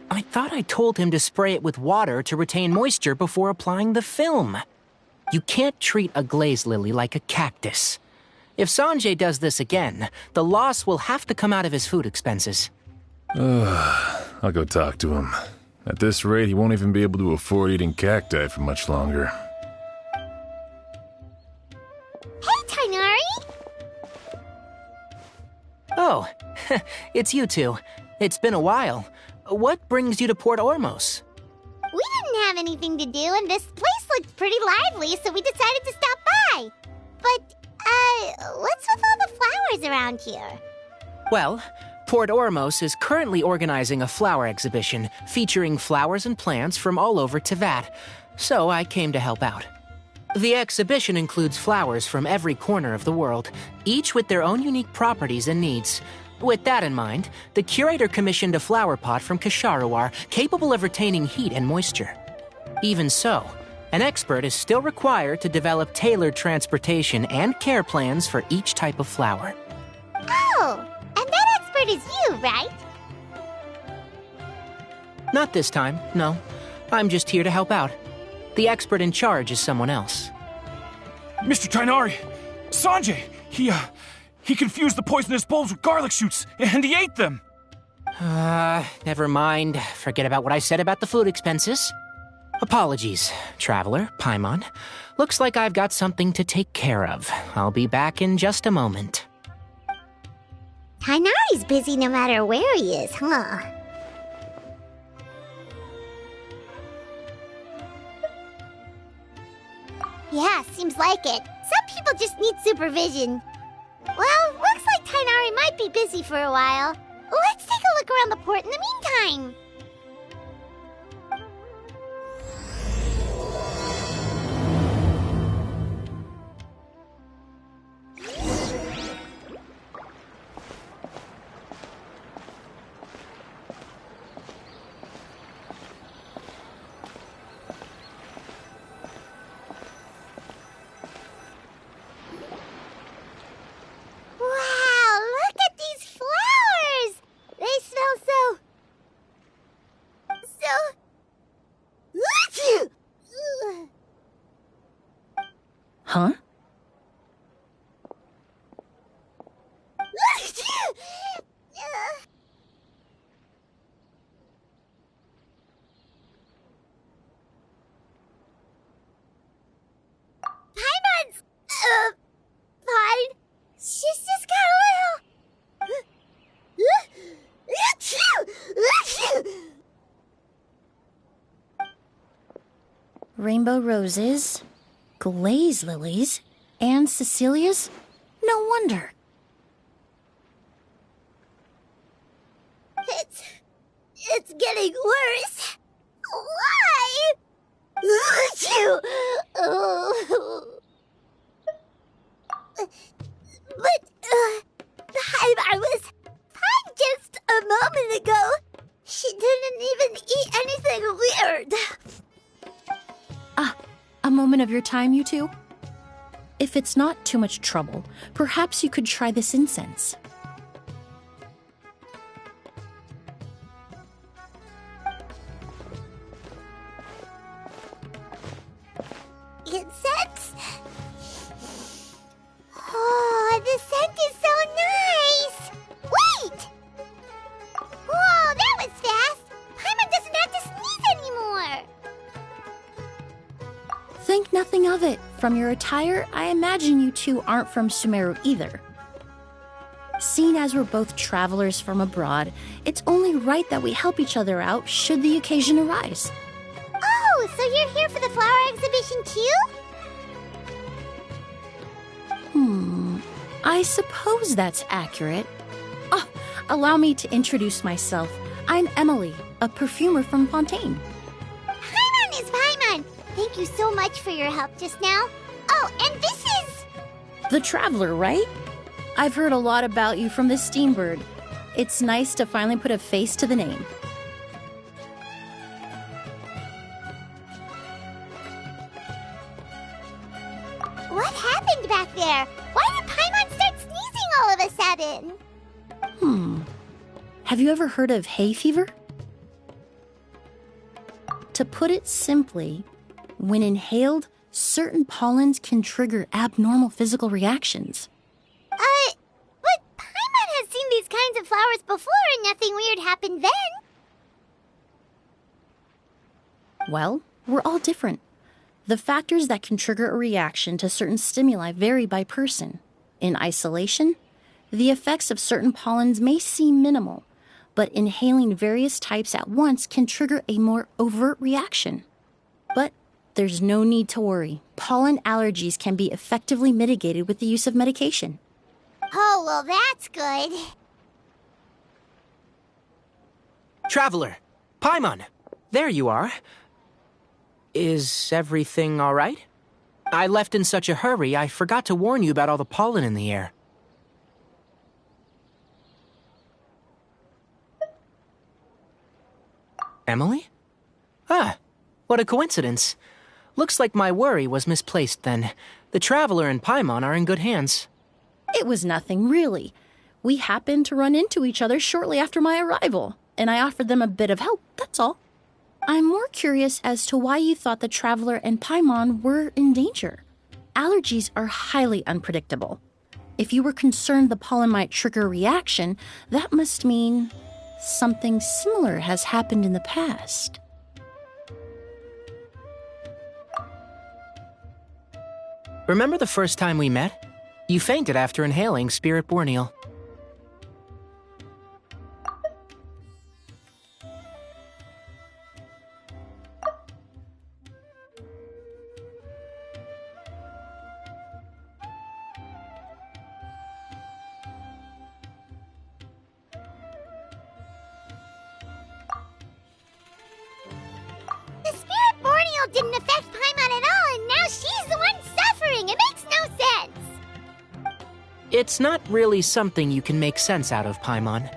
I thought I told him to spray it with water to retain moisture before applying the film. You can't treat a glaze lily like a cactus. If Sanjay does this again, the loss will have to come out of his food expenses. I'll go talk to him. At this rate, he won't even be able to afford eating cacti for much longer. Hey, Tainari! Oh, it's you two. It's been a while. What brings you to Port Ormos? We didn't have anything to do, and this place looked pretty lively, so we decided to stop by. But, what's with all the flowers around here? Well, Port Ormos is currently organizing a flower exhibition featuring flowers and plants from all over Teyvat, so I came to help out. The exhibition includes flowers from every corner of the world, each with their own unique properties and needs. With that in mind, the curator commissioned a flower pot from Kasharawar capable of retaining heat and moisture. Even so, an expert is still required to develop tailored transportation and care plans for each type of flower. Oh, and that expert is you, right? Not this time, no. I'm just here to help out. The expert in charge is someone else. Mr. Tainari! Sanjay! He confused the poisonous bulbs with garlic shoots, and he ate them! Never mind. Forget about what I said about the food expenses. Apologies, Traveler, Paimon. Looks like I've got something to take care of. I'll be back in just a moment. Tainari's busy no matter where he is, huh? Yeah, seems like it. Some people just need supervision. Well, looks like Tainari might be busy for a while. Let's take a look around the port in the meantime. Huh? Paimon's, fine. She's just got a little... Rainbow roses, glaze lilies, and Cecilia's? No wonder. It's getting worse. Why? But, Paimon was fine just a moment ago. She didn't even eat anything weird. A moment of your time, you two? If it's not too much trouble, perhaps you could try this incense. from your attire, I imagine you two aren't from Sumeru either. Seeing as we're both travelers from abroad, it's only right that we help each other out should the occasion arise. Oh, so you're here for the flower exhibition too? I suppose that's accurate. Oh, allow me to introduce myself. I'm Emilie, a perfumer from Fontaine. Paimon is Paimon! Thank you so much for your help just now. Oh, and this is... The Traveler, right? I've heard a lot about you from the Steambird. It's nice to finally put a face to the name. What happened back there? Why did Paimon start sneezing all of a sudden? Have you ever heard of hay fever? To put it simply, when inhaled, certain pollens can trigger abnormal physical reactions. But Paimon has seen these kinds of flowers before and nothing weird happened then. Well, we're all different. The factors that can trigger a reaction to certain stimuli vary by person. In isolation, the effects of certain pollens may seem minimal, but inhaling various types at once can trigger a more overt reaction. But there's no need to worry. Pollen allergies can be effectively mitigated with the use of medication. Oh, well, that's good. Traveler, Paimon, there you are. Is everything all right? I left in such a hurry, I forgot to warn you about all the pollen in the air. Emilie? Ah, what a coincidence. Looks like my worry was misplaced then. The Traveler and Paimon are in good hands. It was nothing, really. We happened to run into each other shortly after my arrival, and I offered them a bit of help, that's all. I'm more curious as to why you thought the Traveler and Paimon were in danger. Allergies are highly unpredictable. If you were concerned the pollen might trigger a reaction, that must mean something similar has happened in the past. Remember the first time we met? You fainted after inhaling Spirit Borneal. The Spirit Borneal didn't affect Paimon at all, and now she's the one suffering. It makes no sense. It's not really something you can make sense out of, Paimon.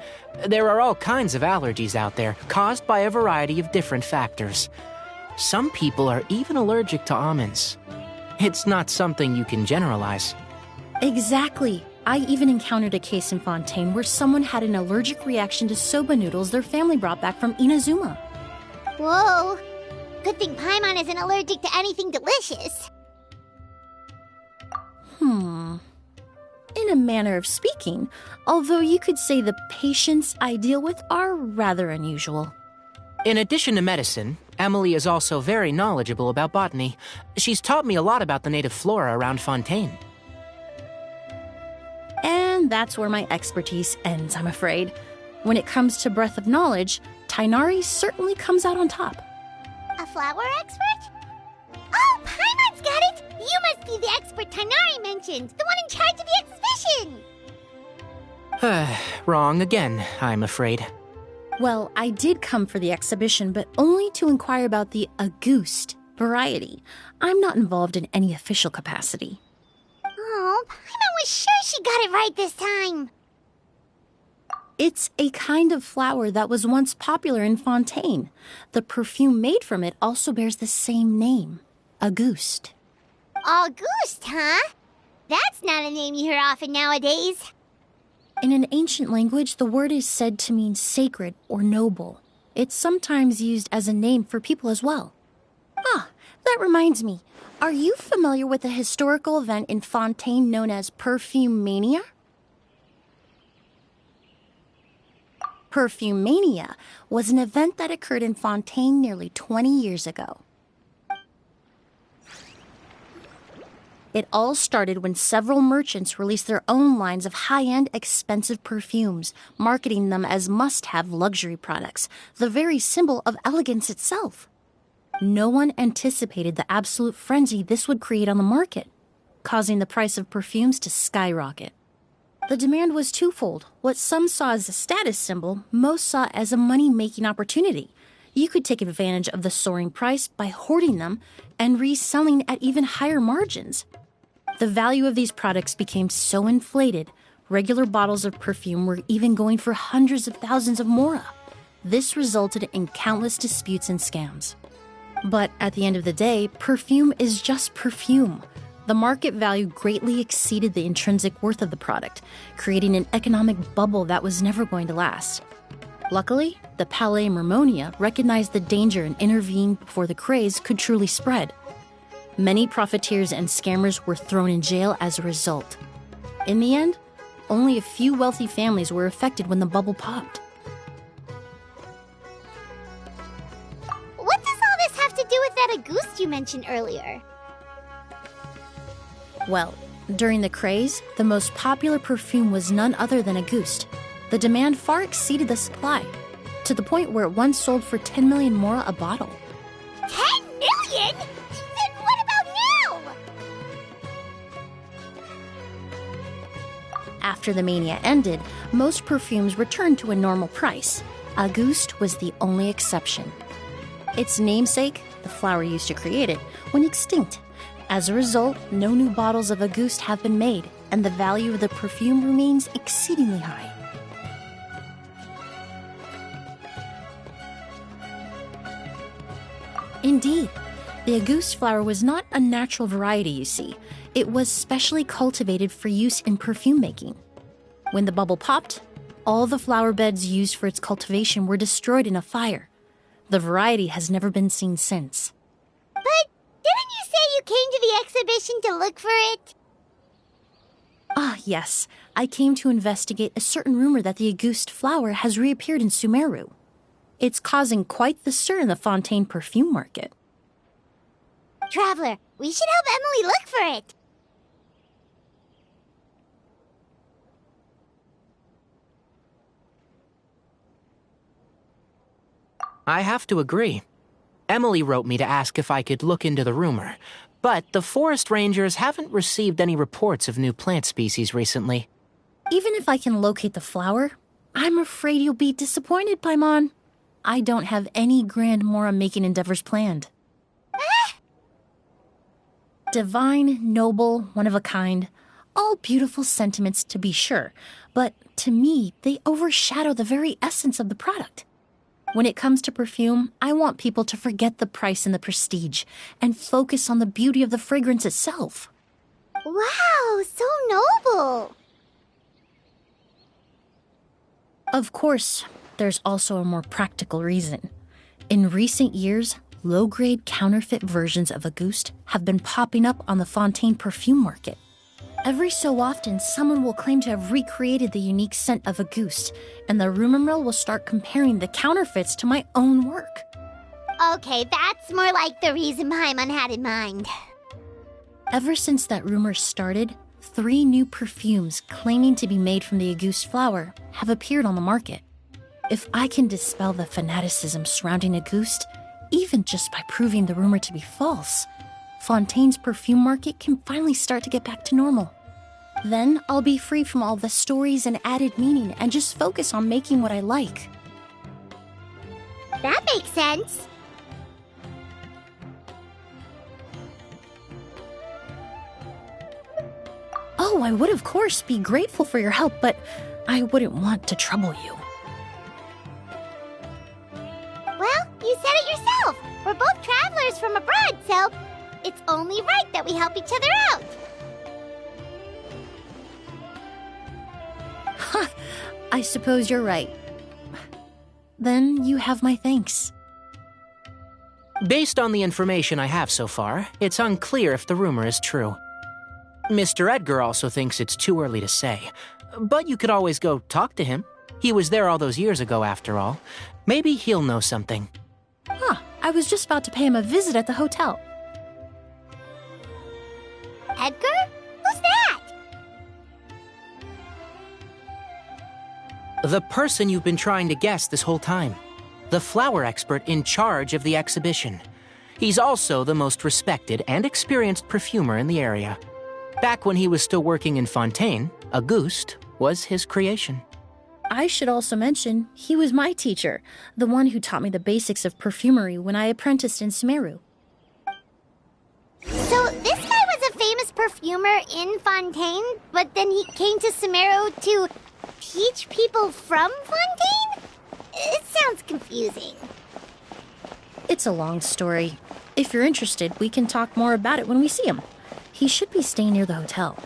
There are all kinds of allergies out there, caused by a variety of different factors. Some people are even allergic to almonds. It's not something you can generalize. Exactly. I even encountered a case in Fontaine where someone had an allergic reaction to soba noodles their family brought back from Inazuma. Whoa. Good thing Paimon isn't allergic to anything delicious. In a manner of speaking, although you could say the patients I deal with are rather unusual. In addition to medicine, Emilie is also very knowledgeable about botany. She's taught me a lot about the native flora around Fontaine. And that's where my expertise ends, I'm afraid. When it comes to breadth of knowledge, Tighnari certainly comes out on top. A flower expert? Oh, Paimon's got it! You must be the expert Tighnari mentioned, the one in charge of the exhibition! Wrong again, I'm afraid. Well, I did come for the exhibition, but only to inquire about the Auguste variety. I'm not involved in any official capacity. Oh, Paimon was sure she got it right this time. It's a kind of flower that was once popular in Fontaine. The perfume made from it also bears the same name, Auguste. Auguste, huh? That's not a name you hear often nowadays. In an ancient language, the word is said to mean sacred or noble. It's sometimes used as a name for people as well. Ah, that reminds me. Are you familiar with a historical event in Fontaine known as Perfume Mania? Perfume Mania was an event that occurred in Fontaine nearly 20 years ago. It all started when several merchants released their own lines of high-end, expensive perfumes, marketing them as must-have luxury products, the very symbol of elegance itself. No one anticipated the absolute frenzy this would create on the market, causing the price of perfumes to skyrocket. The demand was twofold. What some saw as a status symbol, most saw as a money-making opportunity. You could take advantage of the soaring price by hoarding them and reselling at even higher margins. The value of these products became so inflated, regular bottles of perfume were even going for hundreds of thousands of mora. This resulted in countless disputes and scams. But at the end of the day, perfume is just perfume. The market value greatly exceeded the intrinsic worth of the product, creating an economic bubble that was never going to last. Luckily, the Palais Mermonia recognized the danger and intervened before the craze could truly spread. Many profiteers and scammers were thrown in jail as a result. In the end, only a few wealthy families were affected when the bubble popped. What does all this have to do with that Auguste you mentioned earlier? Well, during the craze, the most popular perfume was none other than Auguste. The demand far exceeded the supply, to the point where it once sold for 10 million mora a bottle. 10 million? Then what about now? After the mania ended, most perfumes returned to a normal price. Auguste was the only exception. Its namesake, the flower used to create it, went extinct. As a result, no new bottles of Auguste have been made, and the value of the perfume remains exceedingly high. Indeed, the Auguste flower was not a natural variety, you see. It was specially cultivated for use in perfume making. When the bubble popped, all the flower beds used for its cultivation were destroyed in a fire. The variety has never been seen since. But didn't you say you came to the exhibition to look for it? Ah, yes. I came to investigate a certain rumor that the Auguste flower has reappeared in Sumeru. It's causing quite the stir in the Fontaine perfume market. Traveler, we should help Emilie look for it. I have to agree. Emilie wrote me to ask if I could look into the rumor, but the forest rangers haven't received any reports of new plant species recently. Even if I can locate the flower, I'm afraid you'll be disappointed, Paimon. I don't have any grand mora-making endeavors planned. Divine, noble, one of a kind, all beautiful sentiments to be sure, but to me, they overshadow the very essence of the product. When it comes to perfume, I want people to forget the price and the prestige and focus on the beauty of the fragrance itself. Wow, so noble. Of course, there's also a more practical reason. In recent years, low-grade counterfeit versions of Auguste have been popping up on the Fontaine perfume market. Every so often, someone will claim to have recreated the unique scent of Auguste, and the rumor mill will start comparing the counterfeits to my own work. Okay, that's more like the reason Paimon had in mind. Ever since that rumor started, 3 new perfumes claiming to be made from the Auguste flower have appeared on the market. If I can dispel the fanaticism surrounding Auguste, even just by proving the rumor to be false, Fontaine's perfume market can finally start to get back to normal. Then I'll be free from all the stories and added meaning and just focus on making what I like. That makes sense. Oh, I would of course be grateful for your help, but I wouldn't want to trouble you. Well, you said it yourself. We're both travelers from abroad, so it's only right that we help each other out. Ha! I suppose you're right. Then you have my thanks. Based on the information I have so far, it's unclear if the rumor is true. Mr. Edgar also thinks it's too early to say, but you could always go talk to him. He was there all those years ago, after all. Maybe he'll know something. I was just about to pay him a visit at the hotel. Edgar? Who's that? The person you've been trying to guess this whole time. The flower expert in charge of the exhibition. He's also the most respected and experienced perfumer in the area. Back when he was still working in Fontaine, Auguste was his creation. I should also mention, he was my teacher, the one who taught me the basics of perfumery when I apprenticed in Sumeru. So this guy was a famous perfumer in Fontaine, but then he came to Sumeru to teach people from Fontaine? It sounds confusing. It's a long story. If you're interested, we can talk more about it when we see him. He should be staying near the hotel.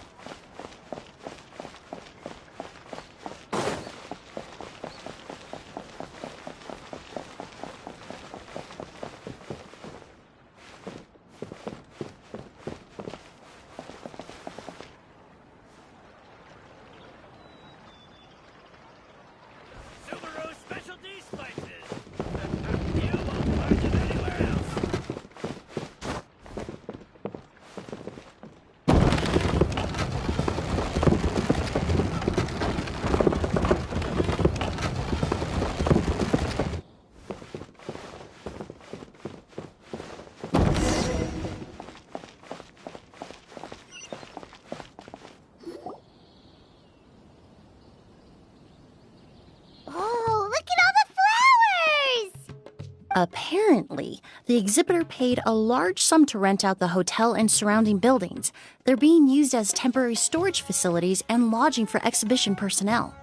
Apparently, the exhibitor paid a large sum to rent out the hotel and surrounding buildings. They're being used as temporary storage facilities and lodging for exhibition personnel.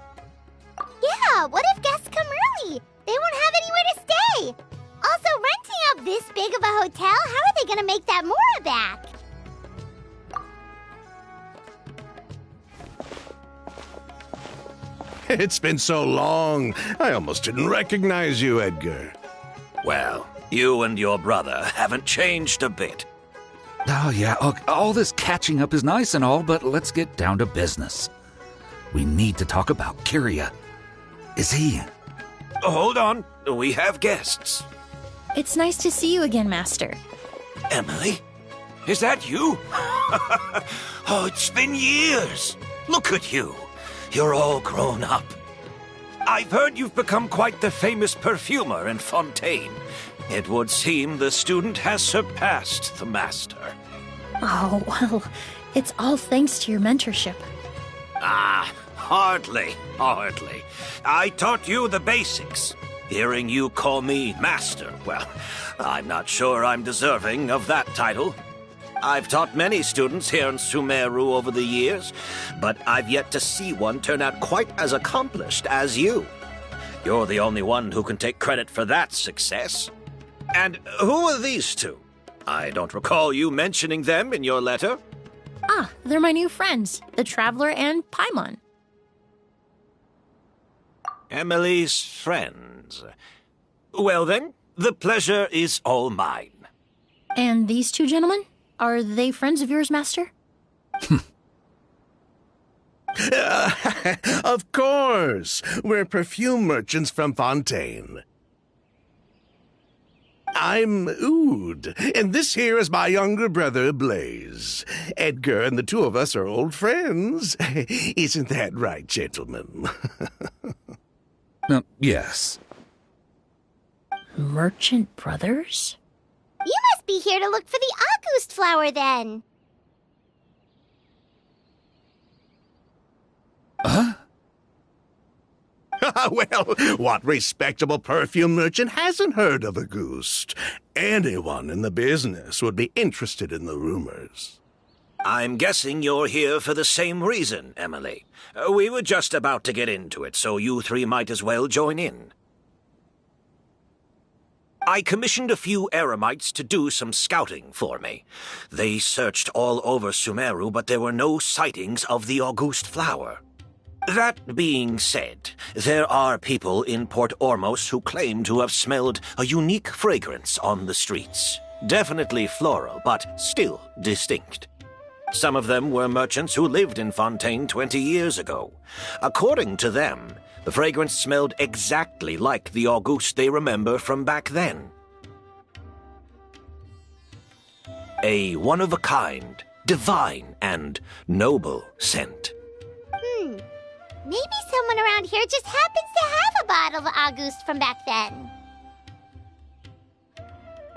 Yeah, what if guests come early? They won't have anywhere to stay. Also, renting out this big of a hotel, how are they going to make that more back? It's been so long, I almost didn't recognize you, Edgar. Well, you and your brother haven't changed a bit. Oh, yeah, all this catching up is nice and all, but let's get down to business. We need to talk about Kyria. Is he... Hold on, we have guests. It's nice to see you again, Master. Emilie? Is that you? Oh, it's been years. Look at you. You're all grown up. I've heard you've become quite the famous perfumer in Fontaine. It would seem the student has surpassed the master. Oh, well, it's all thanks to your mentorship. Ah, hardly. I taught you the basics. Hearing you call me master, well, I'm not sure I'm deserving of that title. I've taught many students here in Sumeru over the years, but I've yet to see one turn out quite as accomplished as you. You're the only one who can take credit for that success. And who are these two? I don't recall you mentioning them in your letter. Ah, they're my new friends, the Traveler and Paimon. Emilie's friends. Well then, the pleasure is all mine. And these two gentlemen? Are they friends of yours, Master? Of course! We're perfume merchants from Fontaine. I'm Oud, and this here is my younger brother, Blaze. Edgar and the two of us are old friends. Isn't that right, gentlemen? Yes. Merchant brothers? You must be here to look for the August flower, then. Huh? Well, what respectable perfume merchant hasn't heard of Auguste? Anyone in the business would be interested in the rumors. I'm guessing you're here for the same reason, Emilie. We were just about to get into it, so you three might as well join in. I commissioned a few eremites to do some scouting for me. They searched all over Sumeru, but there were no sightings of the Auguste flower. That being said, there are people in Port Ormos who claim to have smelled a unique fragrance on the streets. Definitely floral, but still distinct. Some of them were merchants who lived in Fontaine 20 years ago. According to them, the fragrance smelled exactly like the Auguste they remember from back then. A one-of-a-kind, divine and noble scent. Maybe someone around here just happens to have a bottle of August from back then.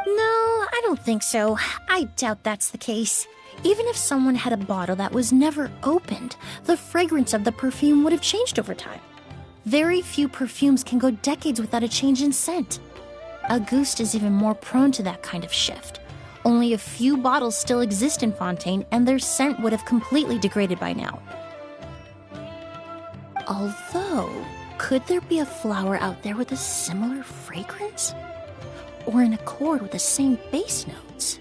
No, I don't think so. I doubt that's the case. Even if someone had a bottle that was never opened, the fragrance of the perfume would have changed over time. Very few perfumes can go decades without a change in scent. Auguste is even more prone to that kind of shift. Only a few bottles still exist in Fontaine, and their scent would have completely degraded by now. Although, could there be a flower out there with a similar fragrance? Or in accord with the same bass notes?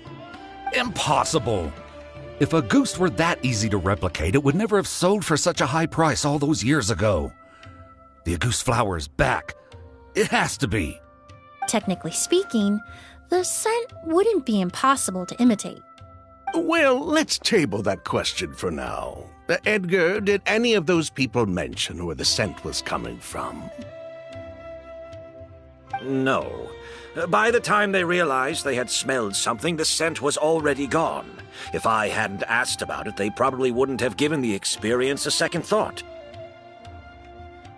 Impossible! If Auguste were that easy to replicate, it would never have sold for such a high price all those years ago. The Auguste flower is back. It has to be. Technically speaking, the scent wouldn't be impossible to imitate. Well, let's table that question for now. Edgar, did any of those people mention where the scent was coming from? No. By the time they realized they had smelled something, the scent was already gone. If I hadn't asked about it, they probably wouldn't have given the experience a second thought.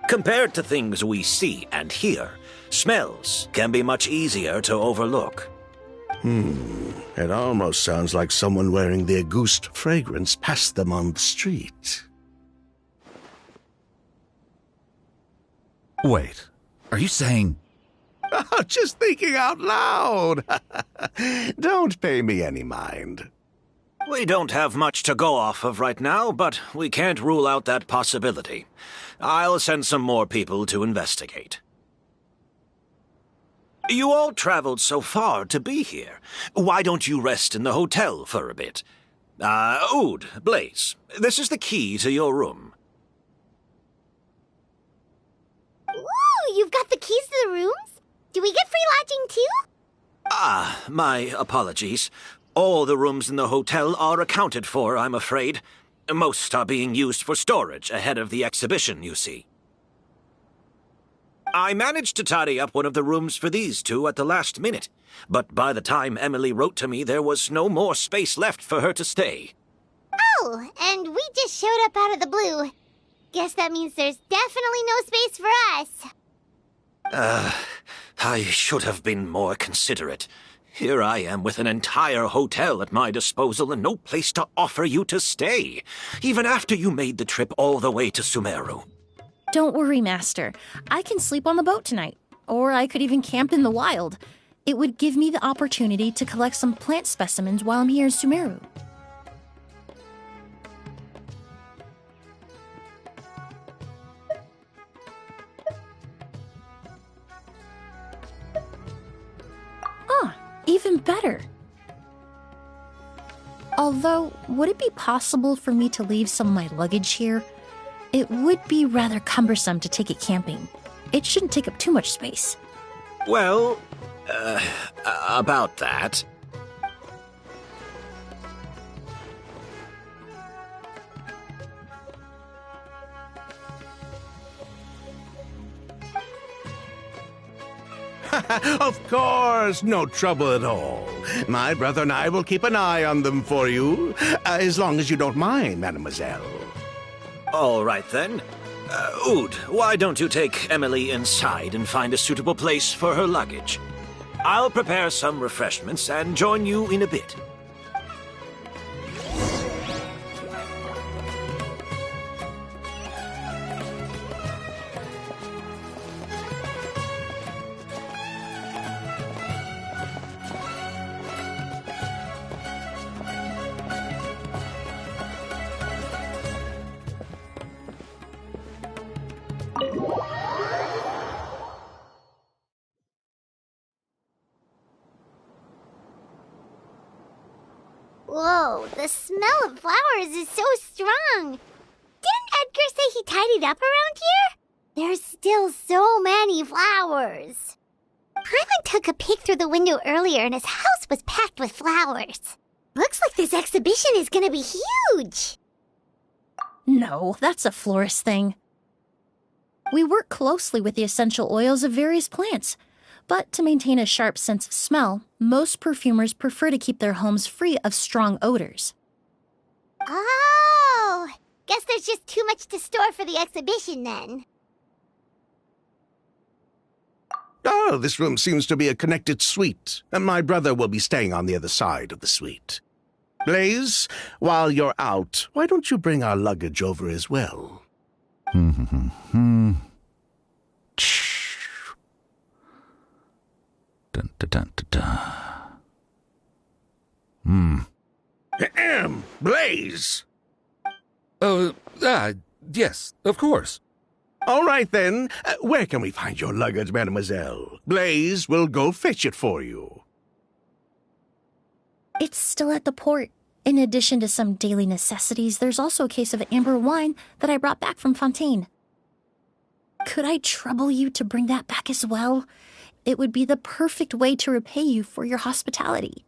Compared to things we see and hear, smells can be much easier to overlook. It almost sounds like someone wearing the Auguste fragrance passed them on the street. Wait, are you saying... Oh, just thinking out loud. Don't pay me any mind. We don't have much to go off of right now, but we can't rule out that possibility. I'll send some more people to investigate. You all traveled so far to be here. Why don't you rest in the hotel for a bit? Oud, Blaze, this is the key to your room. Ooh, you've got the keys to the rooms? Do we get free lodging too? My apologies. All the rooms in the hotel are accounted for, I'm afraid. Most are being used for storage ahead of the exhibition, you see. I managed to tidy up one of the rooms for these two at the last minute, but by the time Emilie wrote to me, there was no more space left for her to stay. Oh, and we just showed up out of the blue. Guess that means there's definitely no space for us. I should have been more considerate. Here I am with an entire hotel at my disposal and no place to offer you to stay, even after you made the trip all the way to Sumeru. Don't worry, Master. I can sleep on the boat tonight. Or I could even camp in the wild. It would give me the opportunity to collect some plant specimens while I'm here in Sumeru. Even better. Although, would it be possible for me to leave some of my luggage here? It would be rather cumbersome to take it camping. It shouldn't take up too much space. Well, about that. Of course, no trouble at all. My brother and I will keep an eye on them for you, as long as you don't mind, mademoiselle. All right, then. Oud, why don't you take Emilie inside and find a suitable place for her luggage? I'll prepare some refreshments and join you in a bit. Whoa, the smell of flowers is so strong. Didn't Edgar say he tidied up around here? There's still so many flowers. Hyman took a peek through the window earlier and his house was packed with flowers. Looks like this exhibition is gonna be huge. No, that's a florist thing. We work closely with the essential oils of various plants, but to maintain a sharp sense of smell, most perfumers prefer to keep their homes free of strong odors. Oh, guess there's just too much to store for the exhibition then. Oh, this room seems to be a connected suite, and my brother will be staying on the other side of the suite. Blaze, while you're out, why don't you bring our luggage over as well? Dun, dun, dun, dun, dun. Blaze! Yes, of course. All right, then. Where can we find your luggage, mademoiselle? Blaze will go fetch it for you. It's still at the port. In addition to some daily necessities, there's also a case of amber wine that I brought back from Fontaine. Could I trouble you to bring that back as well? It would be the perfect way to repay you for your hospitality.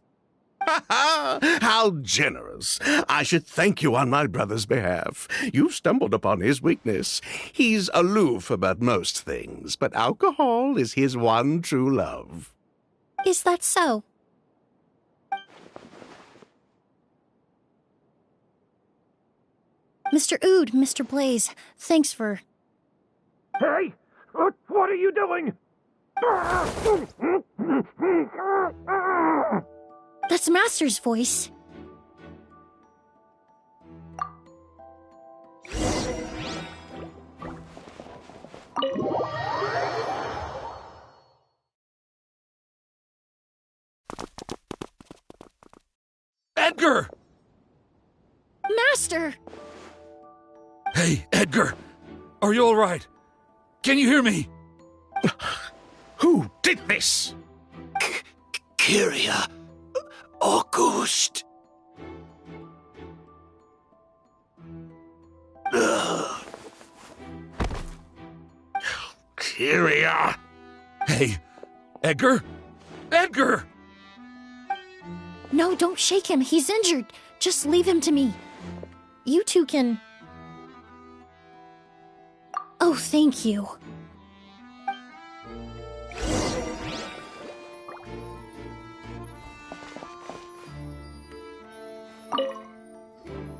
How generous. I should thank you on my brother's behalf. You've stumbled upon his weakness. He's aloof about most things, but alcohol is his one true love. Is that so? Mr. Ood, Mr. Blaze, thanks for... Hey! What are you doing? That's Master's voice. Edgar! Master! Hey, Edgar! Are you all right? Can you hear me? Who did this? Kyria. Auguste. Kyria. Hey, Edgar? Edgar! No, don't shake him. He's injured. Just leave him to me. You two can... Oh, thank you.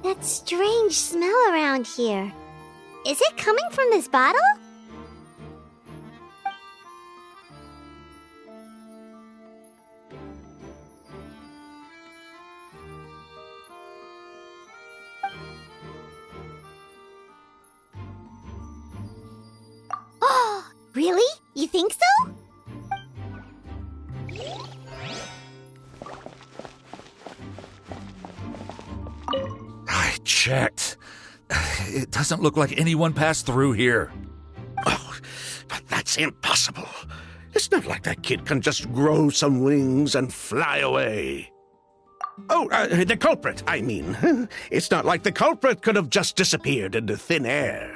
That strange smell around here. Is it coming from this bottle? Oh, really? You think so? I checked. It doesn't look like anyone passed through here. Oh, but that's impossible. It's not like that kid can just grow some wings and fly away. Oh, the culprit, I mean. It's not like the culprit could have just disappeared into thin air.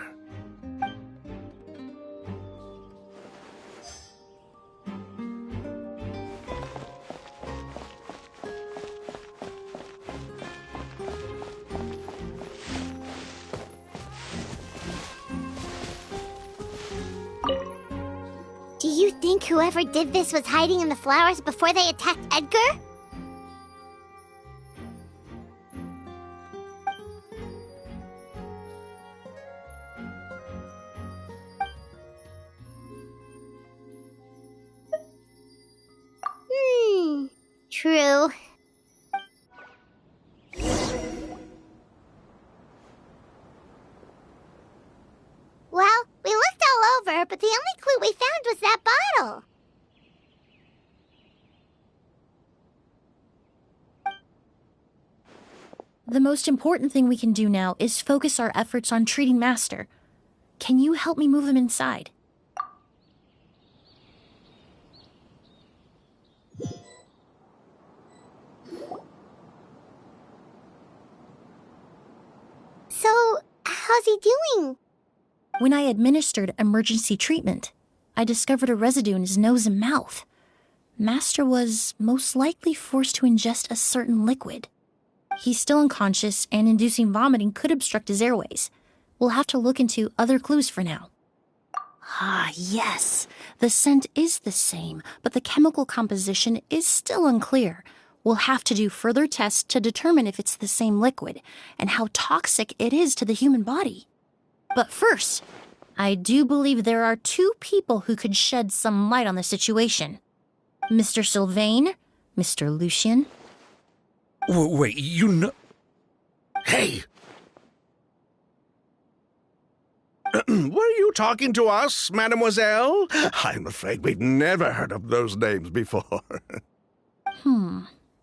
Do you think whoever did this was hiding in the flowers before they attacked Edgar? True. Well, we looked all over, but the only clue we found was that bottle. The most important thing we can do now is focus our efforts on treating Master. Can you help me move him inside? So, how's he doing? When I administered emergency treatment, I discovered a residue in his nose and mouth. Master was most likely forced to ingest a certain liquid. He's still unconscious, and inducing vomiting could obstruct his airways. We'll have to look into other clues for now. Ah, yes. The scent is the same, but the chemical composition is still unclear. We'll have to do further tests to determine if it's the same liquid and how toxic it is to the human body. But first, I do believe there are two people who could shed some light on the situation. Mr. Sylvain, Mr. Lucien. Wait, you know... Hey! Were you talking to us, mademoiselle? I'm afraid we've never heard of those names before.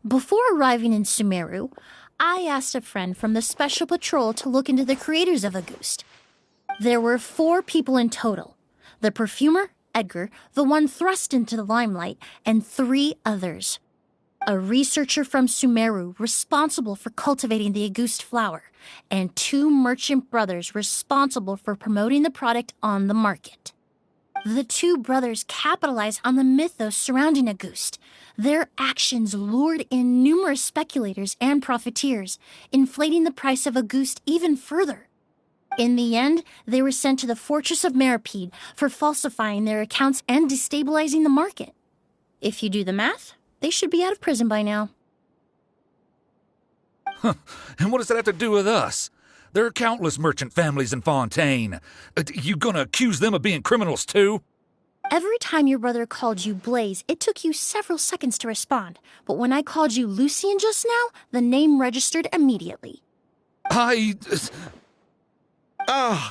Before arriving in Sumeru, I asked a friend from the Special Patrol to look into the creators of Auguste. There were 4 people in total. The perfumer, Edgar, the one thrust into the limelight, and 3 others. A researcher from Sumeru responsible for cultivating the Auguste flower, and 2 merchant brothers responsible for promoting the product on the market. The 2 brothers capitalized on the mythos surrounding Auguste. Their actions lured in numerous speculators and profiteers, inflating the price of Auguste even further. In the end, they were sent to the fortress of Meripede for falsifying their accounts and destabilizing the market. If you do the math, they should be out of prison by now. And what does that have to do with us? There are countless merchant families in Fontaine. You gonna accuse them of being criminals too? Every time your brother called you Blaze, it took you several seconds to respond. But when I called you Lucien just now, the name registered immediately.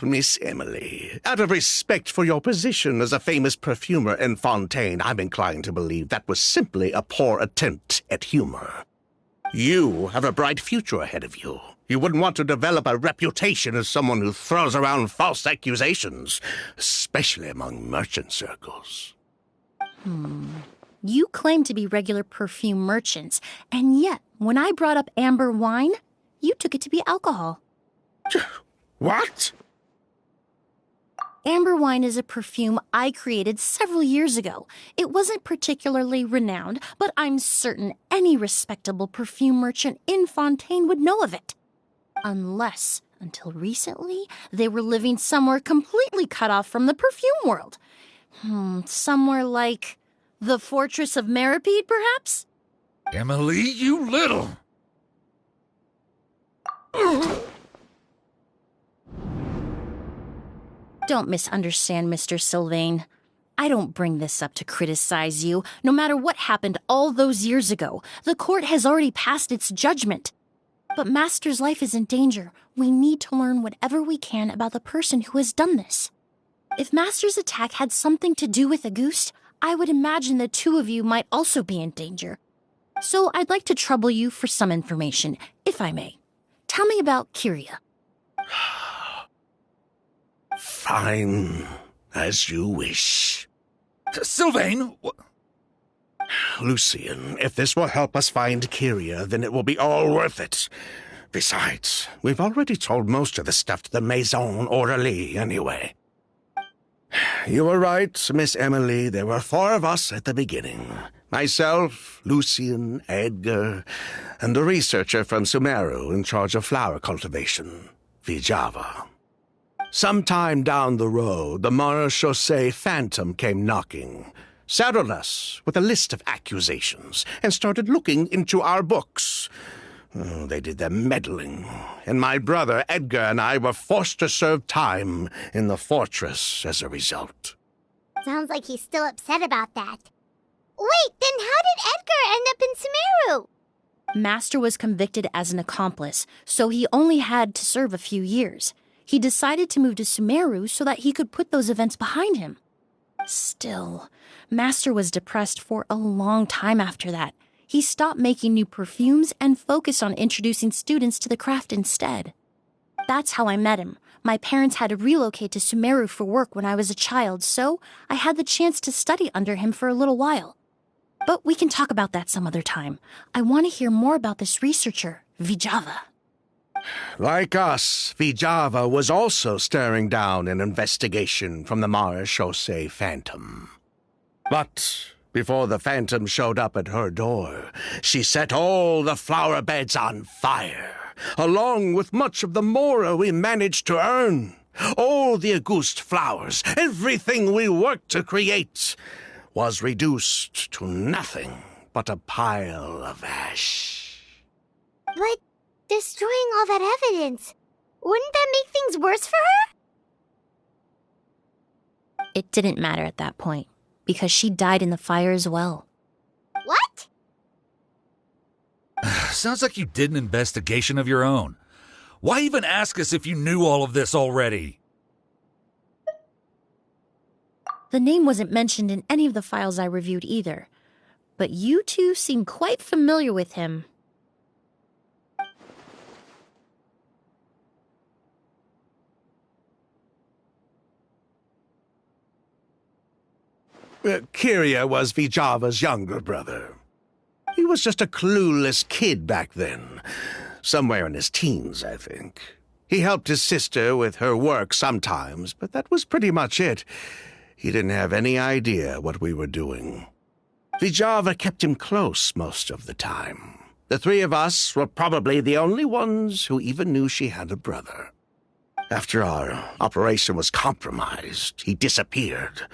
Miss Emilie, out of respect for your position as a famous perfumer in Fontaine, I'm inclined to believe that was simply a poor attempt at humor. You have a bright future ahead of you. You wouldn't want to develop a reputation as someone who throws around false accusations, especially among merchant circles. You claim to be regular perfume merchants, and yet, when I brought up amber wine, you took it to be alcohol. What? Amber wine is a perfume I created several years ago. It wasn't particularly renowned, but I'm certain any respectable perfume merchant in Fontaine would know of it. Unless, until recently, they were living somewhere completely cut off from the perfume world. Somewhere like the Fortress of Meripede, perhaps? Emilie, you little... Don't misunderstand, Mr. Sylvain. I don't bring this up to criticize you. No matter what happened all those years ago, the court has already passed its judgment. But Master's life is in danger. We need to learn whatever we can about the person who has done this. If Master's attack had something to do with Auguste, I would imagine the 2 of you might also be in danger. So I'd like to trouble you for some information, if I may. Tell me about Kyria. Fine, as you wish. Sylvain! Lucien, if this will help us find Kyria, then it will be all worth it. Besides, we've already told most of the stuff to the Maison Orally anyway. You were right, Miss Emilie. There were 4 of us at the beginning. Myself, Lucien, Edgar, and a researcher from Sumeru in charge of flower cultivation, Vijava. Sometime down the road, the Marechaussee Phantom came knocking, saddled us with a list of accusations, and started looking into our books. They did their meddling, and my brother Edgar and I were forced to serve time in the fortress as a result. Sounds like he's still upset about that. Wait, then how did Edgar end up in Sumeru? Master was convicted as an accomplice, so he only had to serve a few years. He decided to move to Sumeru so that he could put those events behind him. Still, Master was depressed for a long time after that. He stopped making new perfumes and focused on introducing students to the craft instead. That's how I met him. My parents had to relocate to Sumeru for work when I was a child, so I had the chance to study under him for a little while. But we can talk about that some other time. I want to hear more about this researcher, Vijava. Like us, Vijava was also staring down an investigation from the Marechaussee Phantom. But before the Phantom showed up at her door, she set all the flower beds on fire, along with much of the mora we managed to earn. All the Auguste flowers, everything we worked to create, was reduced to nothing but a pile of ash. But destroying all that evidence, wouldn't that make things worse for her? It didn't matter at that point, because she died in the fire as well. What? Sounds like you did an investigation of your own. Why even ask us if you knew all of this already? The name wasn't mentioned in any of the files I reviewed either, but you two seem quite familiar with him. Kyria was Vijava's younger brother. He was just a clueless kid back then. Somewhere in his teens, I think. He helped his sister with her work sometimes, but that was pretty much it. He didn't have any idea what we were doing. Vijava kept him close most of the time. The three of us were probably the only ones who even knew she had a brother. After our operation was compromised, he disappeared.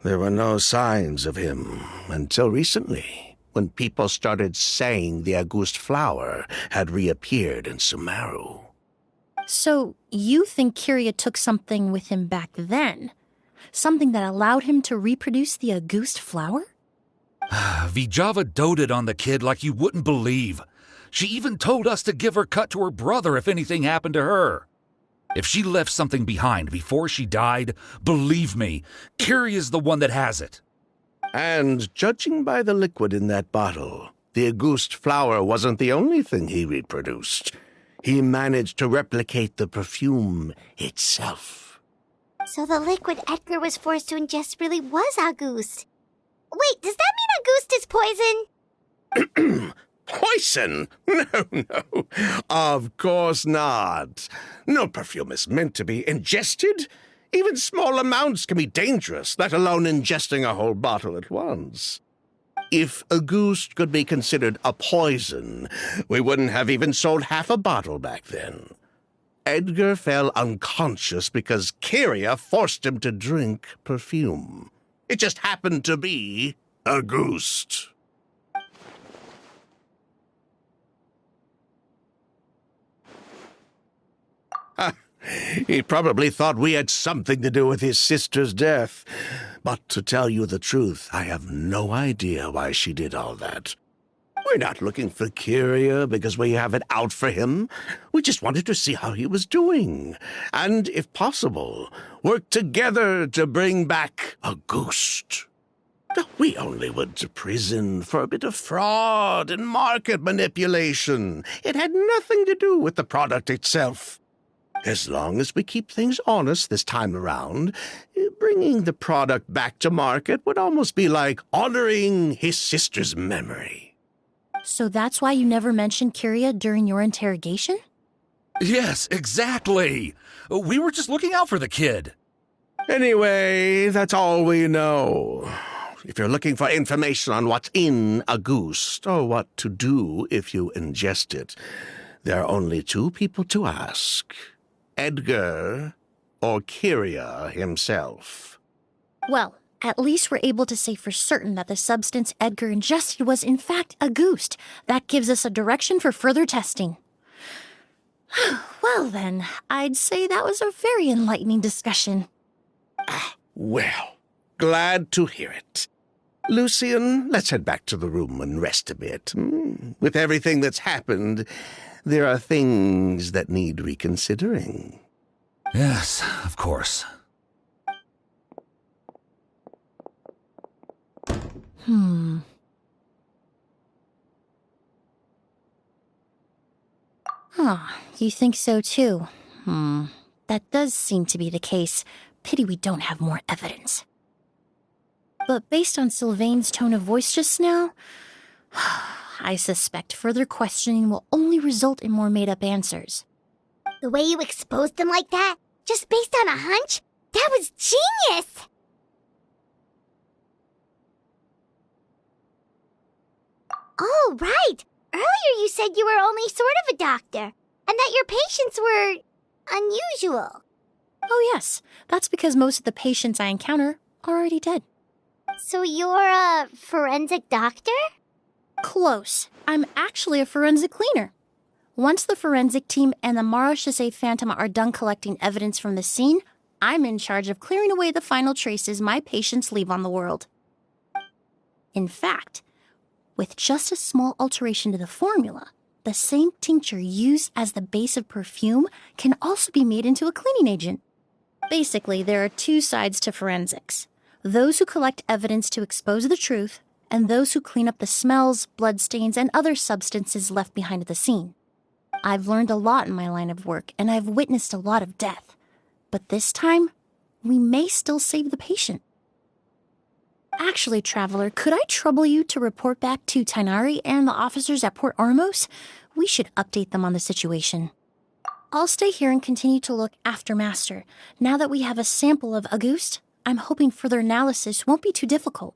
There were no signs of him until recently, when people started saying the August flower had reappeared in Sumeru. So, you think Kyria took something with him back then? Something that allowed him to reproduce the August flower? Vijava doted on the kid like you wouldn't believe. She even told us to give her cut to her brother if anything happened to her. If she left something behind before she died, believe me, Kyria's the one that has it. And judging by the liquid in that bottle, the August flower wasn't the only thing he reproduced. He managed to replicate the perfume itself. So the liquid Edgar was forced to ingest really was August. Wait, does that mean August is poison? Poison? No. Of course not. No perfume is meant to be ingested. Even small amounts can be dangerous, let alone ingesting a whole bottle at once. If August could be considered a poison, we wouldn't have even sold half a bottle back then. Edgar fell unconscious because Kyria forced him to drink perfume. It just happened to be August. He probably thought we had something to do with his sister's death. But to tell you the truth, I have no idea why she did all that. We're not looking for Kyria because we have it out for him. We just wanted to see how he was doing. And, if possible, work together to bring back August. We only went to prison for a bit of fraud and market manipulation. It had nothing to do with the product itself. As long as we keep things honest this time around, bringing the product back to market would almost be like honoring his sister's memory. So that's why you never mentioned Kyria during your interrogation? Yes, exactly. We were just looking out for the kid. Anyway, that's all we know. If you're looking for information on what's in August, or what to do if you ingest it, there are only two people to ask. Edgar or Kyria himself. Well, at least we're able to say for certain that the substance Edgar ingested was in fact August. That gives us a direction for further testing. Well then, I'd say that was a very enlightening discussion. Well, glad to hear it. Lucian, let's head back to the room and rest a bit. With everything that's happened, there are things that need reconsidering. Yes, of course. You think so too? That does seem to be the case. Pity we don't have more evidence. But based on Sylvain's tone of voice just now, I suspect further questioning will only result in more made-up answers. The way you exposed them like that, just based on a hunch, that was genius! Oh, right! Earlier you said you were only sort of a doctor, and that your patients were unusual. Oh yes, that's because most of the patients I encounter are already dead. So you're a forensic doctor? Close. I'm actually a forensic cleaner. Once the forensic team and the Marechaussee Phantom are done collecting evidence from the scene, I'm in charge of clearing away the final traces my patients leave on the world. In fact, with just a small alteration to the formula, the same tincture used as the base of perfume can also be made into a cleaning agent. Basically, there are two sides to forensics: those who collect evidence to expose the truth, and those who clean up the smells, bloodstains, and other substances left behind at the scene. I've learned a lot in my line of work, and I've witnessed a lot of death. But this time, we may still save the patient. Actually, Traveler, could I trouble you to report back to Tainari and the officers at Port Ormos? We should update them on the situation. I'll stay here and continue to look after Master. Now that we have a sample of Auguste, I'm hoping further analysis won't be too difficult.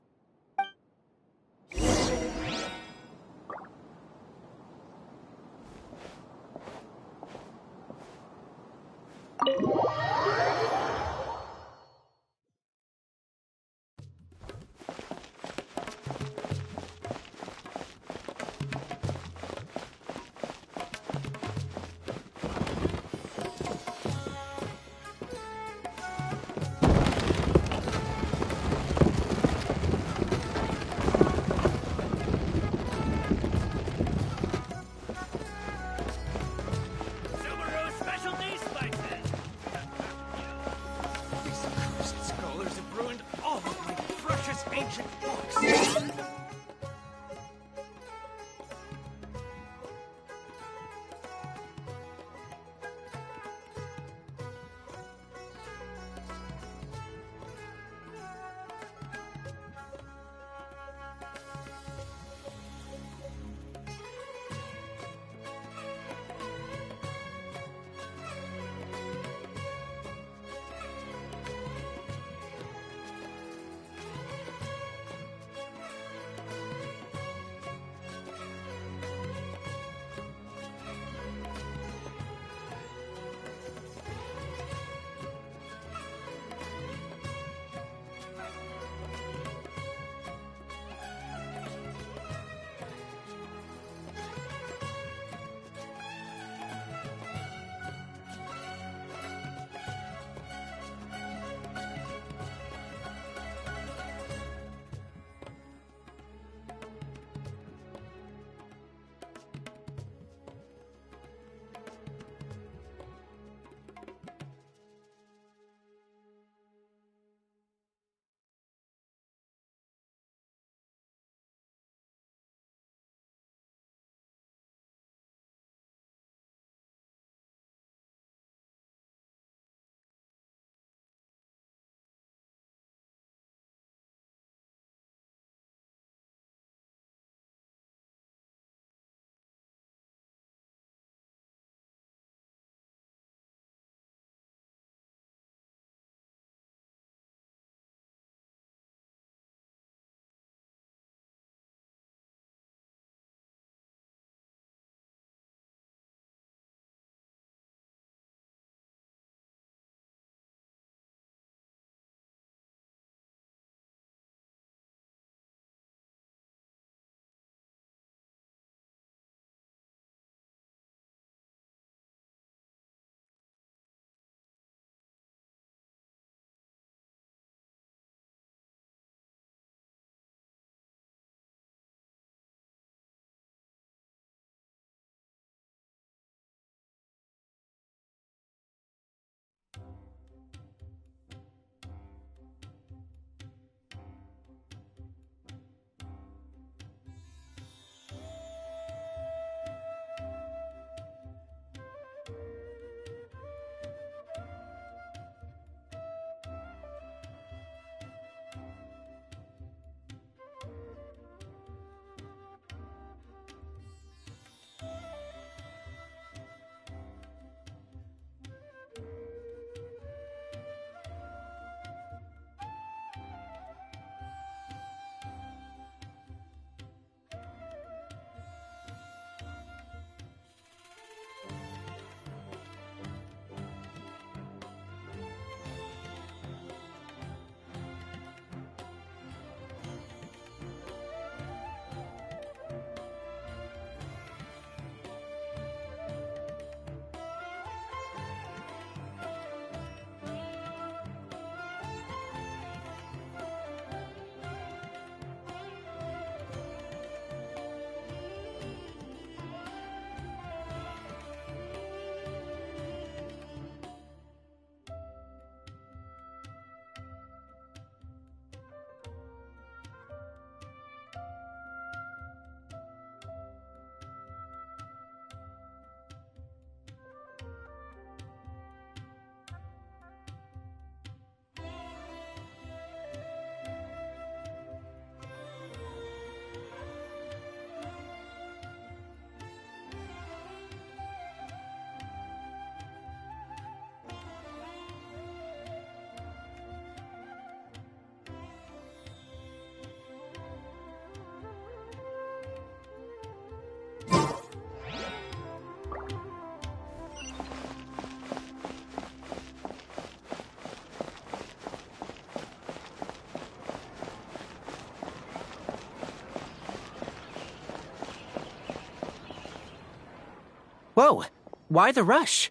Whoa, why the rush?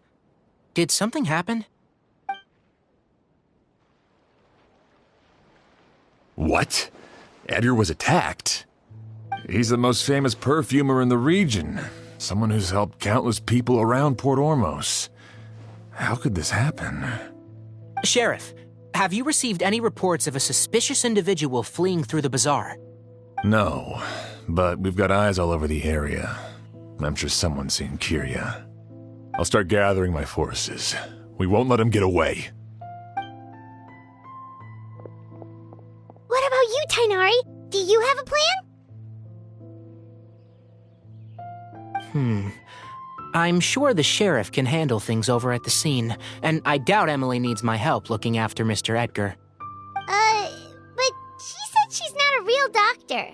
Did something happen? What? Edgar was attacked? He's the most famous perfumer in the region. Someone who's helped countless people around Port Ormos. How could this happen? Sheriff, have you received any reports of a suspicious individual fleeing through the bazaar? No, but we've got eyes all over the area. I'm sure someone's seen Kirya. I'll start gathering my forces. We won't let him get away. What about you, Tainari? Do you have a plan? I'm sure the sheriff can handle things over at the scene, and I doubt Emilie needs my help looking after Mr. Edgar. But she said she's not a real doctor.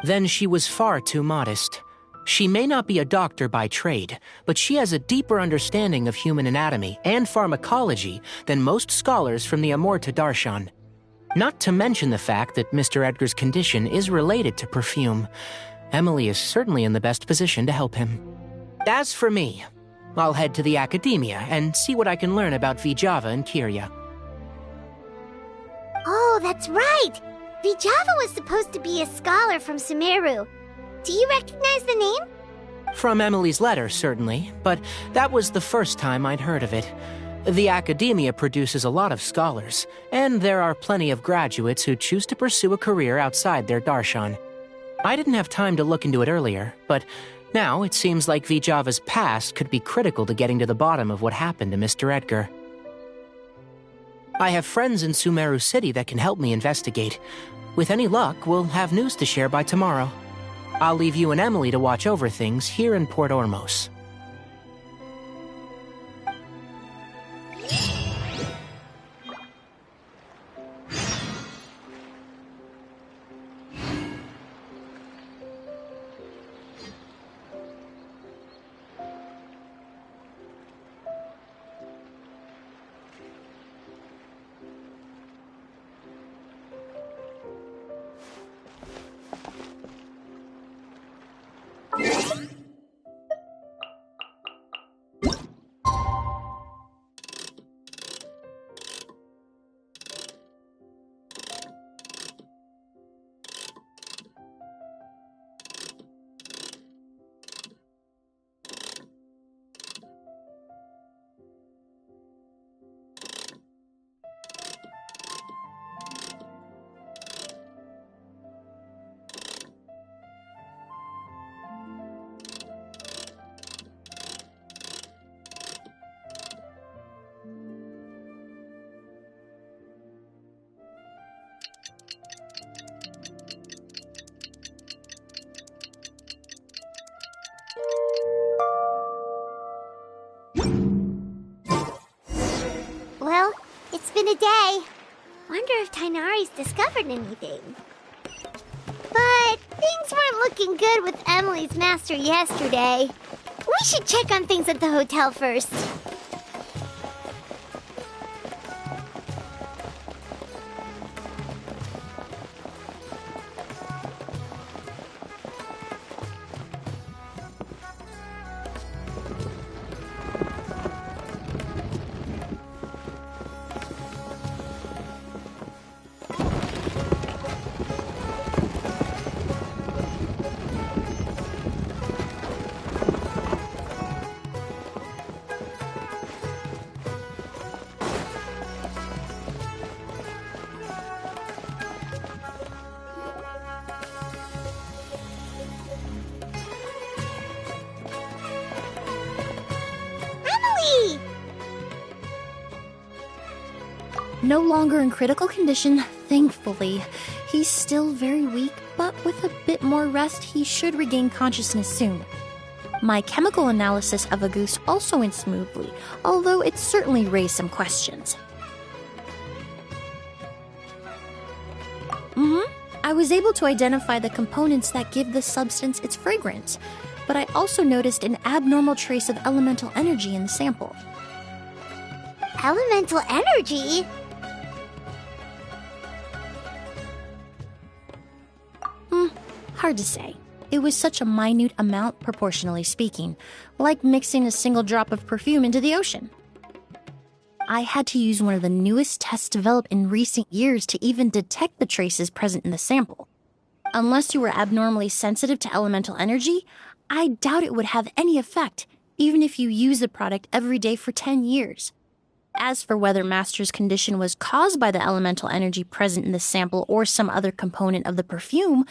Then she was far too modest. She may not be a doctor by trade, but she has a deeper understanding of human anatomy and pharmacology than most scholars from the Amorta Darshan. Not to mention the fact that Mr. Edgar's condition is related to perfume. Emilie is certainly in the best position to help him. As for me, I'll head to the academia and see what I can learn about Vijava and Kirya. Oh, that's right! Vijava was supposed to be a scholar from Sumeru. Do you recognize the name? From Emilie's letter, certainly, but that was the first time I'd heard of it. The academia produces a lot of scholars, and there are plenty of graduates who choose to pursue a career outside their darshan. I didn't have time to look into it earlier, but now it seems like Vijava's past could be critical to getting to the bottom of what happened to Mr. Edgar. I have friends in Sumeru City that can help me investigate. With any luck, we'll have news to share by tomorrow. I'll leave you and Emilie to watch over things here in Port Ormos. Well, it's been a day. Wonder if Tainari's discovered anything. But things weren't looking good with Emilie's master yesterday. We should check on things at the hotel first. No longer in critical condition, thankfully. He's still very weak, but with a bit more rest, he should regain consciousness soon. My chemical analysis of Auguste also went smoothly, although it certainly raised some questions. I was able to identify the components that give the substance its fragrance, but I also noticed an abnormal trace of elemental energy in the sample. Elemental energy? Hard to say. It was such a minute amount, proportionally speaking, like mixing a single drop of perfume into the ocean. I had to use one of the newest tests developed in recent years to even detect the traces present in the sample. Unless you were abnormally sensitive to elemental energy, I doubt it would have any effect, even if you use the product every day for 10 years. As for whether Master's condition was caused by the elemental energy present in the sample or some other component of the perfume,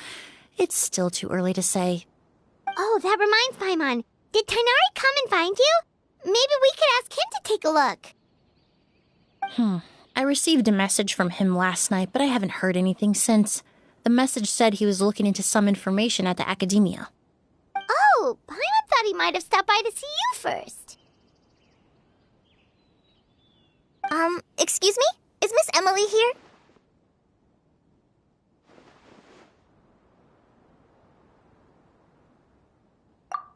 it's still too early to say. Oh, that reminds Paimon. Did Tighnari come and find you? Maybe we could ask him to take a look. I received a message from him last night, but I haven't heard anything since. The message said he was looking into some information at the academia. Oh, Paimon thought he might have stopped by to see you first. Excuse me? Is Miss Emilie here?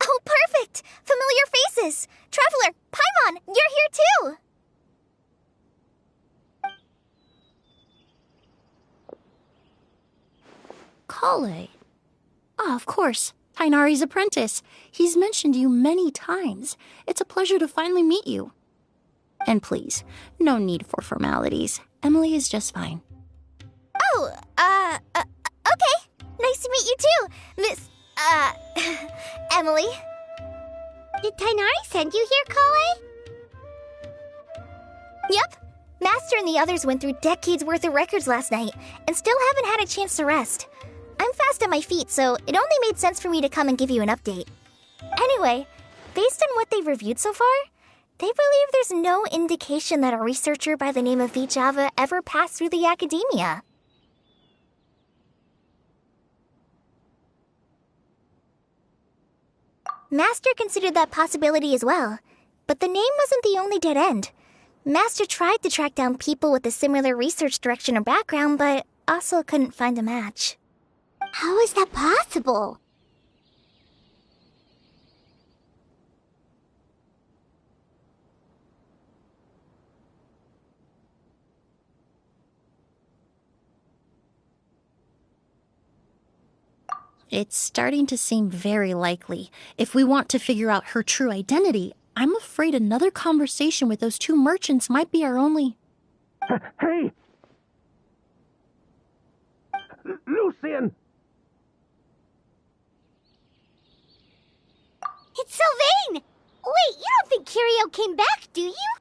Oh, perfect! Familiar faces! Traveler, Paimon, you're here too! Kale. Ah, of course. Tighnari's apprentice. He's mentioned you many times. It's a pleasure to finally meet you. And please, no need for formalities. Emilie is just fine. Oh, okay. Nice to meet you too, Miss, Emilie. Did Tighnari send you here, Kale? Yep. Master and the others went through decades worth of records last night, and still haven't had a chance to rest. I'm fast on my feet, so it only made sense for me to come and give you an update. Anyway, based on what they've reviewed so far, they believe there's no indication that a researcher by the name of Vijava ever passed through the academia. Master considered that possibility as well, but the name wasn't the only dead end. Master tried to track down people with a similar research direction or background, but also couldn't find a match. How is that possible? It's starting to seem very likely. If we want to figure out her true identity, I'm afraid another conversation with those two merchants might be our only... Hey! Lucian! It's Sylvain! Wait, you don't think Kirio came back, do you?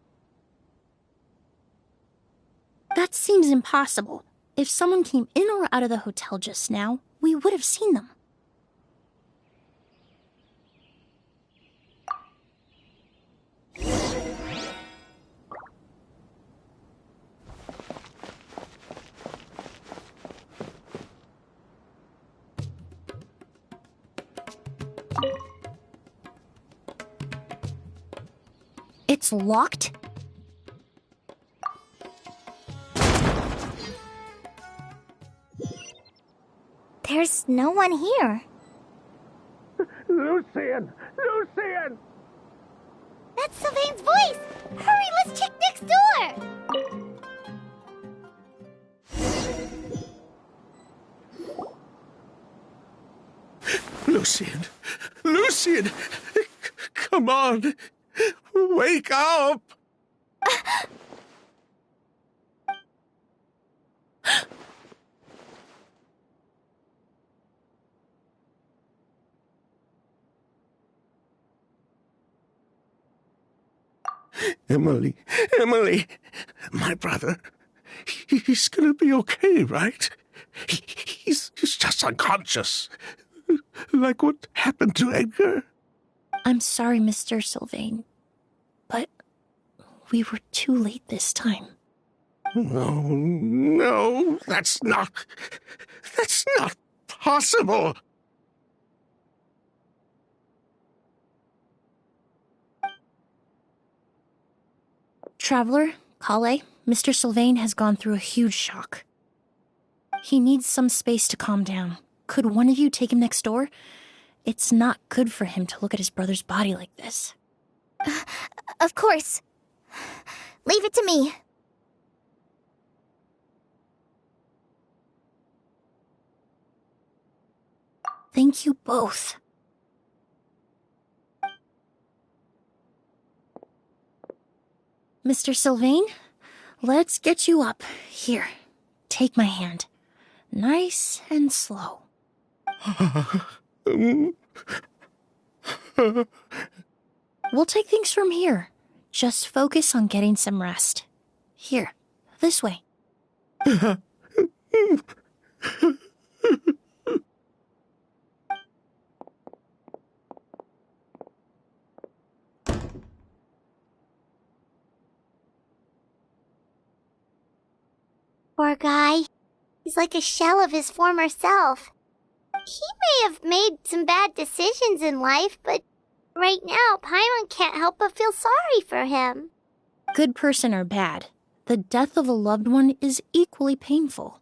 That seems impossible. If someone came in or out of the hotel just now, we would have seen them. It's locked? There's no one here. Lucian! Lucian! That's Sylvain's voice! Hurry, let's check next door! Lucian! Lucian! Come on! Wake up! Emilie, Emilie, my brother, he's gonna be okay, right? He's just unconscious. Like what happened to Edgar? I'm sorry, Mr. Sylvain, but we were too late this time. No, that's not possible. Traveler, Kale, Mr. Sylvain has gone through a huge shock. He needs some space to calm down. Could one of you take him next door? It's not good for him to look at his brother's body like this. Of course. Leave it to me. Thank you both. Mr. Sylvain, let's get you up. Here, take my hand. Nice and slow. We'll take things from here. Just focus on getting some rest. Here, this way. Poor guy. He's like a shell of his former self. He may have made some bad decisions in life, but right now, Paimon can't help but feel sorry for him. Good person or bad, the death of a loved one is equally painful.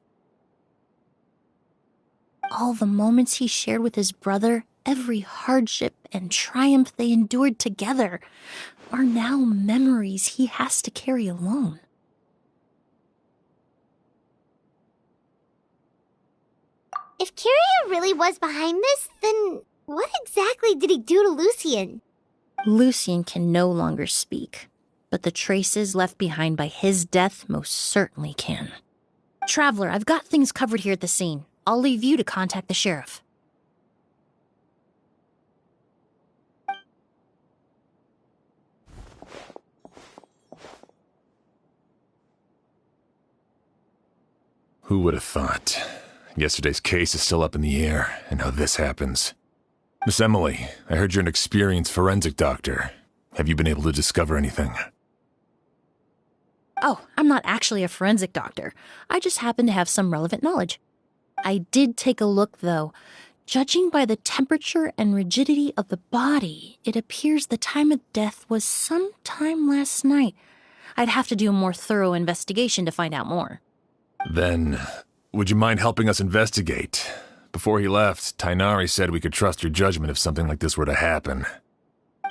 All the moments he shared with his brother, every hardship and triumph they endured together, are now memories he has to carry alone. If Kiria really was behind this, then what exactly did he do to Lucien? Lucien can no longer speak, but the traces left behind by his death most certainly can. Traveler, I've got things covered here at the scene. I'll leave you to contact the sheriff. Who would have thought? Yesterday's case is still up in the air, and now this happens. Miss Emilie, I heard you're an experienced forensic doctor. Have you been able to discover anything? Oh, I'm not actually a forensic doctor. I just happen to have some relevant knowledge. I did take a look, though. Judging by the temperature and rigidity of the body, it appears the time of death was sometime last night. I'd have to do a more thorough investigation to find out more. Then, would you mind helping us investigate? Before he left, Tainari said we could trust your judgment if something like this were to happen.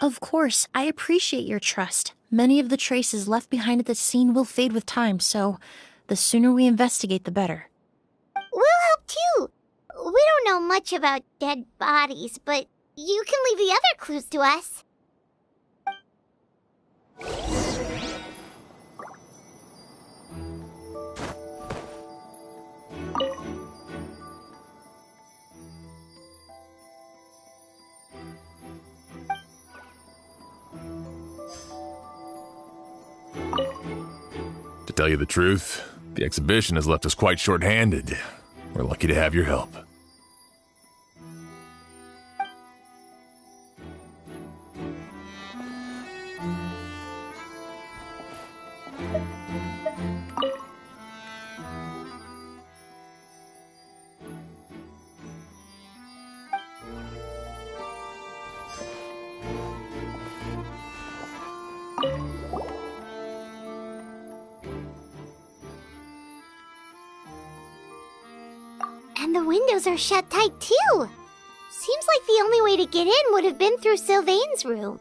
Of course, I appreciate your trust. Many of the traces left behind at the scene will fade with time, so the sooner we investigate, the better. We'll help too. We don't know much about dead bodies, but you can leave the other clues to us. To tell you the truth, the exhibition has left us quite short-handed. We're lucky to have your help. And the windows are shut tight too. Seems like the only way to get in would have been through Sylvain's room.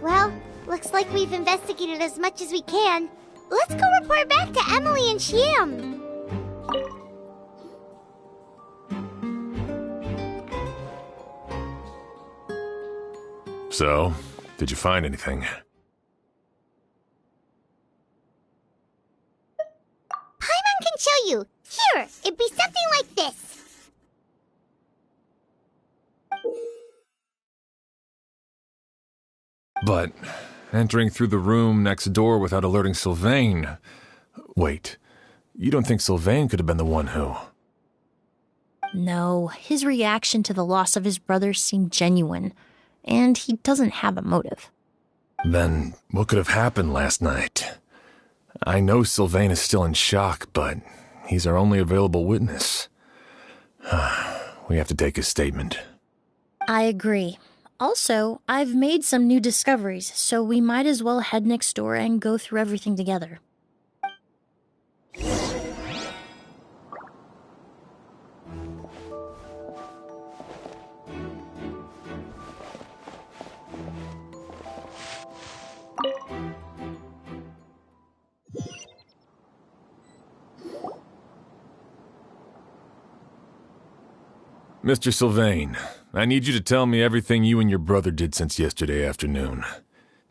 Well, looks like we've investigated as much as we can. Let's go report back to Emilie and Shiam. So, did you find anything? Paimon can show you. Here, it'd be something like this. But entering through the room next door without alerting Sylvain... Wait, you don't think Sylvain could have been the one who... No, his reaction to the loss of his brother seemed genuine, and he doesn't have a motive. Then what could have happened last night? I know Sylvain is still in shock, but He's our only available witness. We have to take his statement. I agree. Also, I've made some new discoveries, so we might as well head next door and go through everything together. Mr. Sylvain, I need you to tell me everything you and your brother did since yesterday afternoon.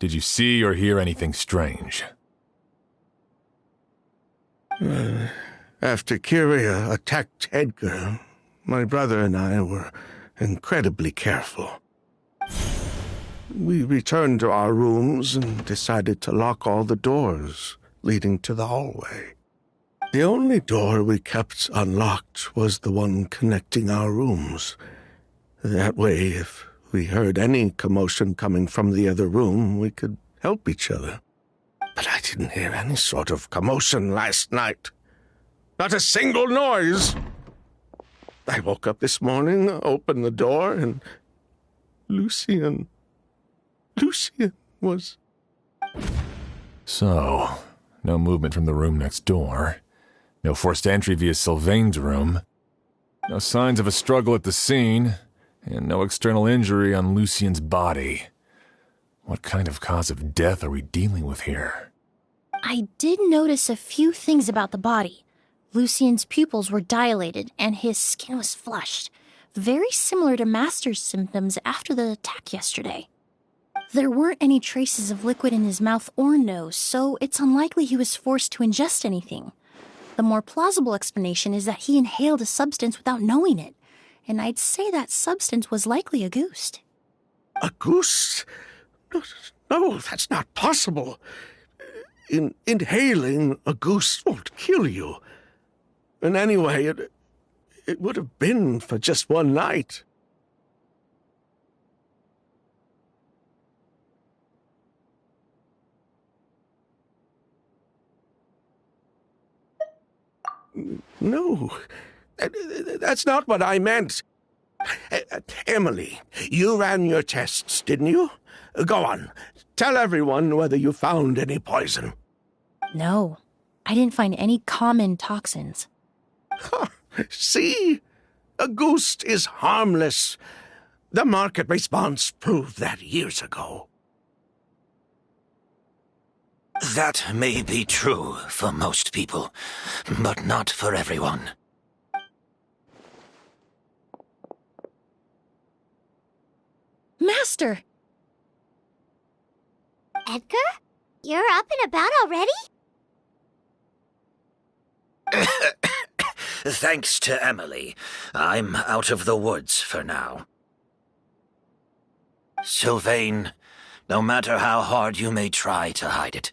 Did you see or hear anything strange? After Kyria attacked Edgar, my brother and I were incredibly careful. We returned to our rooms and decided to lock all the doors leading to the hallway. The only door we kept unlocked was the one connecting our rooms. That way, if we heard any commotion coming from the other room, we could help each other. But I didn't hear any sort of commotion last night. Not a single noise. I woke up this morning, opened the door, and Lucien was... So, no movement from the room next door. No forced entry via Sylvain's room. No signs of a struggle at the scene. And no external injury on Lucien's body. What kind of cause of death are we dealing with here? I did notice a few things about the body. Lucien's pupils were dilated, and his skin was flushed. Very similar to Master's symptoms after the attack yesterday. There weren't any traces of liquid in his mouth or nose, so it's unlikely he was forced to ingest anything. The more plausible explanation is that he inhaled a substance without knowing it, and I'd say that substance was likely a ghost. A ghost? No, that's not possible. Inhaling a ghost won't kill you. And anyway, it would have been for just one night. No, that's not what I meant. Emilie, you ran your tests, didn't you? Go on, tell everyone whether you found any poison. No, I didn't find any common toxins. See? A ghost is harmless. The market response proved that years ago. That may be true for most people, but not for everyone. Master! Edgar? You're up and about already? Thanks to Emilie, I'm out of the woods for now. Sylvain, no matter how hard you may try to hide it,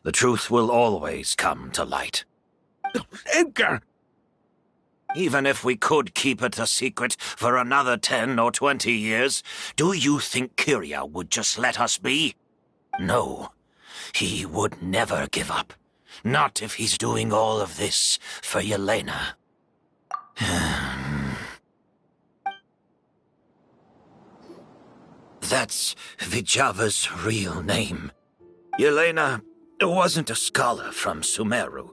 the truth will always come to light. Edgar! Even if we could keep it a secret for another 10 or 20 years, do you think Kyria would just let us be? No, he would never give up. Not if he's doing all of this for Yelena. That's Vijava's real name. Yelena wasn't a scholar from Sumeru.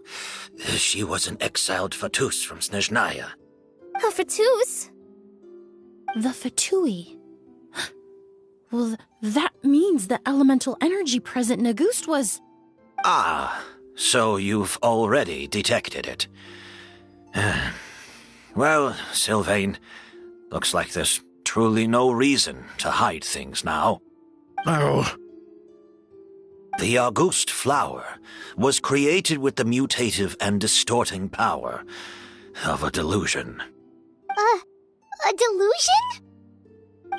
She was an exiled Fatus from Snezhnaya. A Fatus? The Fatui. Well, that means the elemental energy present in Auguste was... Ah, so you've already detected it. Well, Sylvain, looks like there's truly no reason to hide things now. Oh. The Auguste flower was created with the mutative and distorting power of a delusion. A delusion?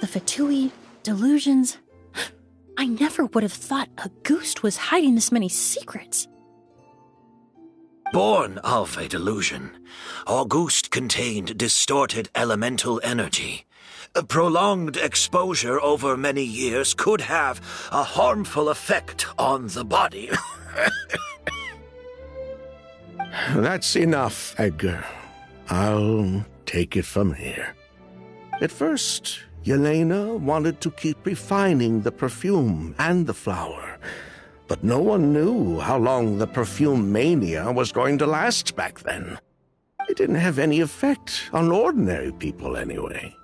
The Fatui, delusions... I never would have thought Auguste was hiding this many secrets. Born of a delusion, Auguste contained distorted elemental energy. A prolonged exposure over many years could have a harmful effect on the body. That's enough, Edgar. I'll take it from here. At first, Yelena wanted to keep refining the perfume and the flower, but no one knew how long the perfume mania was going to last back then. It didn't have any effect on ordinary people anyway.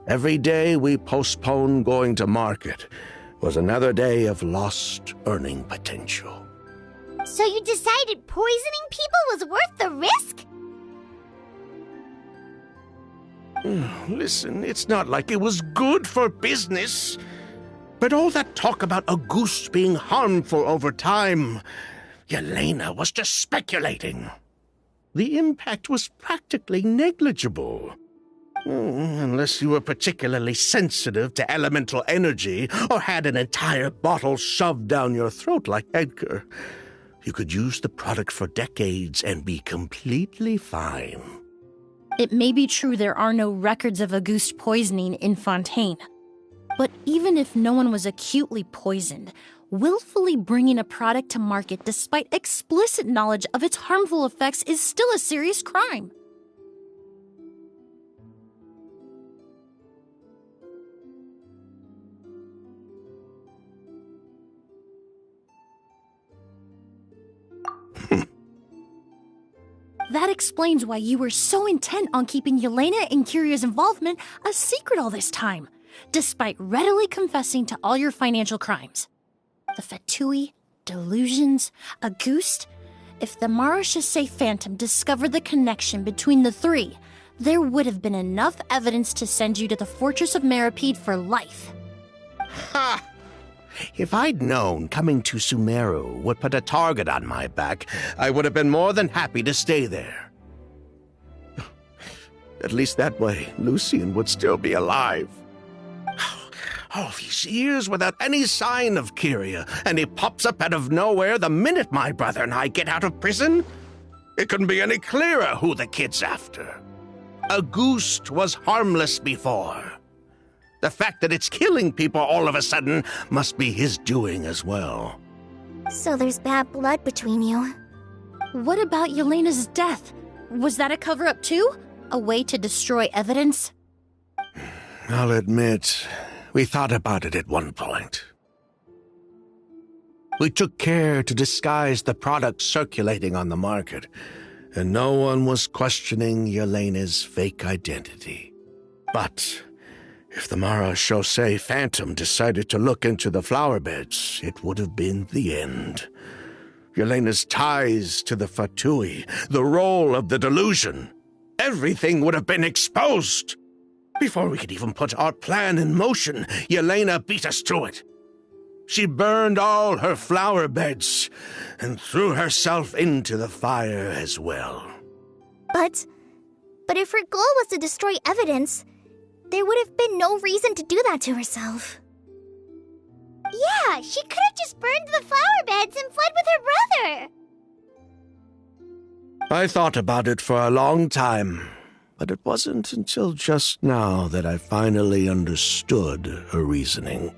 Every day we postponed going to market was another day of lost earning potential. So you decided poisoning people was worth the risk? Listen, it's not like it was good for business. But all that talk about a goose being harmful over time, Yelena was just speculating. The impact was practically negligible. Unless you were particularly sensitive to elemental energy or had an entire bottle shoved down your throat like Edgar. You could use the product for decades and be completely fine. It may be true there are no records of Auguste poisoning in Fontaine. But even if no one was acutely poisoned, willfully bringing a product to market despite explicit knowledge of its harmful effects is still a serious crime. That explains why you were so intent on keeping Yelena and Kyria's involvement a secret all this time, despite readily confessing to all your financial crimes. The Fatui, delusions, Auguste. If the Marechaussee Phantom discovered the connection between the three, there would have been enough evidence to send you to the Fortress of Meripede for life. Ha! If I'd known coming to Sumeru would put a target on my back, I would have been more than happy to stay there. At least that way, Lucien would still be alive. All these years without any sign of Kyria, and he pops up out of nowhere the minute my brother and I get out of prison? It couldn't be any clearer who the kid's after. Auguste was harmless before. The fact that it's killing people all of a sudden must be his doing as well. So there's bad blood between you. What about Yelena's death? Was that a cover-up too? A way to destroy evidence? I'll admit, we thought about it at one point. We took care to disguise the product circulating on the market, and no one was questioning Yelena's fake identity. But if the Marechaussee Phantom decided to look into the flower beds, it would have been the end. Yelena's ties to the Fatui, the role of the delusion, everything would have been exposed. Before we could even put our plan in motion, Yelena beat us to it. She burned all her flower beds and threw herself into the fire as well. But if her goal was to destroy evidence, there would have been no reason to do that to herself. Yeah, she could have just burned the flower beds and fled with her brother. I thought about it for a long time, but it wasn't until just now that I finally understood her reasoning.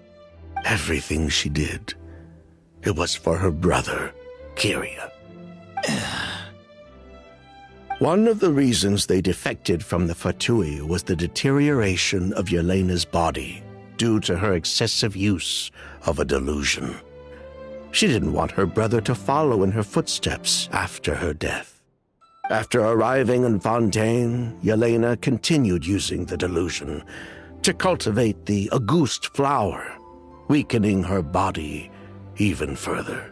Everything she did, it was for her brother, Kyria. One of the reasons they defected from the Fatui was the deterioration of Yelena's body due to her excessive use of a delusion. She didn't want her brother to follow in her footsteps after her death. After arriving in Fontaine, Yelena continued using the delusion to cultivate the Auguste flower, weakening her body even further.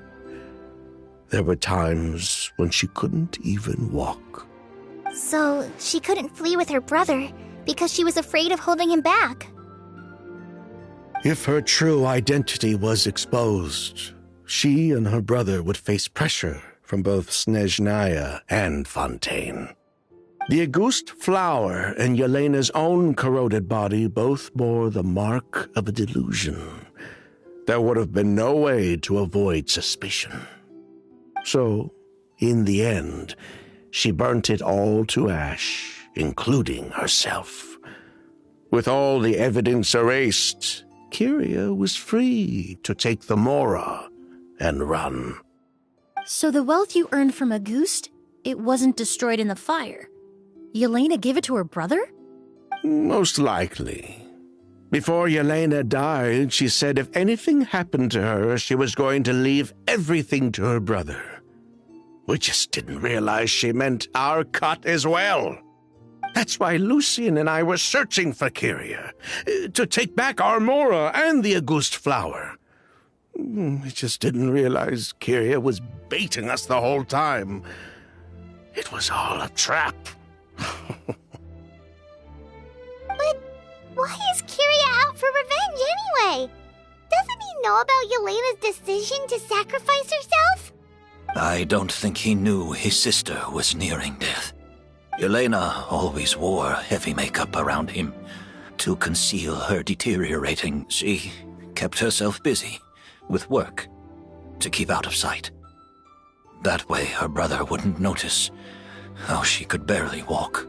There were times when she couldn't even walk. So she couldn't flee with her brother because she was afraid of holding him back. If her true identity was exposed, she and her brother would face pressure from both Snezhnaya and Fontaine. The Auguste flower and Yelena's own corroded body both bore the mark of a delusion. There would have been no way to avoid suspicion. So, in the end, she burnt it all to ash, including herself. With all the evidence erased, Kyria was free to take the Mora and run. So the wealth you earned from Auguste, it wasn't destroyed in the fire. Yelena gave it to her brother? Most likely. Before Yelena died, she said if anything happened to her, she was going to leave everything to her brother. We just didn't realize she meant our cut as well. That's why Lucian and I were searching for Kyria, to take back Armora and the Auguste flower. We just didn't realize Kyria was baiting us the whole time. It was all a trap. But why is Kyria out for revenge anyway? Doesn't he know about Yelena's decision to sacrifice herself? I don't think he knew his sister was nearing death. Yelena always wore heavy makeup around him. To conceal her deteriorating, she kept herself busy with work to keep out of sight. That way her brother wouldn't notice how she could barely walk.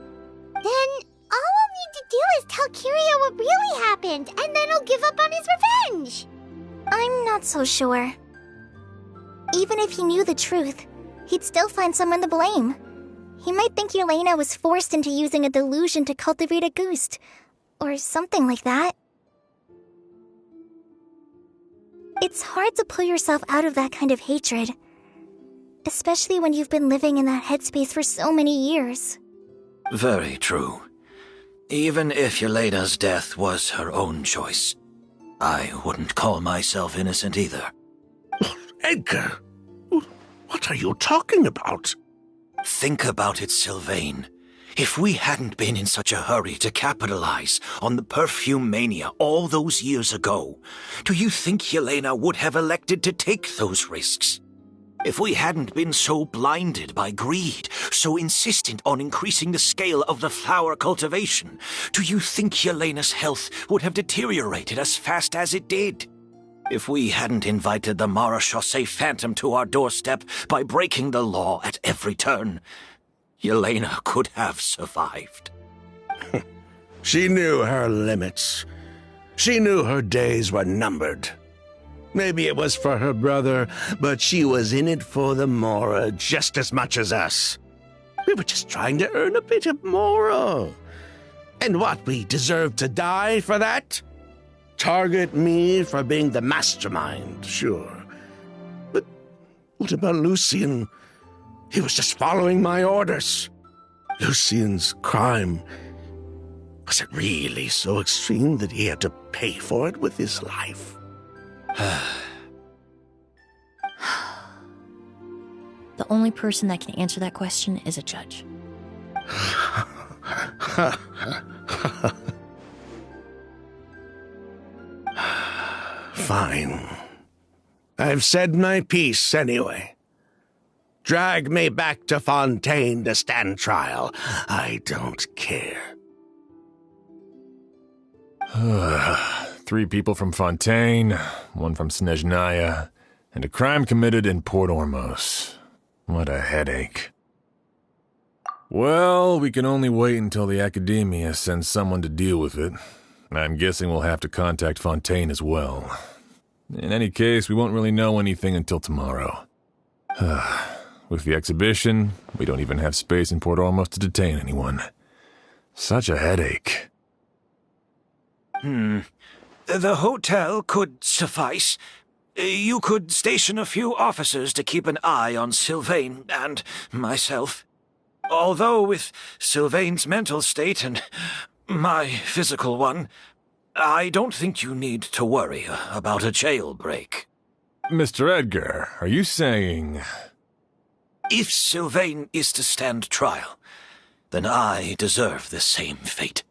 Then all we'll need to do is tell Kyria what really happened, and then he'll give up on his revenge. I'm not so sure. Even if he knew the truth, he'd still find someone to blame. He might think Yelena was forced into using a delusion to cultivate a ghost, or something like that. It's hard to pull yourself out of that kind of hatred, especially when you've been living in that headspace for so many years. Very true. Even if Yelena's death was her own choice, I wouldn't call myself innocent either. Edgar, what are you talking about? Think about it, Sylvain. If we hadn't been in such a hurry to capitalize on the perfume mania all those years ago, do you think Yelena would have elected to take those risks? If we hadn't been so blinded by greed, so insistent on increasing the scale of the flower cultivation, do you think Yelena's health would have deteriorated as fast as it did? If we hadn't invited the Marechaussee Phantom to our doorstep by breaking the law at every turn, Yelena could have survived. She knew her limits. She knew her days were numbered. Maybe it was for her brother, but she was in it for the Mora just as much as us. We were just trying to earn a bit of Mora. And what, we deserve to die for that? Target me for being the mastermind, sure. But what about Lucian? He was just following my orders. Lucian's crime, was it really so extreme that he had to pay for it with his life? The only person that can answer that question is a judge. Fine. I've said my piece anyway. Drag me back to Fontaine to stand trial. I don't care. 3 people from Fontaine, 1 from Snezhnaya, and a crime committed in Port Ormos. What a headache. Well, we can only wait until the Academia sends someone to deal with it. I'm guessing we'll have to contact Fontaine as well. In any case, we won't really know anything until tomorrow. With the exhibition, we don't even have space in Port Ormos to detain anyone. Such a headache. The hotel could suffice. You could station a few officers to keep an eye on Sylvain and myself. Although with Sylvain's mental state and my physical one, I don't think you need to worry about a jailbreak. Mr. Edgar, are you saying... If Sylvain is to stand trial, then I deserve the same fate.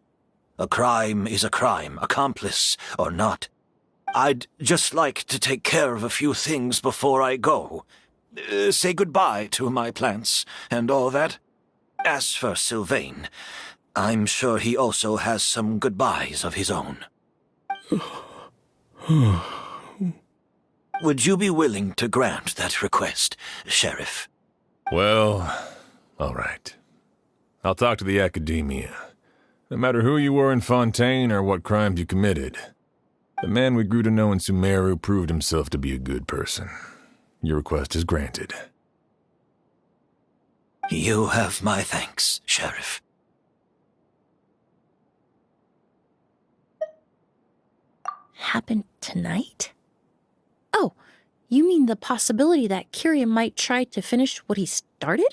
A crime is a crime, accomplice or not. I'd just like to take care of a few things before I go. Say goodbye to my plants and all that. As for Sylvain, I'm sure he also has some goodbyes of his own. Would you be willing to grant that request, Sheriff? Well, all right. I'll talk to the Academia. No matter who you were in Fontaine or what crimes you committed, the man we grew to know in Sumeru proved himself to be a good person. Your request is granted. You have my thanks, Sheriff. Happened tonight? Oh, you mean the possibility that Kiria might try to finish what he started?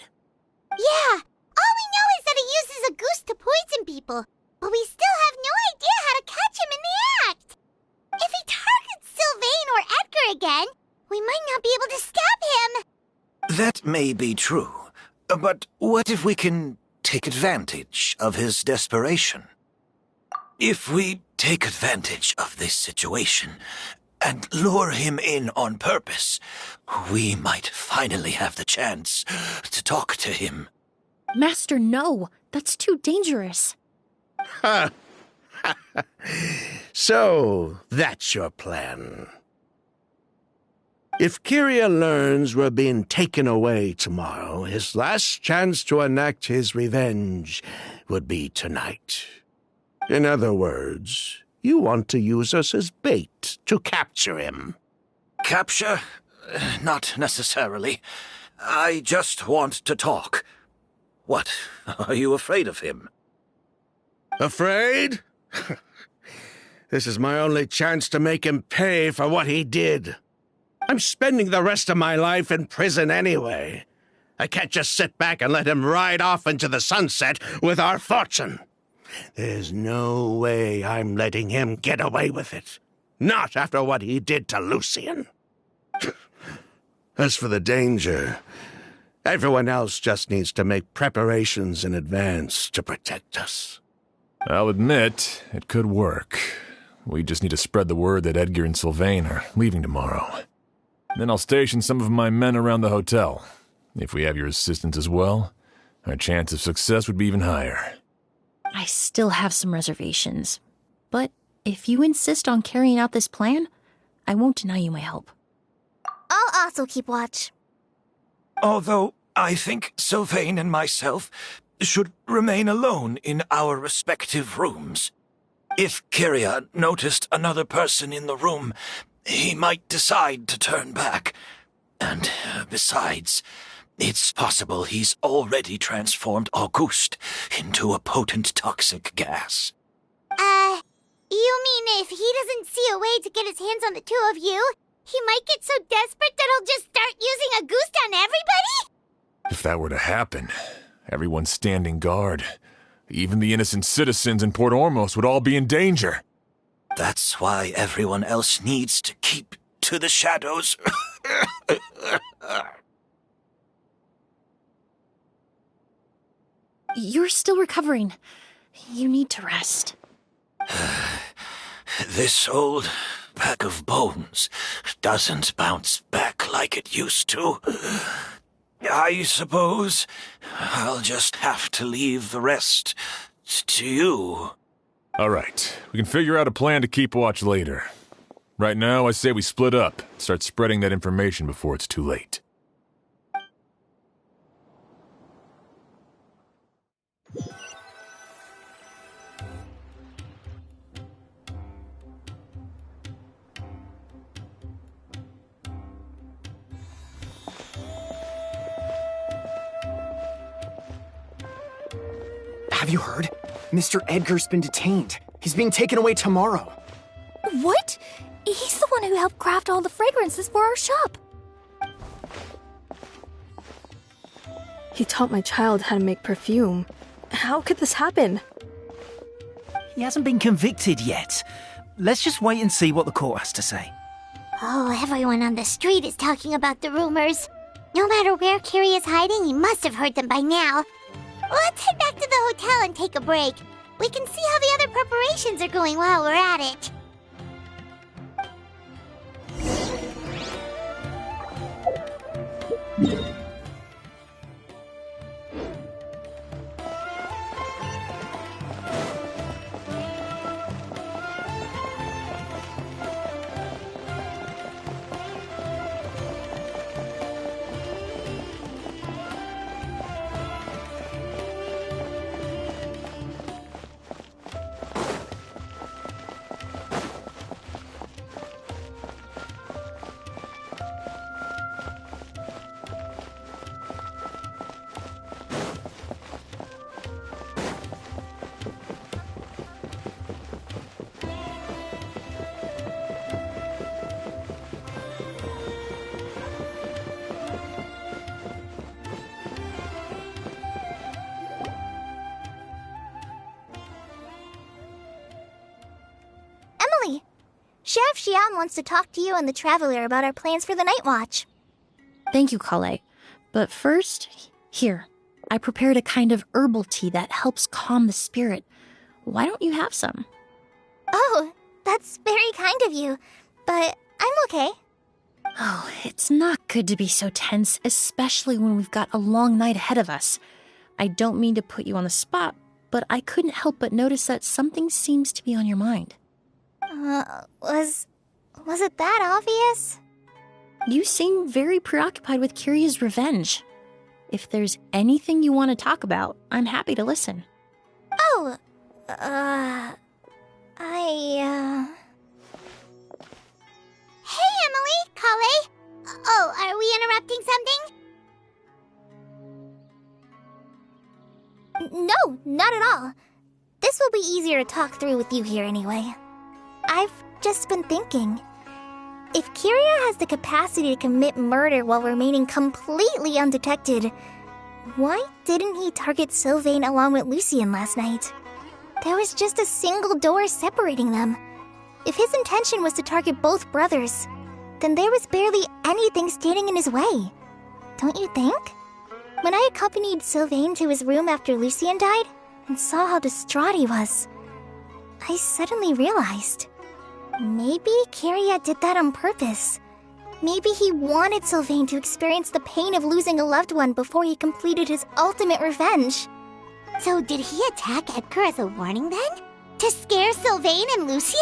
Yeah, all we know is that he uses a goose to poison people, but we still have no idea how to catch him in the act. If he targets Sylvain or Edgar again, we might not be able to stop him. That may be true, but what if we can take advantage of his desperation? If we take advantage of this situation and lure him in on purpose, we might finally have the chance to talk to him. Master, no. That's too dangerous. So, that's your plan. If Kiria learns we're being taken away tomorrow, his last chance to enact his revenge would be tonight. In other words, you want to use us as bait to capture him. Capture? Not necessarily. I just want to talk. What? Are you afraid of him? Afraid? This is my only chance to make him pay for what he did. I'm spending the rest of my life in prison anyway. I can't just sit back and let him ride off into the sunset with our fortune. There's no way I'm letting him get away with it. Not after what he did to Lucien. As for the danger, everyone else just needs to make preparations in advance to protect us. I'll admit, it could work. We just need to spread the word that Edgar and Sylvain are leaving tomorrow. Then I'll station some of my men around the hotel. If we have your assistance as well, our chance of success would be even higher. I still have some reservations. But if you insist on carrying out this plan, I won't deny you my help. I'll also keep watch. Although I think Sylvain and myself should remain alone in our respective rooms. If Kiria noticed another person in the room, he might decide to turn back. And besides, it's possible he's already transformed Auguste into a potent toxic gas. You mean if he doesn't see a way to get his hands on the two of you, he might get so desperate that he'll just start using Auguste on everybody? If that were to happen, everyone's standing guard. Even the innocent citizens in Port Ormos would all be in danger. That's why everyone else needs to keep to the shadows. You're still recovering. You need to rest. This old bag of bones doesn't bounce back like it used to. I suppose I'll just have to leave the rest to you. All right, we can figure out a plan to keep watch later. Right now, I say we split up, start spreading that information before it's too late. Have you heard? Mr. Edgar's been detained. He's being taken away tomorrow. What? He's the one who helped craft all the fragrances for our shop. He taught my child how to make perfume. How could this happen? He hasn't been convicted yet. Let's just wait and see what the court has to say. Oh, everyone on the street is talking about the rumors. No matter where Kiria is hiding, he must have heard them by now. Let's head back to the hotel and take a break. We can see how the other preparations are going while we're at it. Kiria wants to talk to you and the Traveler about our plans for the Night Watch. Thank you, Kale. But first, here, I prepared a kind of herbal tea that helps calm the spirit. Why don't you have some? Oh, that's very kind of you, but I'm okay. Oh, it's not good to be so tense, especially when we've got a long night ahead of us. I don't mean to put you on the spot, but I couldn't help but notice that something seems to be on your mind. Was it that obvious? You seem very preoccupied with Kiria's revenge. If there's anything you want to talk about, I'm happy to listen. Oh, Hey, Emilie, Kale. Oh, are we interrupting something? No, not at all. This will be easier to talk through with you here anyway. I've just been thinking. If Kiria has the capacity to commit murder while remaining completely undetected, why didn't he target Sylvain along with Lucien last night? There was just a single door separating them. If his intention was to target both brothers, then there was barely anything standing in his way. Don't you think? When I accompanied Sylvain to his room after Lucien died and saw how distraught he was, I suddenly realized maybe Kiria did that on purpose. Maybe he wanted Sylvain to experience the pain of losing a loved one before he completed his ultimate revenge. So did he attack Edgar as a warning then? To scare Sylvain and Lucien?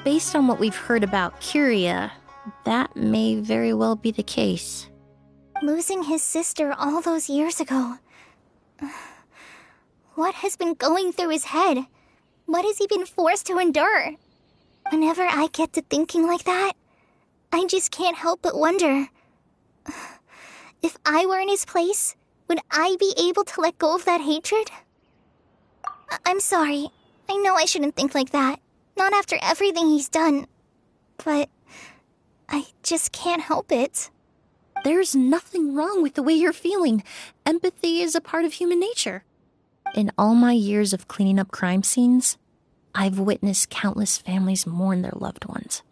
Based on what we've heard about Kiria, that may very well be the case. Losing his sister all those years ago. What has been going through his head? What has he been forced to endure? Whenever I get to thinking like that, I just can't help but wonder. If I were in his place, would I be able to let go of that hatred? I'm sorry. I know I shouldn't think like that. Not after everything he's done. But I just can't help it. There's nothing wrong with the way you're feeling. Empathy is a part of human nature. In all my years of cleaning up crime scenes, I've witnessed countless families mourn their loved ones.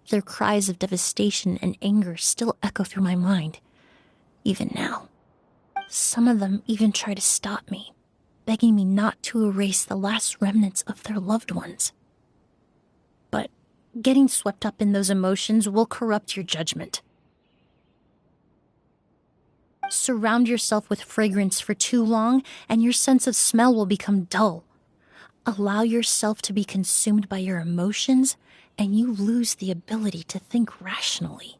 Their cries of devastation and anger still echo through my mind, even now. Some of them even try to stop me, begging me not to erase the last remnants of their loved ones. But getting swept up in those emotions will corrupt your judgment. Surround yourself with fragrance for too long, and your sense of smell will become dull. Allow yourself to be consumed by your emotions, and you lose the ability to think rationally.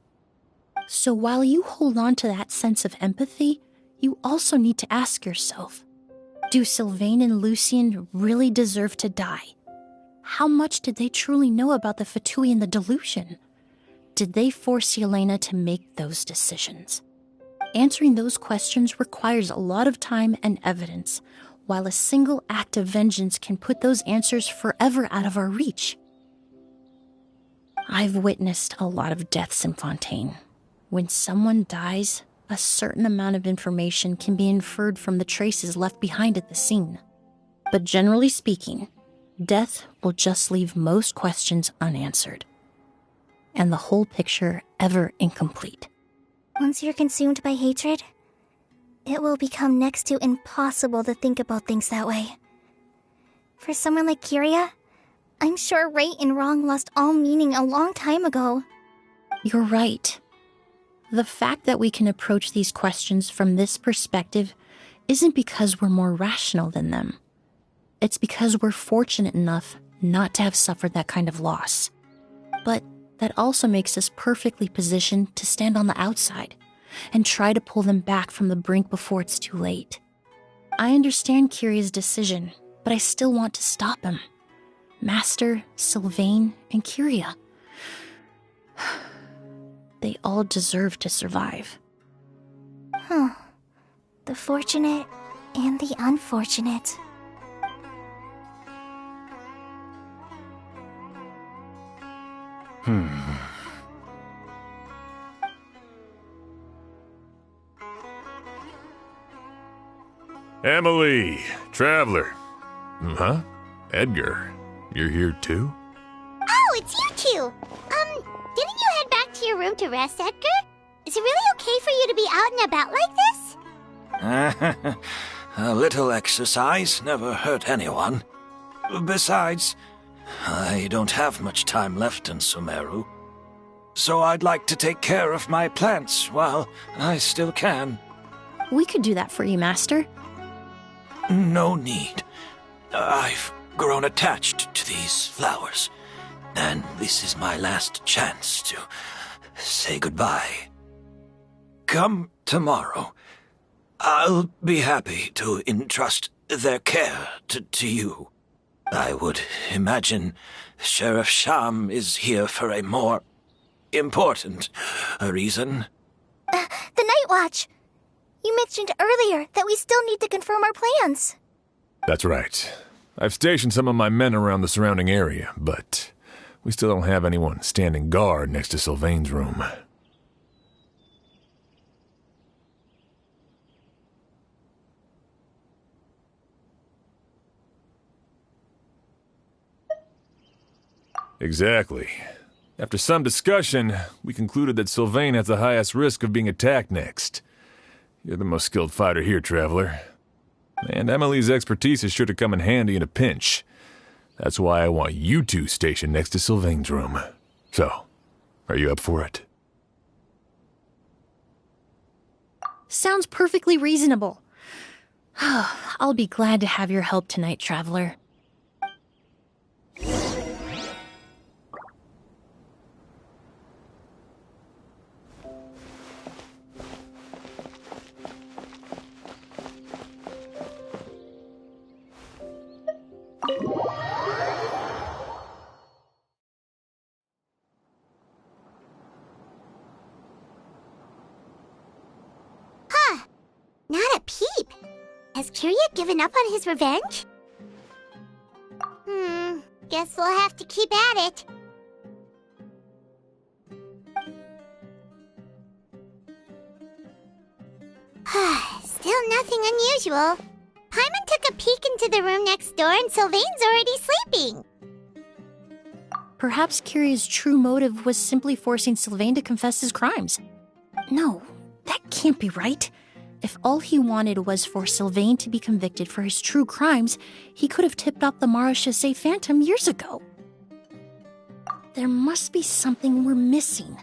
So while you hold on to that sense of empathy, you also need to ask yourself, do Sylvain and Lucien really deserve to die? How much did they truly know about the Fatui and the delusion? Did they force Yelena to make those decisions? Answering those questions requires a lot of time and evidence, while a single act of vengeance can put those answers forever out of our reach. I've witnessed a lot of deaths in Fontaine. When someone dies, a certain amount of information can be inferred from the traces left behind at the scene. But generally speaking, death will just leave most questions unanswered, and the whole picture ever incomplete. Once you're consumed by hatred, it will become next to impossible to think about things that way. For someone like Kiria, I'm sure right and wrong lost all meaning a long time ago. You're right. The fact that we can approach these questions from this perspective isn't because we're more rational than them. It's because we're fortunate enough not to have suffered that kind of loss. But that also makes us perfectly positioned to stand on the outside and try to pull them back from the brink before it's too late. I understand Kiria's decision, but I still want to stop him. Master, Sylvain, and Kiria. They all deserve to survive. The fortunate and the unfortunate. Emilie, Traveler. Huh? Edgar, you're here too? Oh, it's you two! Didn't you head back to your room to rest, Edgar? Is it really okay for you to be out and about like this? A little exercise never hurt anyone. Besides, I don't have much time left in Sumeru. So I'd like to take care of my plants while I still can. We could do that for you, Master. No need. I've grown attached to these flowers, and this is my last chance to say goodbye. Come tomorrow. I'll be happy to entrust their care to you. I would imagine Sheriff Sham is here for a more important reason. The Night Watch! You mentioned earlier that we still need to confirm our plans. That's right. I've stationed some of my men around the surrounding area, but we still don't have anyone standing guard next to Sylvain's room. Exactly. After some discussion, we concluded that Sylvain has the highest risk of being attacked next. You're the most skilled fighter here, Traveler. And Emilie's expertise is sure to come in handy in a pinch. That's why I want you two stationed next to Sylvain's room. So, are you up for it? Sounds perfectly reasonable. I'll be glad to have your help tonight, Traveler. Not a peep. Has Kirya given up on his revenge? Guess we'll have to keep at it. Still nothing unusual. Paimon took a peek into the room next door and Sylvain's already sleeping. Perhaps Kirya's true motive was simply forcing Sylvain to confess his crimes. No, that can't be right. If all he wanted was for Sylvain to be convicted for his true crimes, he could have tipped off the Marechaussee Phantom years ago. There must be something we're missing.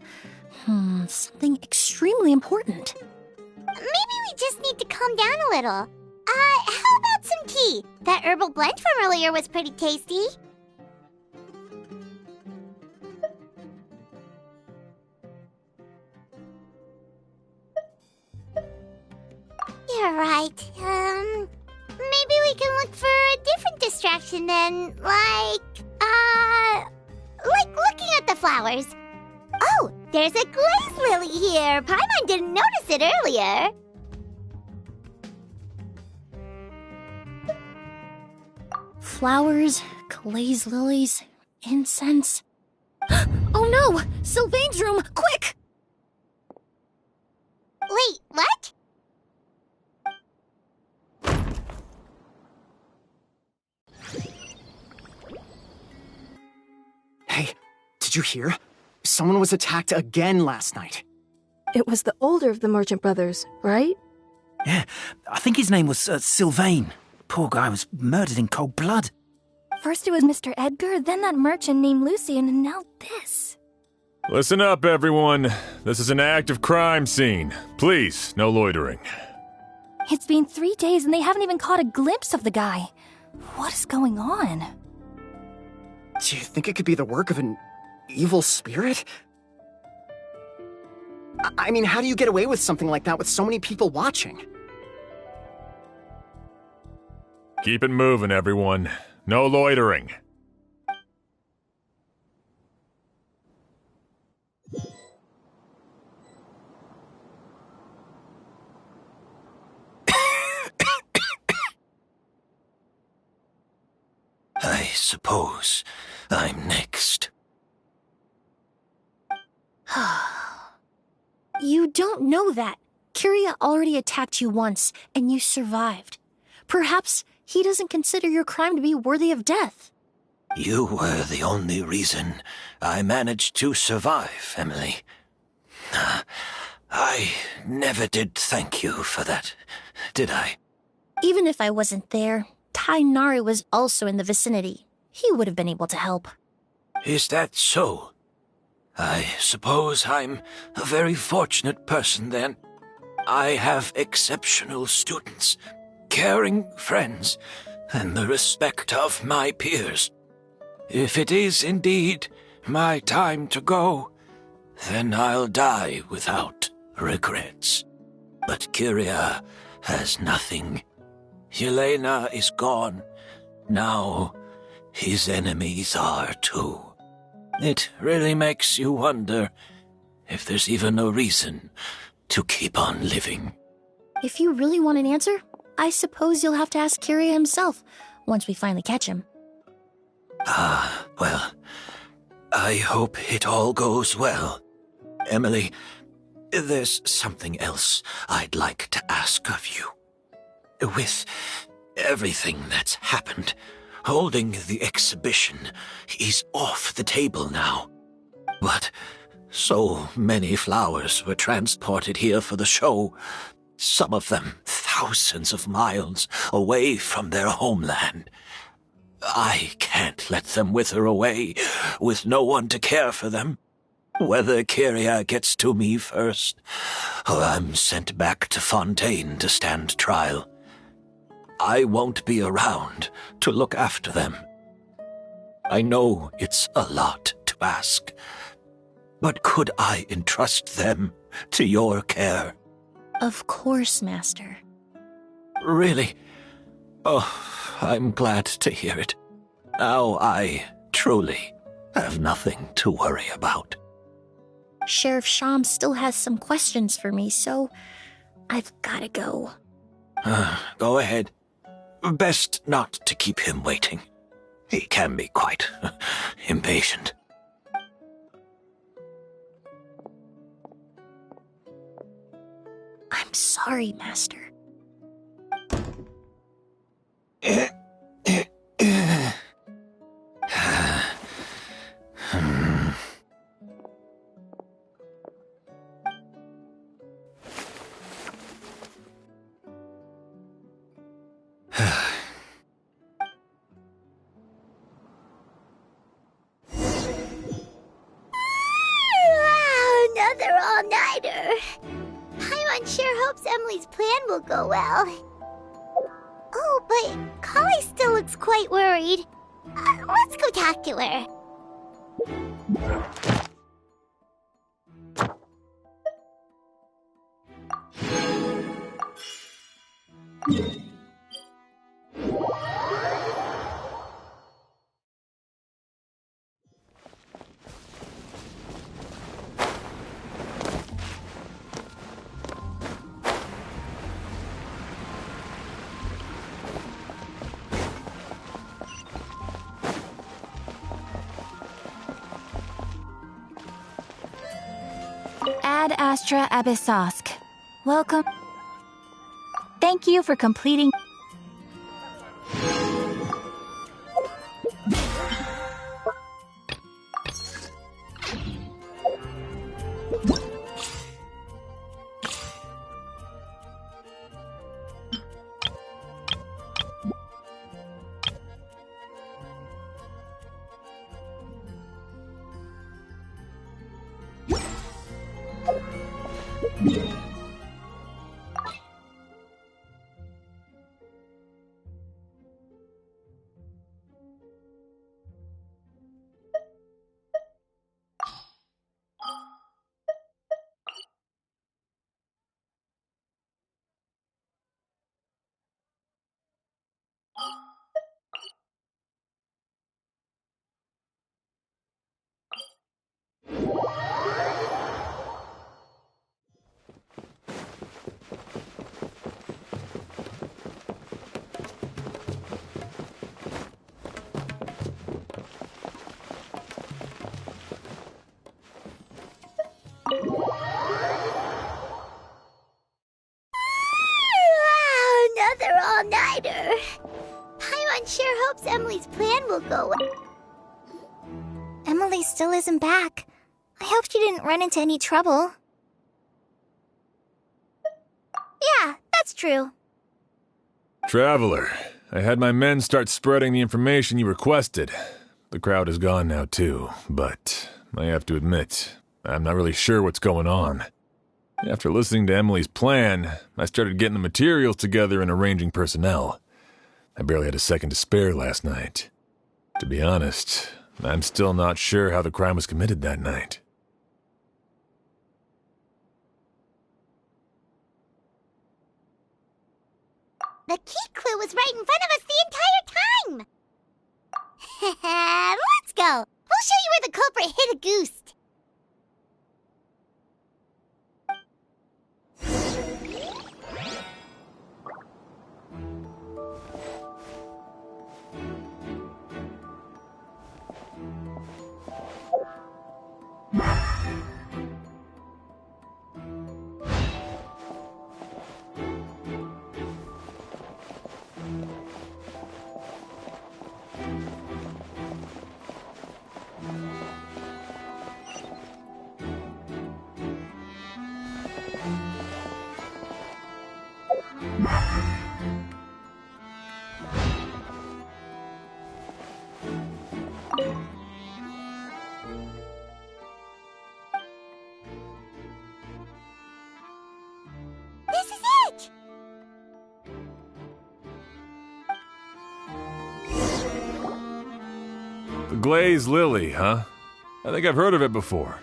Something extremely important. Maybe we just need to calm down a little. How about some tea? That herbal blend from earlier was pretty tasty. You're right. Maybe we can look for a different distraction then, like looking at the flowers. Oh, there's a glaze lily here. Paimon didn't notice it earlier. Flowers, glaze lilies, incense. Oh no! Sylvain's room! Quick! Wait, what? Hey, did you hear? Someone was attacked again last night. It was the older of the merchant brothers, right? Yeah, I think his name was Sylvain. Poor guy was murdered in cold blood. First it was Mr. Edgar, then that merchant named Lucian, and now this. Listen up, everyone. This is an active crime scene. Please, no loitering. It's been 3 days and they haven't even caught a glimpse of the guy. What is going on? Do you think it could be the work of an evil spirit? I mean, how do you get away with something like that with so many people watching? Keep it moving, everyone. No loitering. I suppose I'm next. You don't know that. Kirya already attacked you once, and you survived. Perhaps He doesn't consider your crime to be worthy of death. You were the only reason I managed to survive, Emilie. I never did thank you for that, did I? Even if I wasn't there, Tainari was also in the vicinity. He would have been able to help. Is that so? I suppose I'm a very fortunate person then. I have exceptional students, caring friends, and the respect of my peers. If it is indeed my time to go, then I'll die without regrets. But Kyria has nothing. Yelena is gone. Now his enemies are too. It really makes you wonder if there's even a reason to keep on living. If you really want an answer, I suppose you'll have to ask Kyria himself once we finally catch him. Well, I hope it all goes well. Emilie, there's something else I'd like to ask of you. With everything that's happened, holding the exhibition is off the table now. But so many flowers were transported here for the show, some of them thousands of miles away from their homeland. I can't let them wither away with no one to care for them. Whether Kyria gets to me first, or I'm sent back to Fontaine to stand trial, I won't be around to look after them. I know it's a lot to ask, but could I entrust them to your care? Of course, Master. Really? Oh, I'm glad to hear it. Now I truly have nothing to worry about. Sheriff Sham still has some questions for me, so I've gotta go. Go ahead. Best not to keep him waiting. He can be quite impatient. I'm sorry, Master. Another all-nighter. Paimon sure hopes Emilie's plan will go well. Oh, but Kali still looks quite worried. Let's go talk to her. Ad Astra Abyssosk. Welcome. Thank you for completing. go. Emilie still isn't back. I hope she didn't run into any trouble. Yeah, that's true. Traveler, I had my men start spreading the information you requested. The crowd is gone now, too, but I have to admit, I'm not really sure what's going on. After listening to Emilie's plan, I started getting the materials together and arranging personnel. I barely had a second to spare last night. To be honest, I'm still not sure how the crime was committed that night. The key clue was right in front of us the entire time! Let's go! We'll show you where the culprit hid a goose. This is it! The glazed lily, huh? I think I've heard of it before.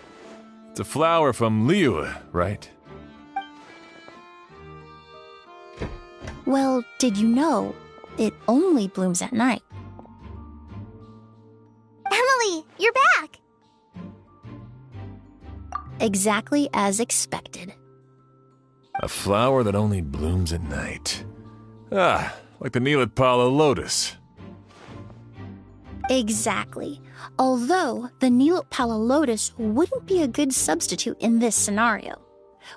It's a flower from Liyue, right? Well, did you know it only blooms at night? Emilie, you're back! Exactly as expected. A flower that only blooms at night. Ah, like the Neelitpala lotus. Exactly. Although the Neelitpala lotus wouldn't be a good substitute in this scenario.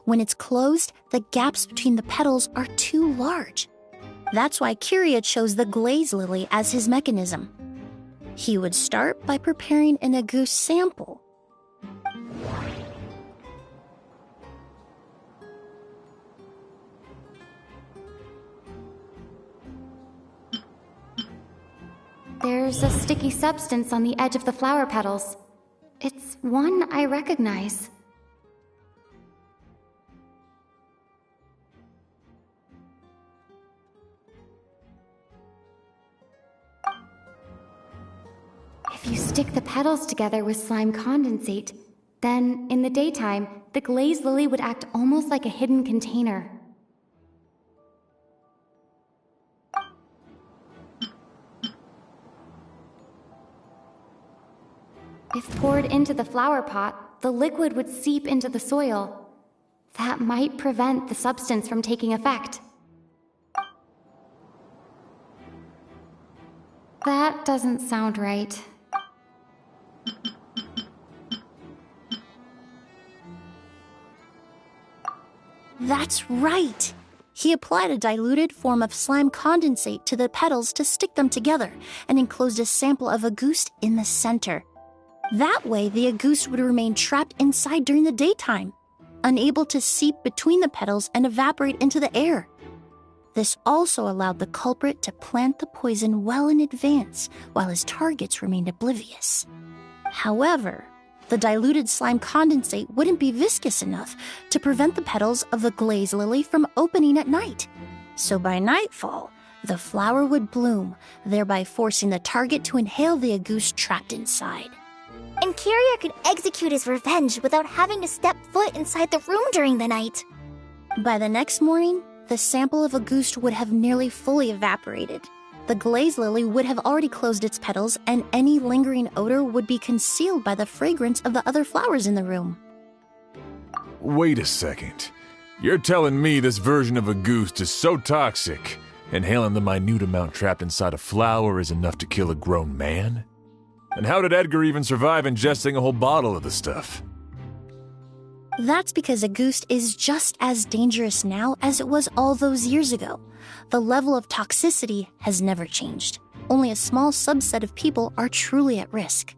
When it's closed, the gaps between the petals are too large. That's why Kyria chose the glaze lily as his mechanism. He would start by preparing an Agoose sample. There's a sticky substance on the edge of the flower petals. It's one I recognize. If you stick the petals together with slime condensate, then in the daytime, the glazed lily would act almost like a hidden container. If poured into the flower pot, the liquid would seep into the soil. That might prevent the substance from taking effect. That doesn't sound right. That's right! He applied a diluted form of slime condensate to the petals to stick them together and enclosed a sample of Agoose in the center. That way, the Agoose would remain trapped inside during the daytime, unable to seep between the petals and evaporate into the air. This also allowed the culprit to plant the poison well in advance, while his targets remained oblivious. However, the diluted slime condensate wouldn't be viscous enough to prevent the petals of the glaze lily from opening at night. So by nightfall, the flower would bloom, thereby forcing the target to inhale the Agoose trapped inside. And Kyria could execute his revenge without having to step foot inside the room during the night. By the next morning, the sample of Agoose would have nearly fully evaporated. The glaze lily would have already closed its petals, and any lingering odor would be concealed by the fragrance of the other flowers in the room. Wait a second. You're telling me this version of Agoose is so toxic, inhaling the minute amount trapped inside a flower is enough to kill a grown man? And how did Edgar even survive ingesting a whole bottle of the stuff? That's because Agoose is just as dangerous now as it was all those years ago. The level of toxicity has never changed. Only a small subset of people are truly at risk.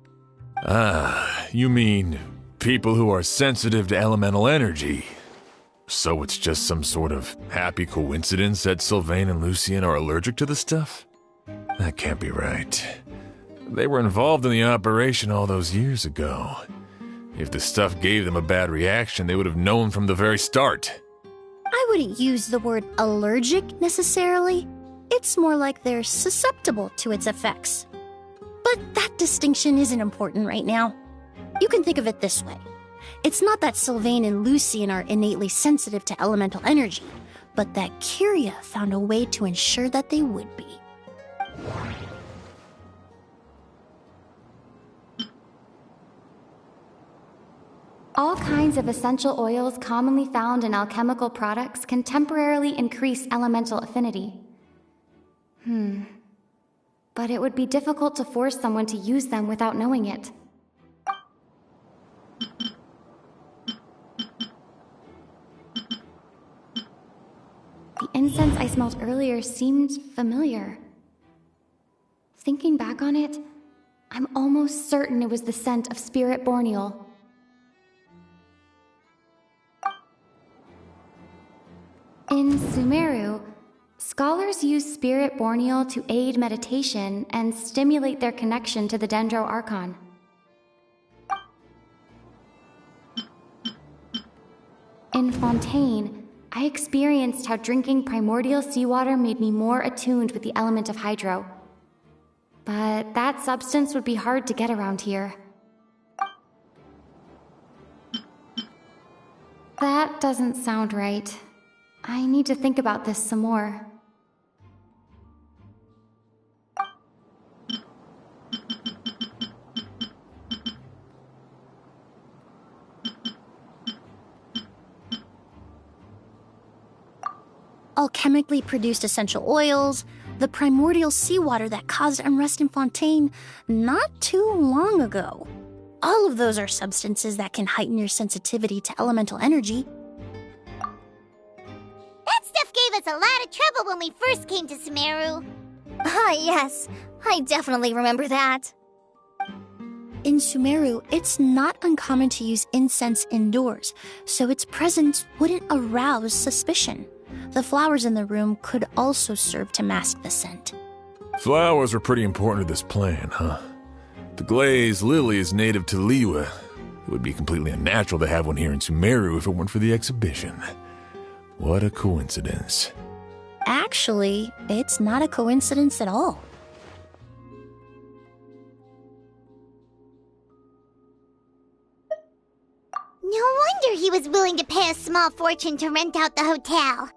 Ah, you mean people who are sensitive to elemental energy. So it's just some sort of happy coincidence that Sylvain and Lucien are allergic to the stuff? That can't be right. They were involved in the operation all those years ago. If the stuff gave them a bad reaction, they would have known from the very start. I wouldn't use the word allergic necessarily. It's more like they're susceptible to its effects. But that distinction isn't important right now. You can think of it this way. It's not that Sylvain and Lucien are innately sensitive to elemental energy, but that Kyria found a way to ensure that they would be. All kinds of essential oils commonly found in alchemical products can temporarily increase elemental affinity. But it would be difficult to force someone to use them without knowing it. The incense I smelled earlier seemed familiar. Thinking back on it, I'm almost certain it was the scent of spirit borneal. In Sumeru, scholars use spirit borneal to aid meditation and stimulate their connection to the Dendro Archon. In Fontaine, I experienced how drinking primordial seawater made me more attuned with the element of hydro. But that substance would be hard to get around here. That doesn't sound right. I need to think about this some more. Alchemically produced essential oils, the primordial seawater that caused unrest in Fontaine not too long ago. All of those are substances that can heighten your sensitivity to elemental energy. That stuff gave us a lot of trouble when we first came to Sumeru. Ah, yes. I definitely remember that. In Sumeru, it's not uncommon to use incense indoors, so its presence wouldn't arouse suspicion. The flowers in the room could also serve to mask the scent. Flowers were pretty important to this plan, huh? The glazed lily is native to Liyue. It would be completely unnatural to have one here in Sumeru if it weren't for the exhibition. What a coincidence. Actually, it's not a coincidence at all. No wonder he was willing to pay a small fortune to rent out the hotel.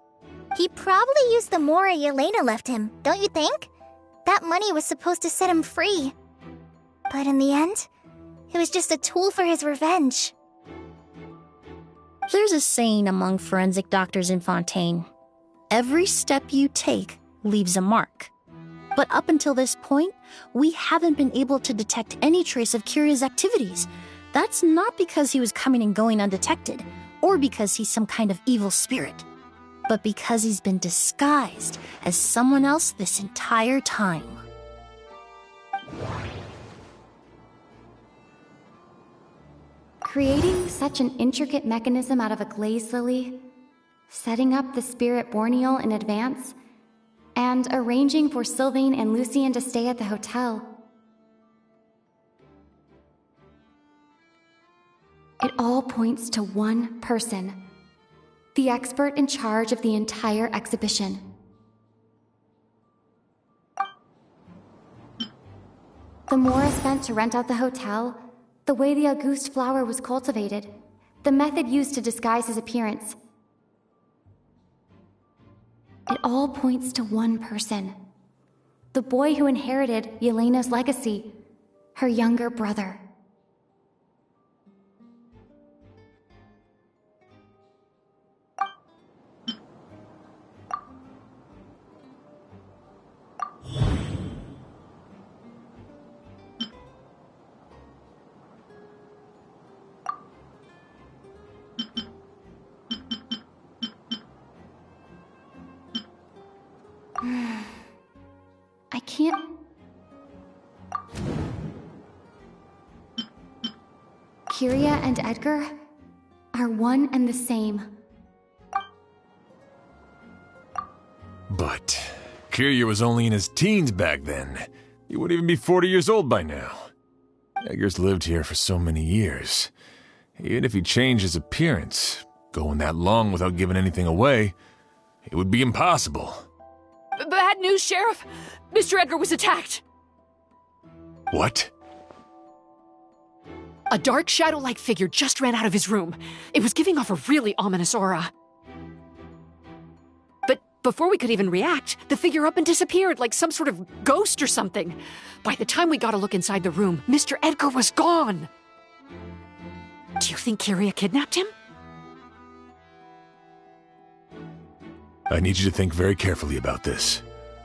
He probably used the Mora Yelena left him, don't you think? That money was supposed to set him free. But in the end, it was just a tool for his revenge. There's a saying among forensic doctors in Fontaine. Every step you take leaves a mark. But up until this point, we haven't been able to detect any trace of Kyria's activities. That's not because he was coming and going undetected, or because he's some kind of evil spirit, but because he's been disguised as someone else this entire time. Creating such an intricate mechanism out of a glazed lily, setting up the spirit borneal in advance, and arranging for Sylvain and Lucien to stay at the hotel. It all points to one person, the expert in charge of the entire exhibition. The Mora spent to rent out the hotel, the way the Auguste flower was cultivated, the method used to disguise his appearance. It all points to one person. The boy who inherited Yelena's legacy, her younger brother. Kyria and Edgar are one and the same. But Kyria was only in his teens back then. He wouldn't even be 40 years old by now. Edgar's lived here for so many years. Even if he changed his appearance, going that long without giving anything away, it would be impossible. Bad news, Sheriff! Mr. Edgar was attacked! What? A dark shadow-like figure just ran out of his room. It was giving off a really ominous aura. But before we could even react, the figure up and disappeared like some sort of ghost or something. By the time we got a look inside the room, Mr. Edgar was gone! Do you think Kyria kidnapped him? I need you to think very carefully about this.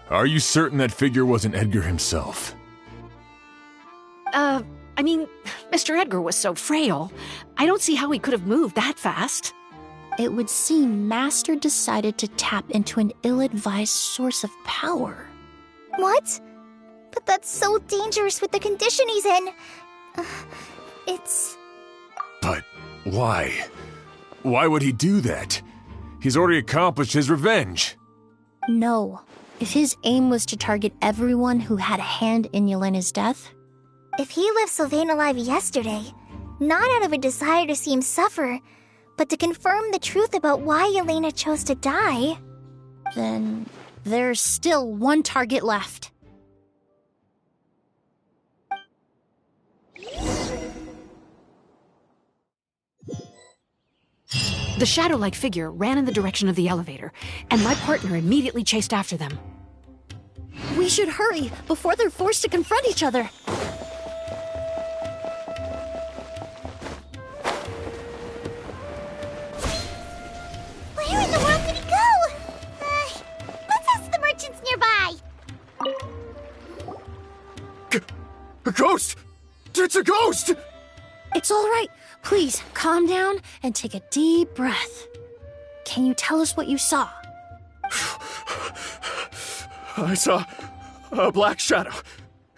Are you certain that figure wasn't Edgar himself? I mean, Mr. Edgar was so frail. I don't see how he could have moved that fast. It would seem Master decided to tap into an ill-advised source of power. What? But that's so dangerous with the condition he's in. It's... But why? Why would he do that? He's already accomplished his revenge. No. If his aim was to target everyone who had a hand in Yelena's death... If he left Sylvain alive yesterday, not out of a desire to see him suffer, but to confirm the truth about why Yelena chose to die... Then there's still one target left. The shadow-like figure ran in the direction of the elevator, and my partner immediately chased after them. We should hurry before they're forced to confront each other. Where in the world did he go? Let's ask the merchants nearby. A ghost! It's a ghost! It's all right. Please, calm down and take a deep breath. Can you tell us what you saw? I saw a black shadow.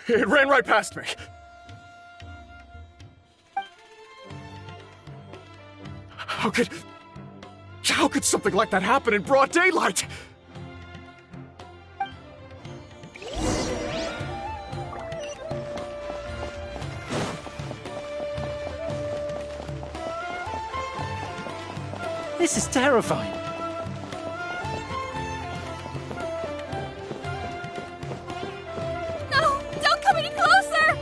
It ran right past me. How could something like that happen in broad daylight? This is terrifying. No! Don't come any closer!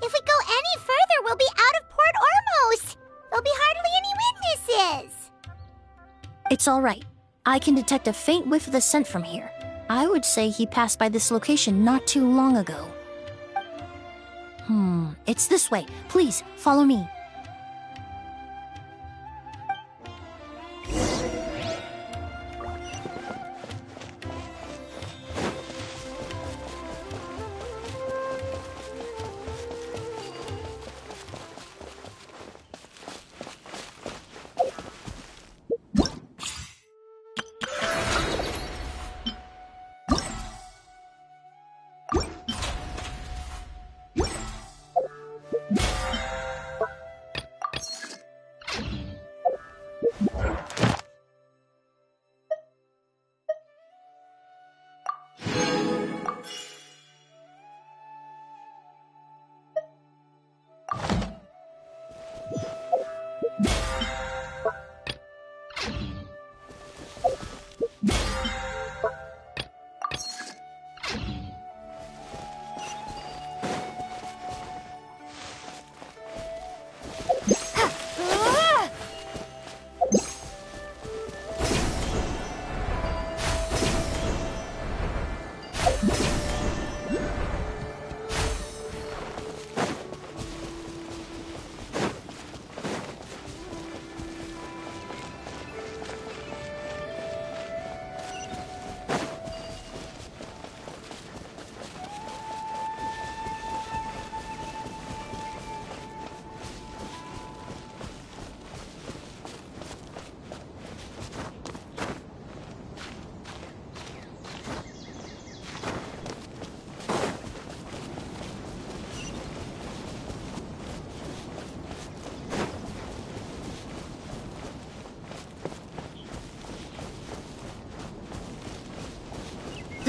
If we go any further, we'll be out of Port Ormos. There'll be hardly any witnesses. It's all right. I can detect a faint whiff of the scent from here. I would say he passed by this location not too long ago. It's this way. Please, follow me.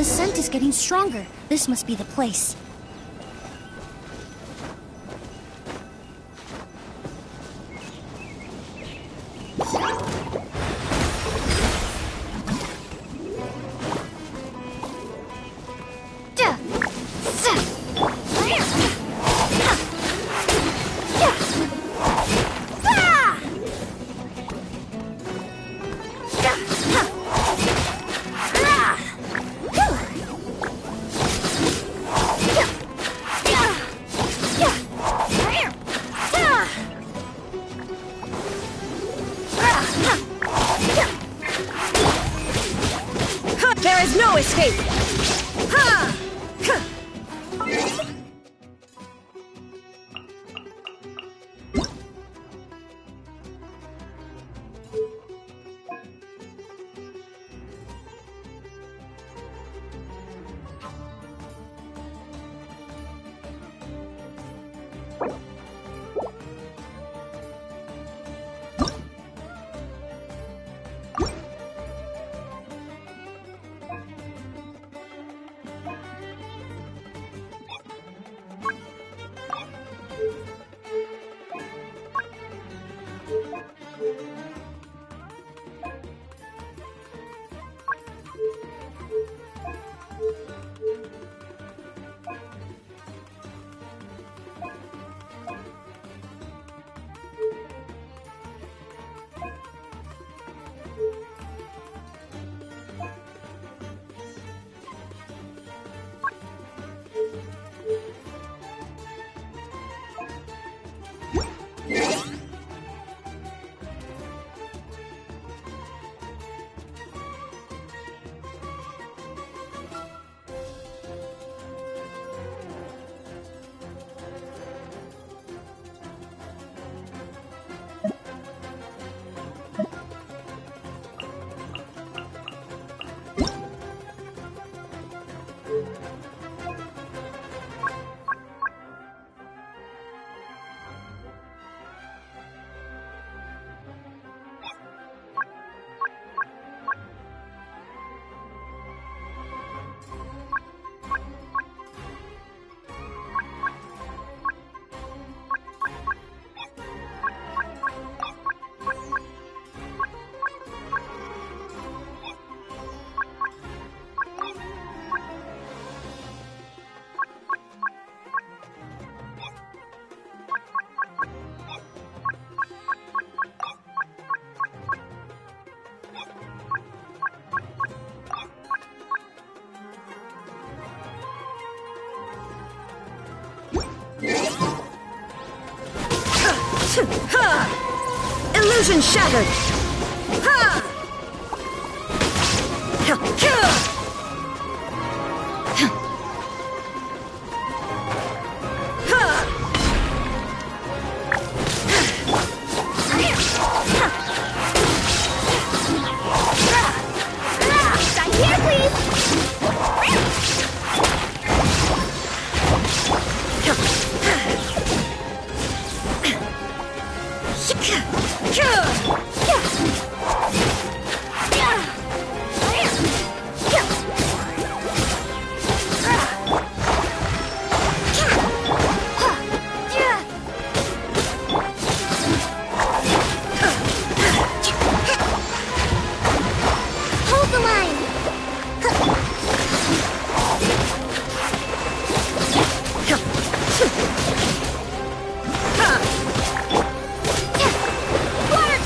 The scent is getting stronger. This must be the place. There is no escape! Ha! Illusion shattered! Ha! Stay here, please! Hold the line! Water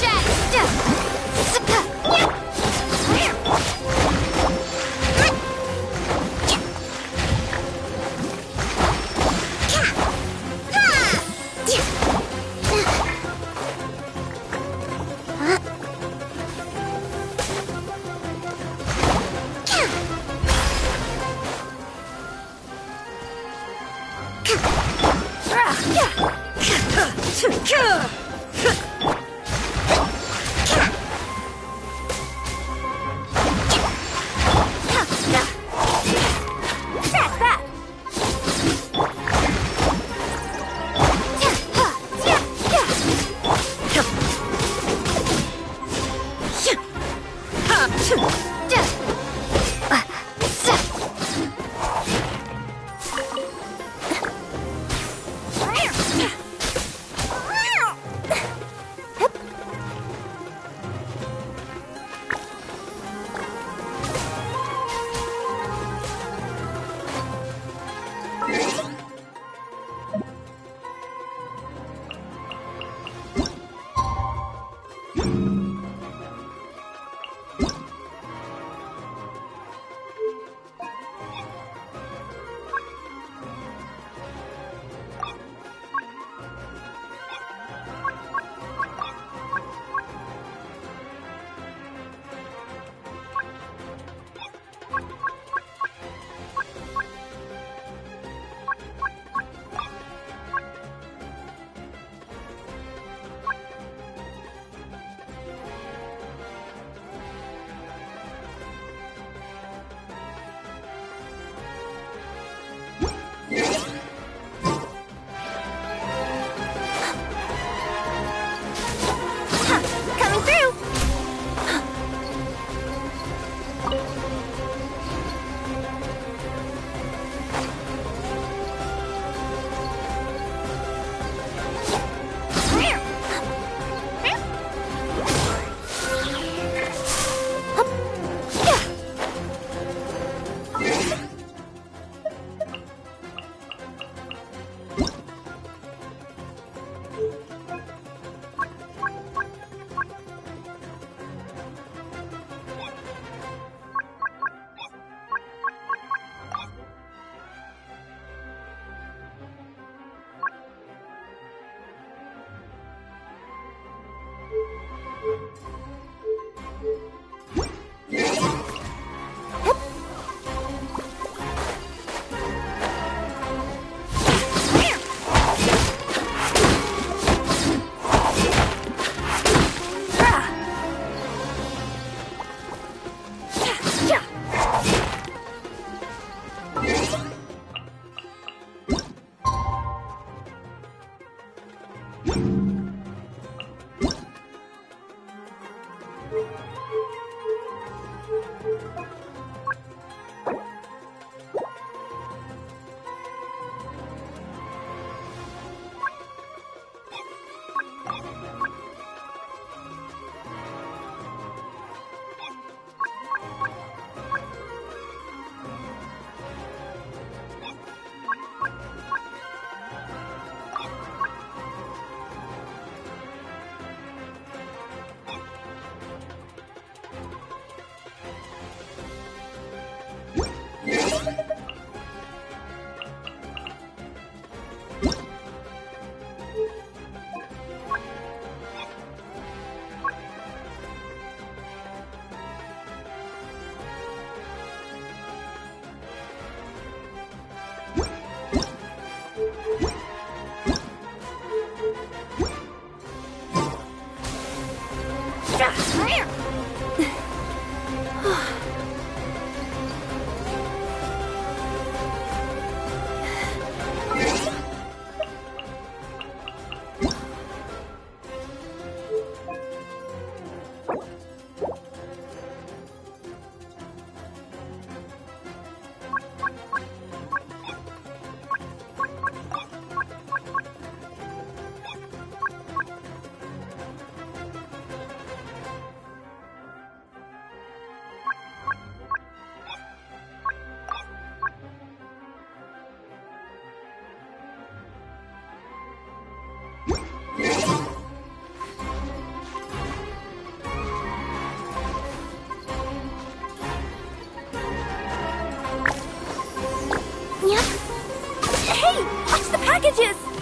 Packages!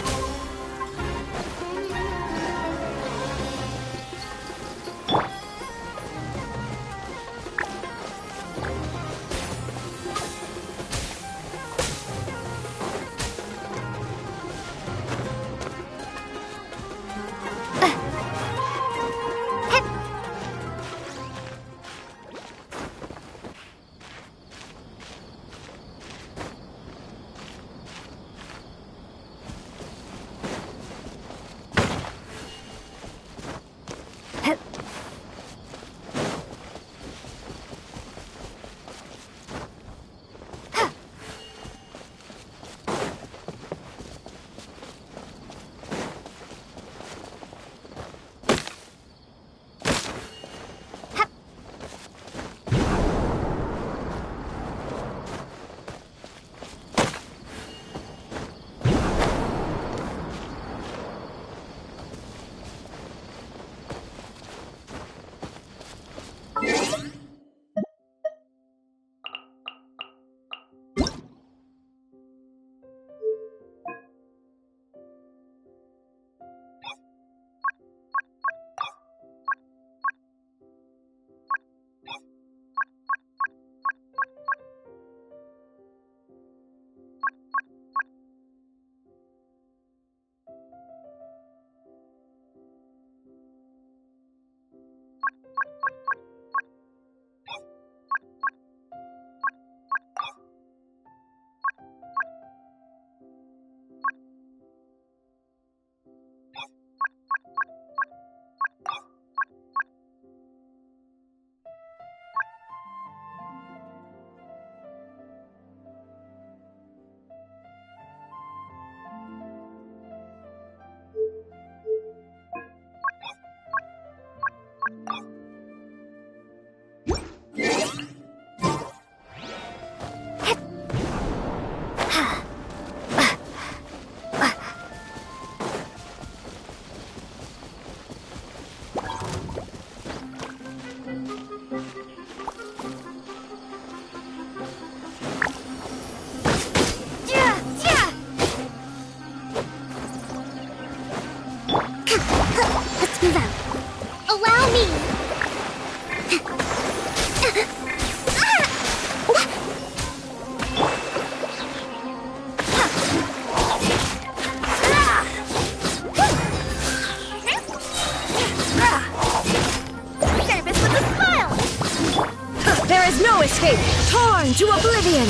Torn to oblivion!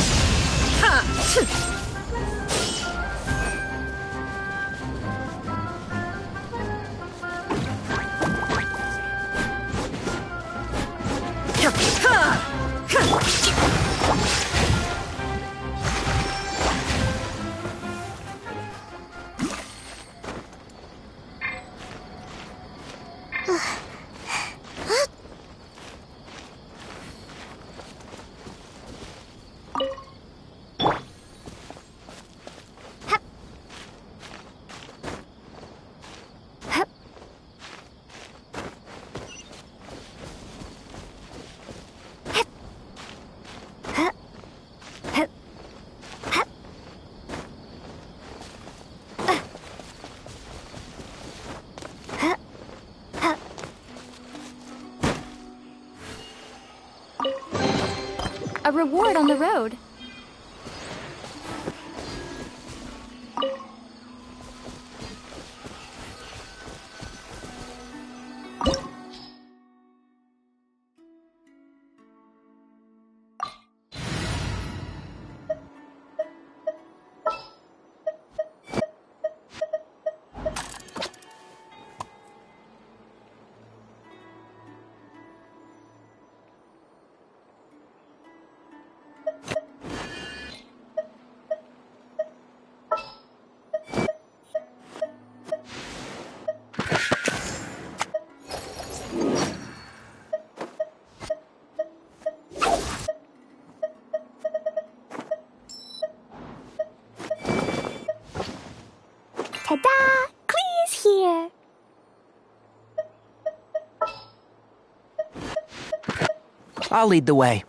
Ha! A reward on the road. Ta-da! Clee's here! I'll lead the way.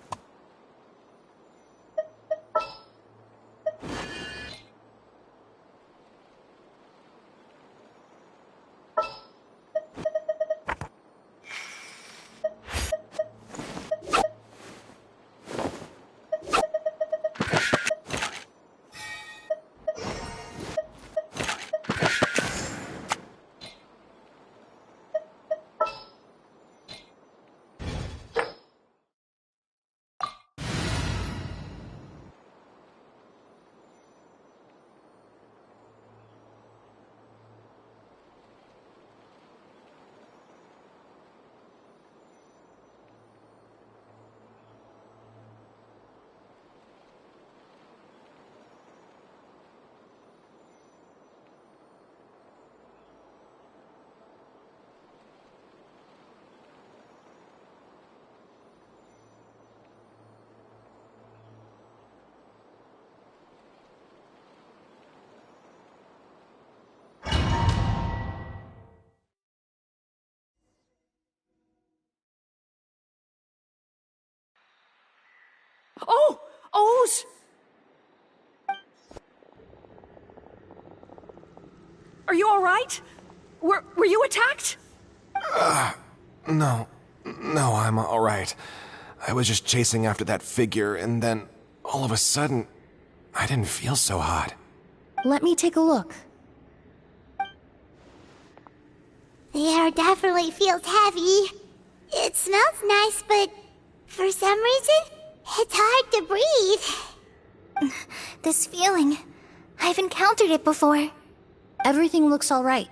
Oh! Oz! Are you all right? Were you attacked? No, I'm all right. I was just chasing after that figure, and then all of a sudden, I didn't feel so hot. Let me take a look. The air definitely feels heavy. It smells nice, but for some reason, it's hard to breathe. This feeling, I've encountered it before. Everything looks all right.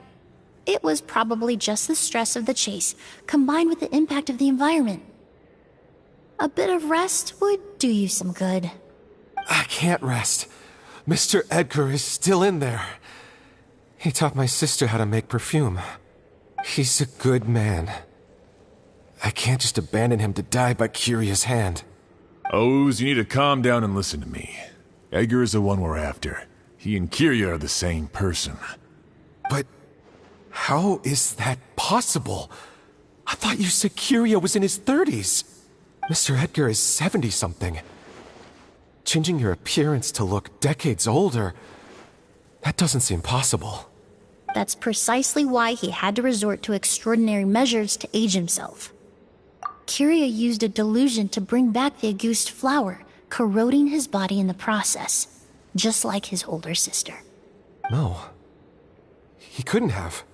It was probably just the stress of the chase, combined with the impact of the environment. A bit of rest would do you some good. I can't rest. Mr. Edgar is still in there. He taught my sister how to make perfume. He's a good man. I can't just abandon him to die by Curia's hand. Oz, you need to calm down and listen to me. Edgar is the one we're after. He and Curia are the same person. But how is that possible? I thought you said Curia was in his 30s. Mr. Edgar is 70-something. Changing your appearance to look decades older, that doesn't seem possible. That's precisely why he had to resort to extraordinary measures to age himself. Curia used a delusion to bring back the Auguste flower, corroding his body in the process, just like his older sister. No. He couldn't have.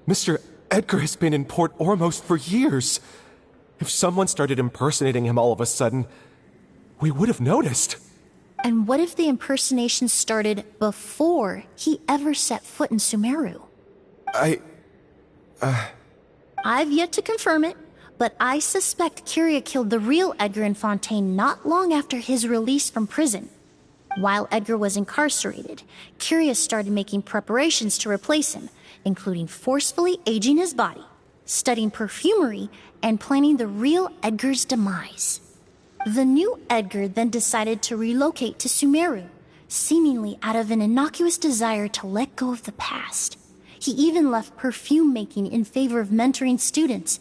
Mr. Edgar has been in Port Ormos for years. If someone started impersonating him all of a sudden, we would have noticed. And what if the impersonation started before he ever set foot in Sumeru? I've yet to confirm it, but I suspect Curia killed the real Edgar in Fontaine not long after his release from prison. While Edgar was incarcerated, Curia started making preparations to replace him, including forcefully aging his body. studying perfumery, and planning the real Edgar's demise. The new Edgar then decided to relocate to Sumeru, seemingly out of an innocuous desire to let go of the past. He even left perfume making in favor of mentoring students.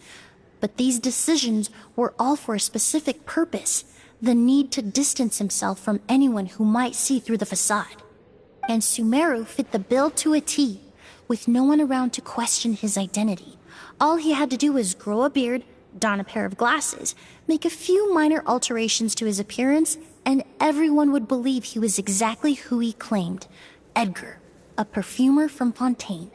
But these decisions were all for a specific purpose: the need to distance himself from anyone who might see through the facade. And Sumeru fit the bill to a T, with no one around to question his identity. All he had to do was grow a beard, don a pair of glasses, make a few minor alterations to his appearance, and everyone would believe he was exactly who he claimed: Edgar, a perfumer from Fontaine.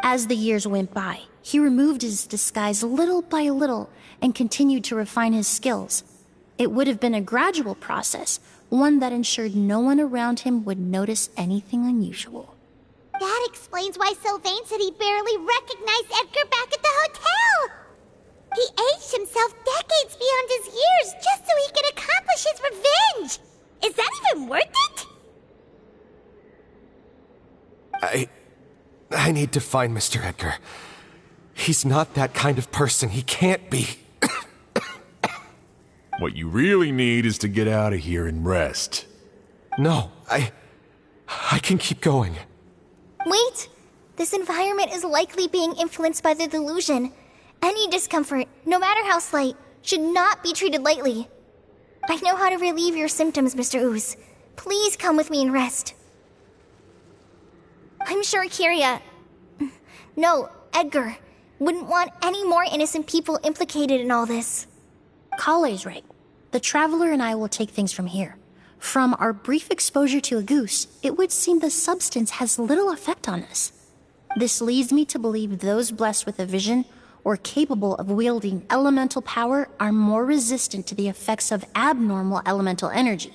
As the years went by, he removed his disguise little by little and continued to refine his skills. It would have been a gradual process, one that ensured no one around him would notice anything unusual. That explains why Sylvain said he barely recognized Edgar back at the hotel! He aged himself decades beyond his years just so he could accomplish his revenge! Is that even worth it? I need to find Mr. Edgar. He's not that kind of person. He can't be. What you really need is to get out of here and rest. No, I can keep going. Wait! This environment is likely being influenced by the delusion. Any discomfort, no matter how slight, should not be treated lightly. I know how to relieve your symptoms, Mr. Ooze. Please come with me and rest. I'm sure Edgar wouldn't want any more innocent people implicated in all this. Kale's right. The Traveler and I will take things from here. From our brief exposure to a goose, it would seem the substance has little effect on us. This leads me to believe those blessed with a vision or capable of wielding elemental power are more resistant to the effects of abnormal elemental energy.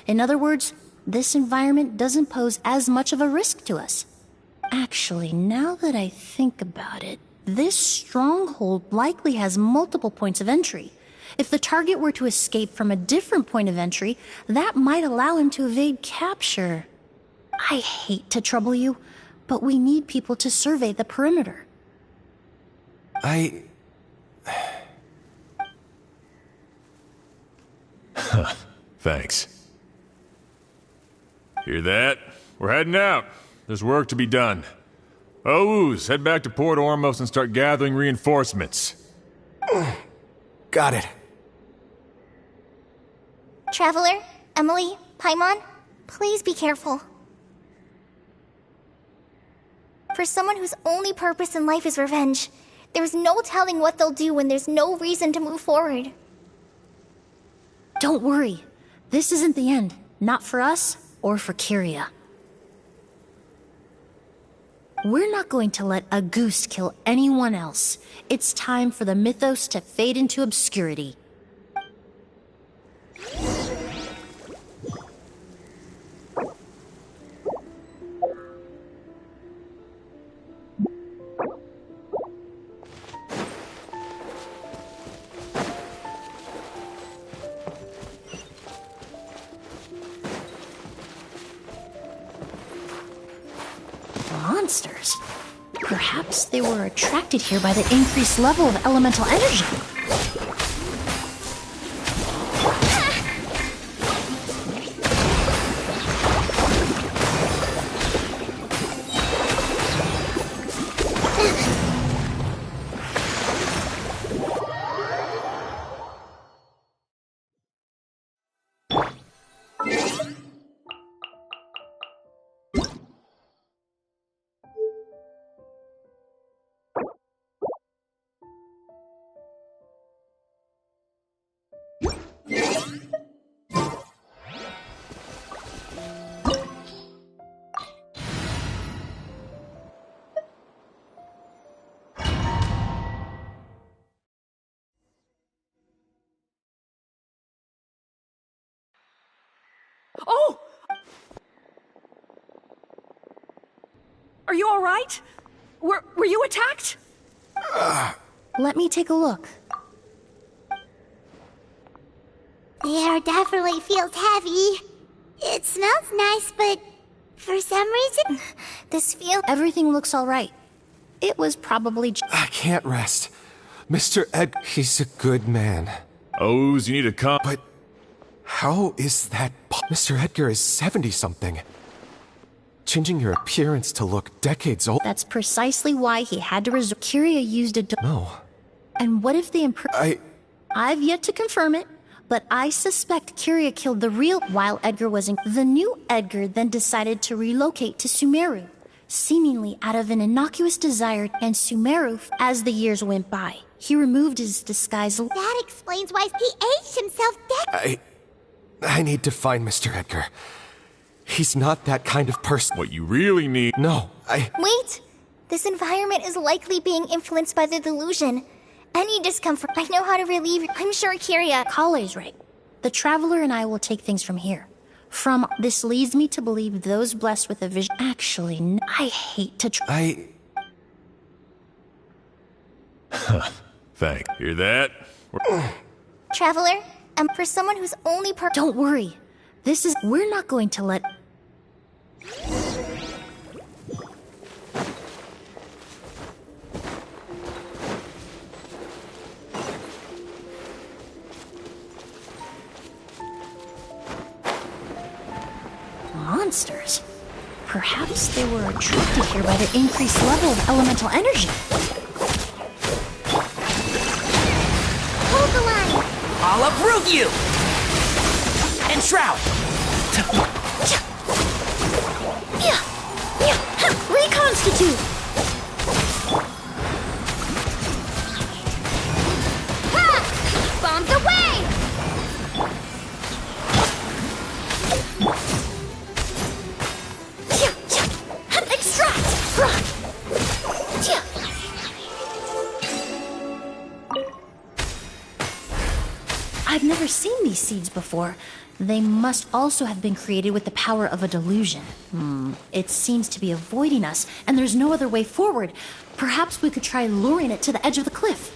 In other words, this environment doesn't pose as much of a risk to us. Actually, now that I think about it, this stronghold likely has multiple points of entry. If the target were to escape from a different point of entry, that might allow him to evade capture. I hate to trouble you, but we need people to survey the perimeter. Thanks. Hear that? We're heading out. There's work to be done. Ooze, head back to Port Ormos and start gathering reinforcements. Got it. Traveler, Emilie, Paimon, please be careful. For someone whose only purpose in life is revenge, there's no telling what they'll do when there's no reason to move forward. Don't worry. This isn't the end. Not for us or for Kyria. We're not going to let a goose kill anyone else. It's time for the mythos to fade into obscurity. Monsters. Perhaps they were attracted here by the increased level of elemental energy. Oh! Are you all right? Were you attacked? Let me take a look. The air definitely feels heavy. It smells nice, but for some reason, this feels... Everything looks all right. It was probably I can't rest. Mr. he's a good man. O's, you need to come. But how is that Mr. Edgar is 70-something. Changing your appearance to look decades old. That's precisely why he had to resort. Kyria used a No. And what if the I've yet to confirm it, but I suspect Kyria killed the real while Edgar was in. The new Edgar then decided to relocate to Sumeru, seemingly out of an innocuous desire, and Sumeru, as the years went by, he removed his disguise. That explains why he aged himself I need to find Mr. Edgar. He's not that kind of person. What you really need... No, Wait! This environment is likely being influenced by the delusion. Any discomfort, I know how to relieve it. I'm sure Kyria... Kale's right. The Traveler and I will take things from here. This leads me to believe those blessed with a vision... Actually, I hate to Thank. Hear that? Traveler, for someone who's only Don't worry. We're not going to let... Monsters. Perhaps they were attracted here by the increased level of elemental energy. Hold the line! I'll uproot you! And shroud! Reconstitute! Ha! Bombs away! I've never seen these seeds before. They must also have been created with the power of a delusion. It seems to be avoiding us, and there's no other way forward. Perhaps we could try luring it to the edge of the cliff.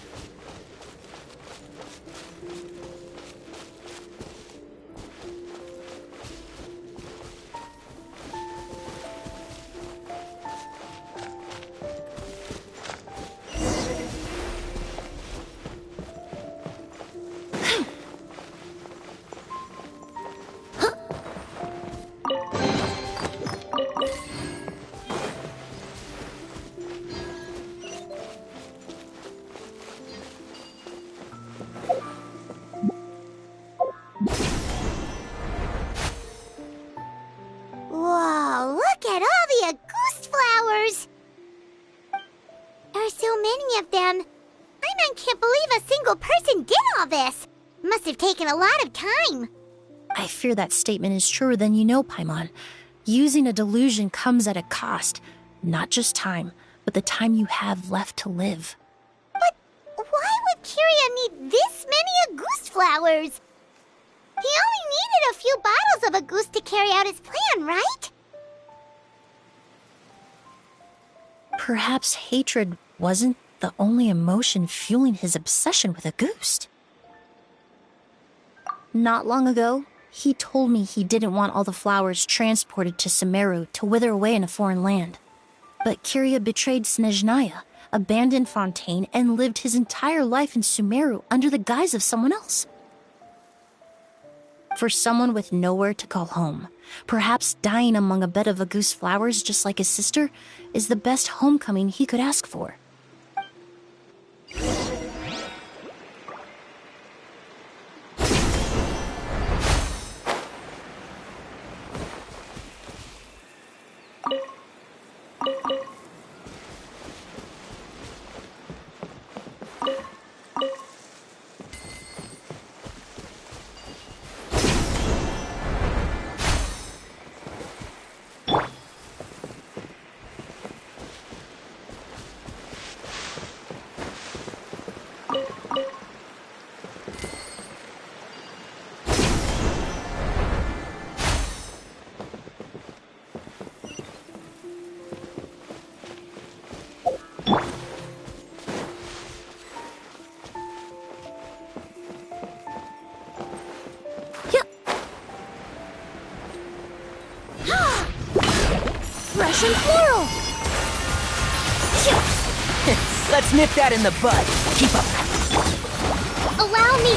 Whoa, look at all the Auguste flowers! There are so many of them. I can't believe a single person did all this. Must have taken a lot of time. I fear that statement is truer than you know, Paimon. Using a delusion comes at a cost. Not just time, but the time you have left to live. But why would Kyria need this many Auguste flowers? He only needed a few bottles of Auguste to carry out his plan, right? Perhaps hatred wasn't the only emotion fueling his obsession with Auguste. Not long ago, he told me he didn't want all the flowers transported to Sumeru to wither away in a foreign land. But Kyria betrayed Snezhnaya, abandoned Fontaine, and lived his entire life in Sumeru under the guise of someone else. For someone with nowhere to call home, perhaps dying among a bed of Auguste flowers just like his sister is the best homecoming he could ask for. Let's nip that in the bud. Keep up. Allow me.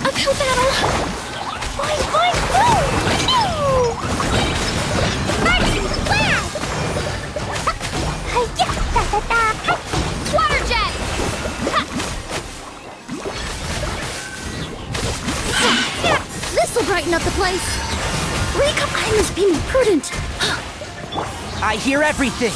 Uphill battle! Fine, fine, Marching flag! Water jet! This'll brighten up the place. Rika Island's being prudent. I hear everything.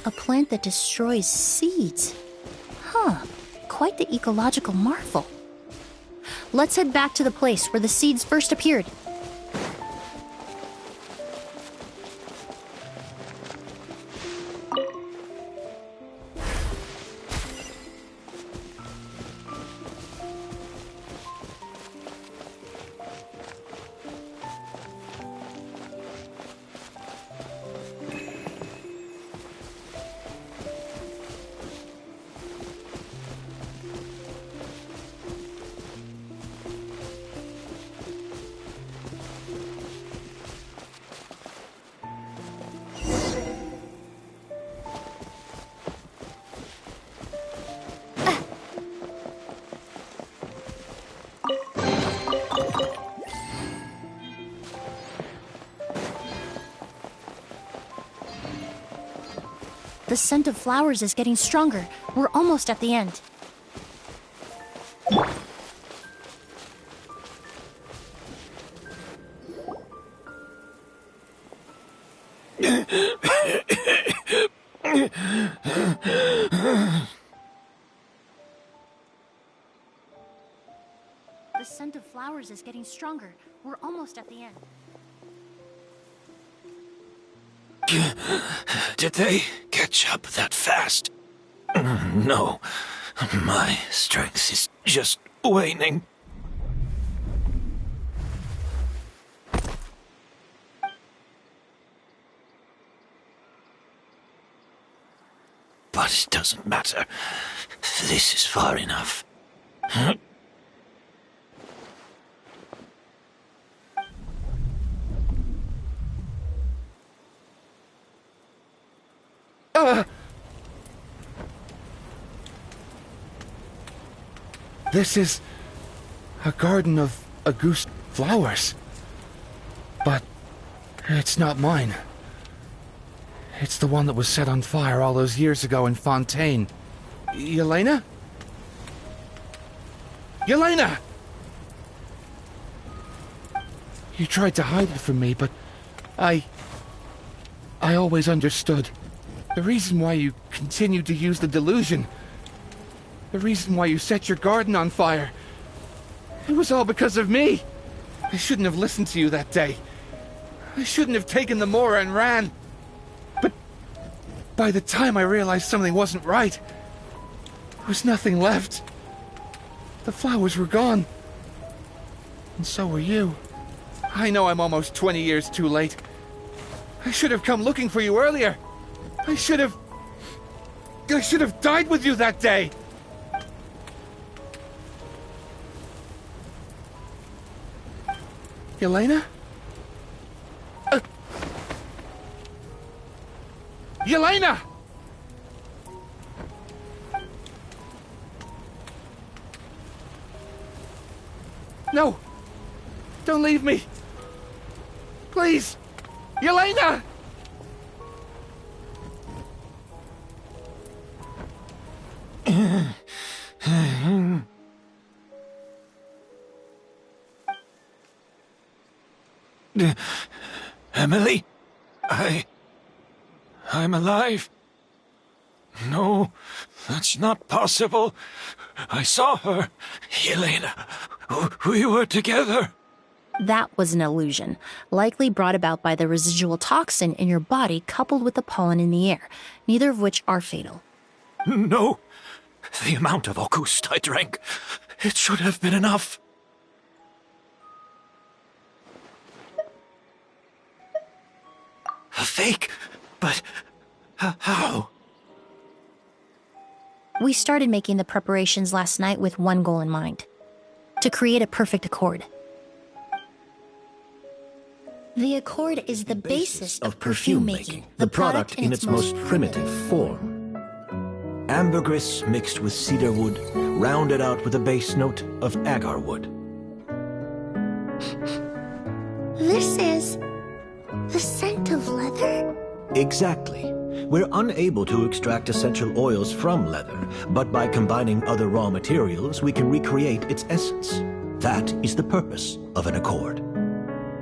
A plant that destroys seeds. Huh, quite the ecological marvel. Let's head back to the place where the seeds first appeared. The scent of flowers is getting stronger. We're almost at the end. The scent of flowers is getting stronger. We're almost at the end. Did they catch up that fast? No. My strength is just waning. But it doesn't matter. This is far enough. This is a garden of Auguste flowers. But it's not mine. It's the one that was set on fire all those years ago in Fontaine. Yelena? Yelena! You tried to hide it from me, but I always understood. The reason why you continued to use the delusion, the reason why you set your garden on fire, it was all because of me. I shouldn't have listened to you that day. I shouldn't have taken the Mora and ran. But by the time I realized something wasn't right, there was nothing left. The flowers were gone. And so were you. I know I'm almost 20 years too late. I should have come looking for you earlier. I should have died with you that day. Yelena? Yelena! No! Don't leave me! Please! Yelena! Emilie? I'm alive. No, that's not possible. I saw her. Yelena, we were together. That was an illusion, likely brought about by the residual toxin in your body coupled with the pollen in the air, neither of which are fatal. No! The amount of August I drank, it should have been enough. A fake? But how? We started making the preparations last night with one goal in mind: to create a perfect accord. The accord is the basis of perfume making, the product in its most primitive form. Ambergris mixed with cedar wood, rounded out with a base note of agar wood. This is the scent of leather? Exactly. We're unable to extract essential oils from leather, but by combining other raw materials, we can recreate its essence. That is the purpose of an accord.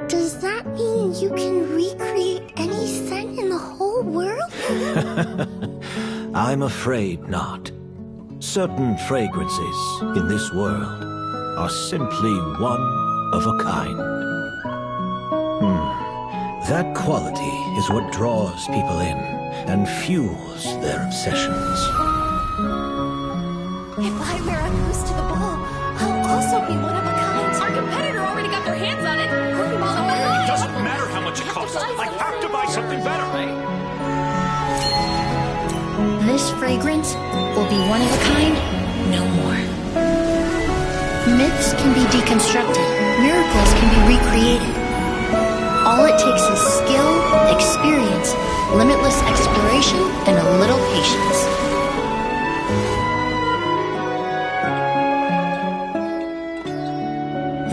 Does that mean you can recreate any scent in the whole world? I'm afraid not. Certain fragrances in this world are simply one of a kind. That quality is what draws people in and fuels their obsessions. If I wear a goose to the ball, I'll also be one of a kind. Our competitor already got their hands on it. It doesn't matter how much it costs. I have to buy something better. This fragrance will be one of a kind, no more. Myths can be deconstructed. Miracles can be recreated. All it takes is skill, experience, limitless exploration, and a little patience.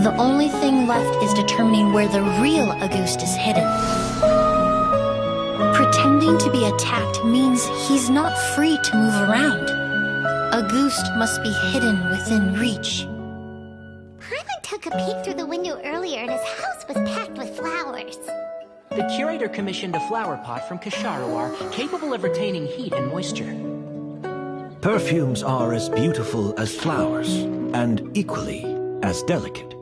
The only thing left is determining where the real Auguste is hidden. Pretending to be attacked means he's not free to move around. Auguste must be hidden within reach. Paimon took a peek through the window earlier and his house was packed with flowers. The curator commissioned a flower pot from Kasharawar, capable of retaining heat and moisture. Perfumes are as beautiful as flowers, and equally as delicate.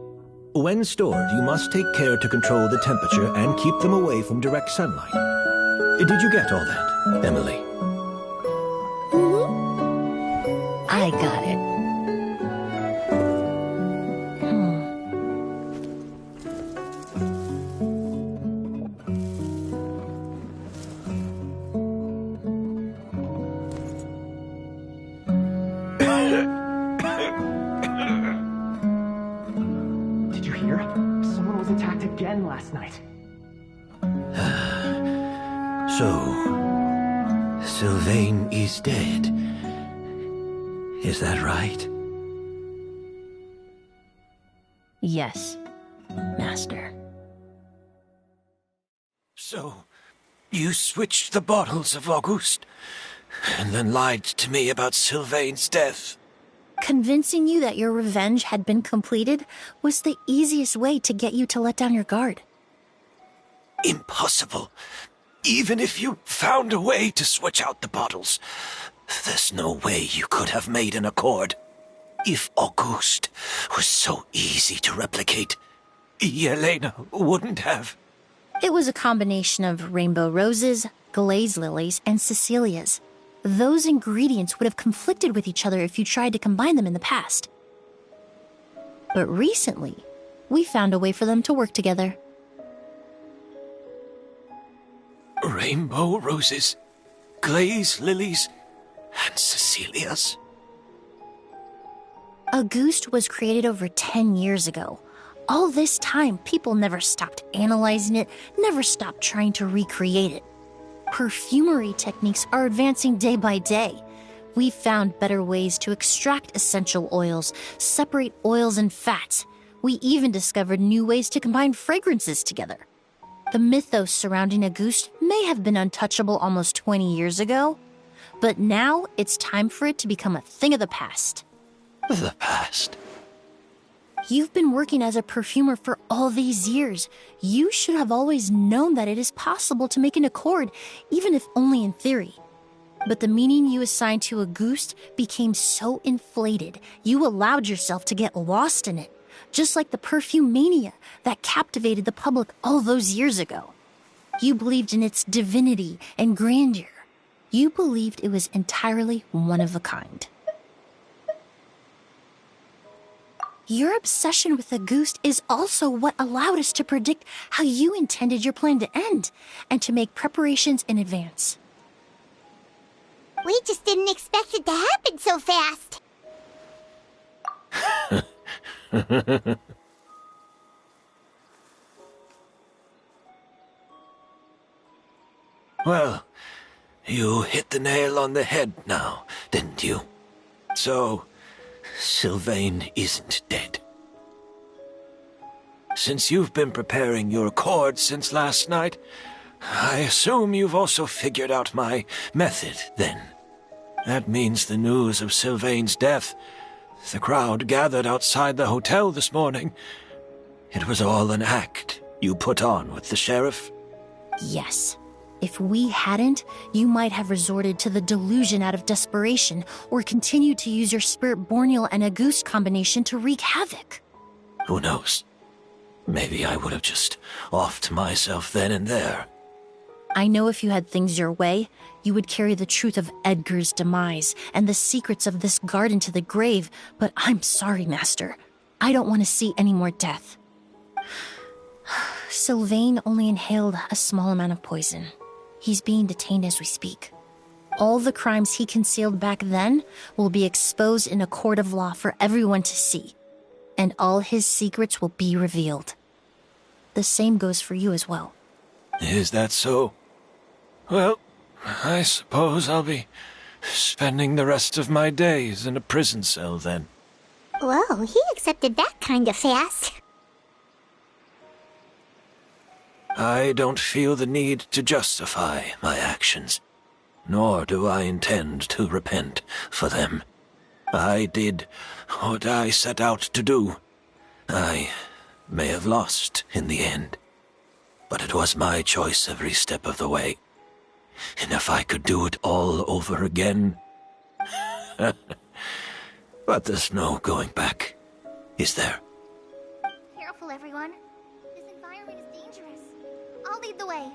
When stored, you must take care to control the temperature and keep them away from direct sunlight. Did you get all that, Emilie? I got it. Did you hear? Someone was attacked again last night. So, Sylvain is dead. Is that right? Yes, Master. So, you switched the bottles of Auguste, and then lied to me about Sylvain's death. Convincing you that your revenge had been completed was the easiest way to get you to let down your guard. Impossible. Even if you found a way to switch out the bottles, there's no way you could have made an accord. If Auguste was so easy to replicate, Yelena wouldn't have. It was a combination of rainbow roses, glaze lilies, and Cecilias. Those ingredients would have conflicted with each other if you tried to combine them in the past. But recently, we found a way for them to work together. Rainbow roses, glaze lilies, and Cecilias. Auguste was created over 10 years ago. All this time, people never stopped analyzing it, never stopped trying to recreate it. Perfumery techniques are advancing day by day. We've found better ways to extract essential oils, separate oils and fats. We even discovered new ways to combine fragrances together. The mythos surrounding Auguste may have been untouchable almost 20 years ago, but now it's time for it to become a thing of the past. The past? You've been working as a perfumer for all these years. You should have always known that it is possible to make an accord, even if only in theory. But the meaning you assigned to Auguste became so inflated, you allowed yourself to get lost in it. just like the perfume mania that captivated the public all those years ago. You believed in its divinity and grandeur. You believed it was entirely one of a kind. Your obsession with the goose is also what allowed us to predict how you intended your plan to end and to make preparations in advance. We just didn't expect it to happen so fast. Well, you hit the nail on the head now, didn't you? So, Sylvain isn't dead. Since you've been preparing your accord since last night, I assume you've also figured out my method, then. That means the news of Sylvain's death, the crowd gathered outside the hotel this morning, it was all an act you put on with the sheriff? Yes. If we hadn't, you might have resorted to the delusion out of desperation or continued to use your spirit borneal and a goose combination to wreak havoc. Who knows? Maybe I would have just offed myself then and there. I know if you had things your way, you would carry the truth of Edgar's demise and the secrets of this garden to the grave, but I'm sorry, Master. I don't want to see any more death. Sylvain only inhaled a small amount of poison. He's being detained as we speak. All the crimes he concealed back then will be exposed in a court of law for everyone to see, and all his secrets will be revealed. The same goes for you as well. Is that so? Well, I suppose I'll be spending the rest of my days in a prison cell then. Whoa, he accepted that kind of fast. I don't feel the need to justify my actions, nor do I intend to repent for them. I did what I set out to do. I may have lost in the end, but it was my choice every step of the way. And if I could do it all over again... But there's no going back, is there? Careful, everyone. This environment is dangerous. I'll lead the way.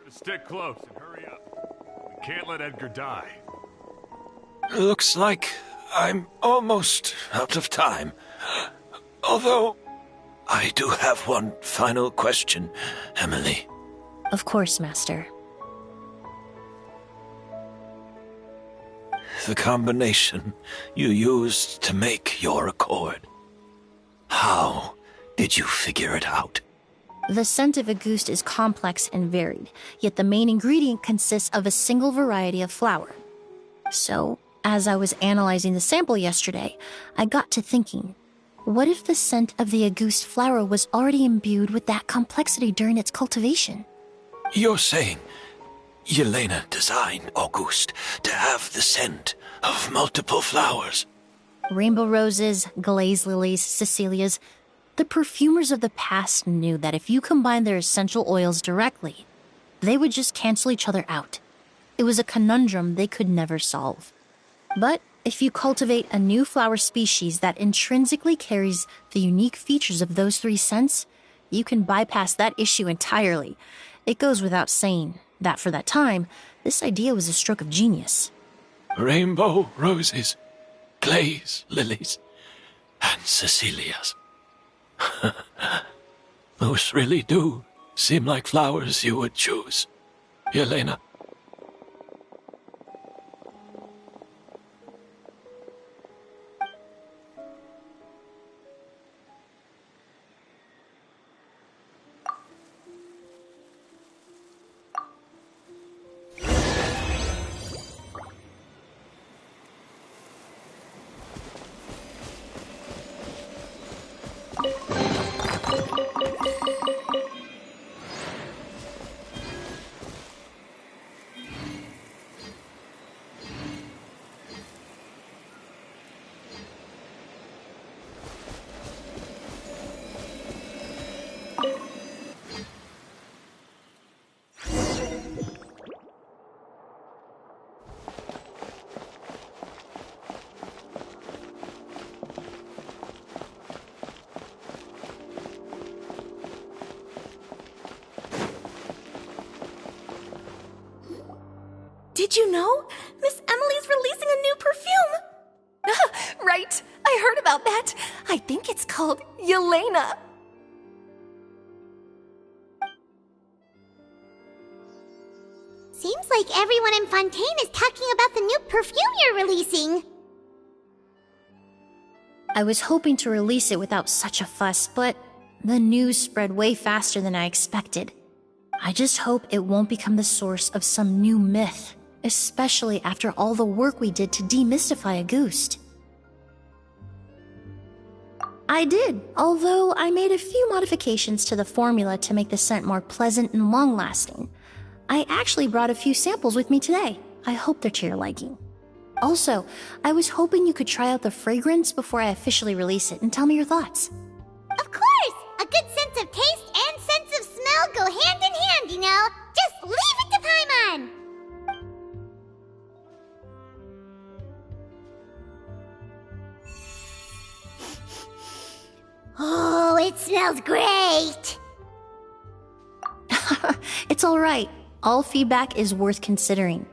Stick close and hurry up. We can't let Edgar die. Looks like I'm almost out of time. Although, I do have one final question, Emilie. Of course, Master. The combination you used to make your accord. How did you figure it out? The scent of a goose is complex and varied, yet the main ingredient consists of a single variety of flower. So, as I was analyzing the sample yesterday, I got to thinking, what if the scent of the Auguste flower was already imbued with that complexity during its cultivation? You're saying Yelena designed Auguste to have the scent of multiple flowers? Rainbow roses, glaze lilies, Cecilias. The perfumers of the past knew that if you combined their essential oils directly, they would just cancel each other out. It was a conundrum they could never solve. But if you cultivate a new flower species that intrinsically carries the unique features of those three scents, you can bypass that issue entirely. It goes without saying that for that time, this idea was a stroke of genius. Rainbow roses, glaze lilies, and Cecilias. Those really do seem like flowers you would choose, Yelena. Did you know? Miss Emilie's releasing a new perfume! Right, I heard about that. I think it's called Yelena. Seems like everyone in Fontaine is talking about the new perfume you're releasing. I was hoping to release it without such a fuss, but the news spread way faster than I expected. I just hope it won't become the source of some new myth, especially after all the work we did to demystify Auguste. I did, although I made a few modifications to the formula to make the scent more pleasant and long-lasting. I actually brought a few samples with me today. I hope they're to your liking. Also, I was hoping you could try out the fragrance before I officially release it and tell me your thoughts. Of course! A good sense of taste and sense of smell go hand in hand, you know? Just leave it to Paimon! Oh, it smells great! It's alright. All feedback is worth considering.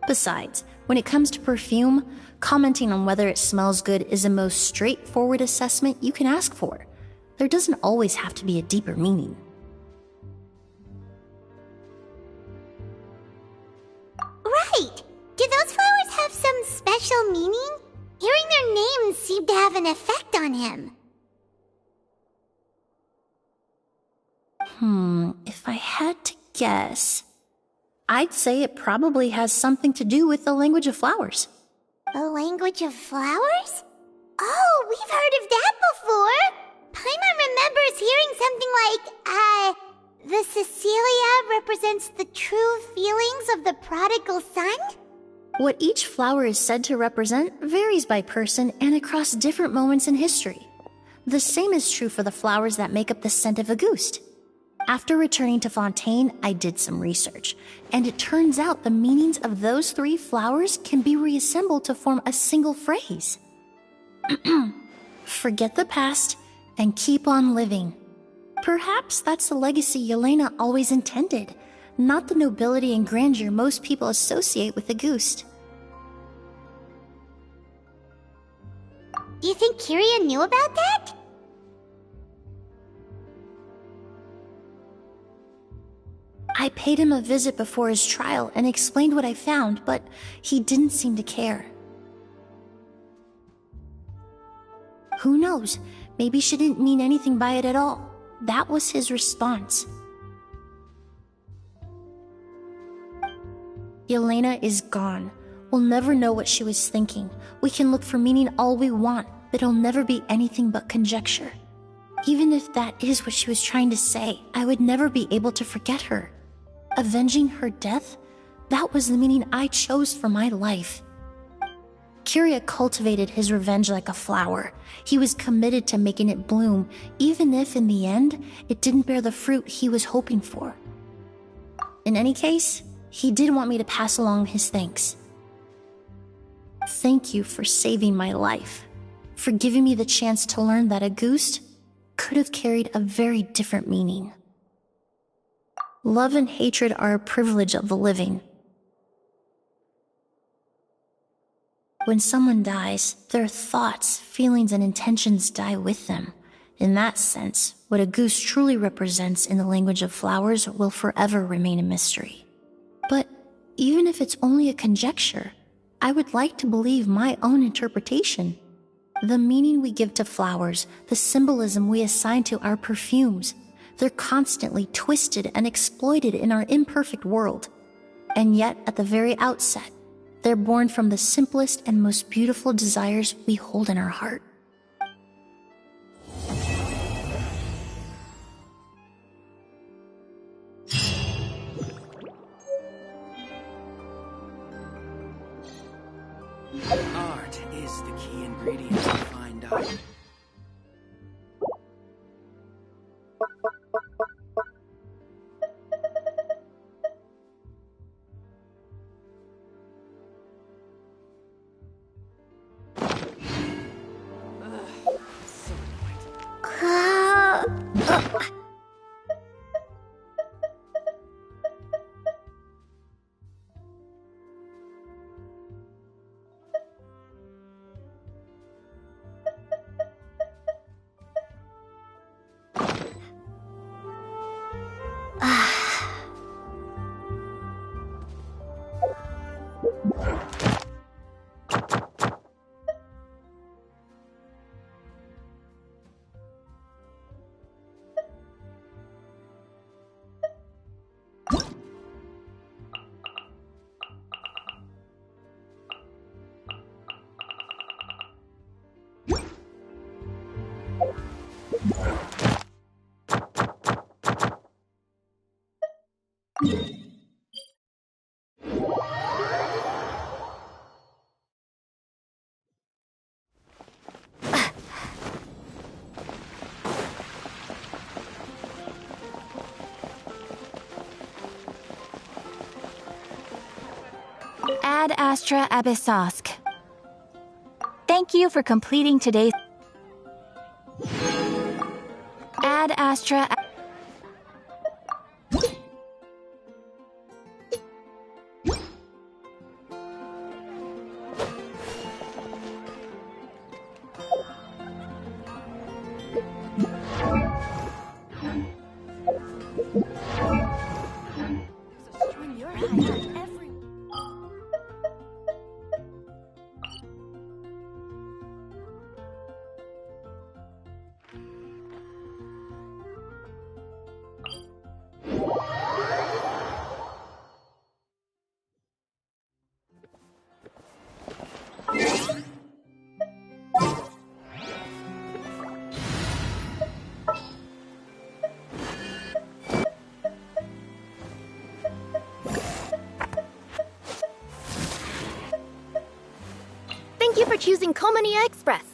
Besides, when it comes to perfume, commenting on whether it smells good is the most straightforward assessment you can ask for. There doesn't always have to be a deeper meaning. Right! Do those flowers have some special meaning? Hearing their names seemed to have an effect on him. If I had to guess, I'd say it probably has something to do with the language of flowers. The language of flowers? Oh, we've heard of that before! Paimon remembers hearing something like, the Cecilia represents the true feelings of the prodigal son? What each flower is said to represent varies by person and across different moments in history. The same is true for the flowers that make up the scent of Auguste. After returning to Fontaine, I did some research, and it turns out the meanings of those 3 flowers can be reassembled to form a single phrase. Forget the past and keep on living. Perhaps that's the legacy Yelena always intended, not the nobility and grandeur most people associate with Auguste. Do you think Kyria knew about that? I paid him a visit before his trial and explained what I found, but he didn't seem to care. Who knows? Maybe she didn't mean anything by it at all. That was his response. Yelena is gone. We'll never know what she was thinking. We can look for meaning all we want, but it'll never be anything but conjecture. Even if that is what she was trying to say, I would never be able to forget her. Avenging her death? That was the meaning I chose for my life. Kyria cultivated his revenge like a flower. He was committed to making it bloom, even if in the end, it didn't bear the fruit he was hoping for. In any case, he did want me to pass along his thanks. Thank you for saving my life, for giving me the chance to learn that Auguste could have carried a very different meaning. Love and hatred are a privilege of the living. When someone dies, their thoughts, feelings, and intentions die with them. In that sense, what Auguste truly represents in the language of flowers will forever remain a mystery. But even if it's only a conjecture, I would like to believe my own interpretation. The meaning we give to flowers, the symbolism we assign to our perfumes, they're constantly twisted and exploited in our imperfect world. And yet, at the very outset, they're born from the simplest and most beautiful desires we hold in our heart. Art is the key ingredient to fine dining. Ad Astra Abyssosk. Thank you for completing today's Ad Astra. Thank you for choosing Komania Express.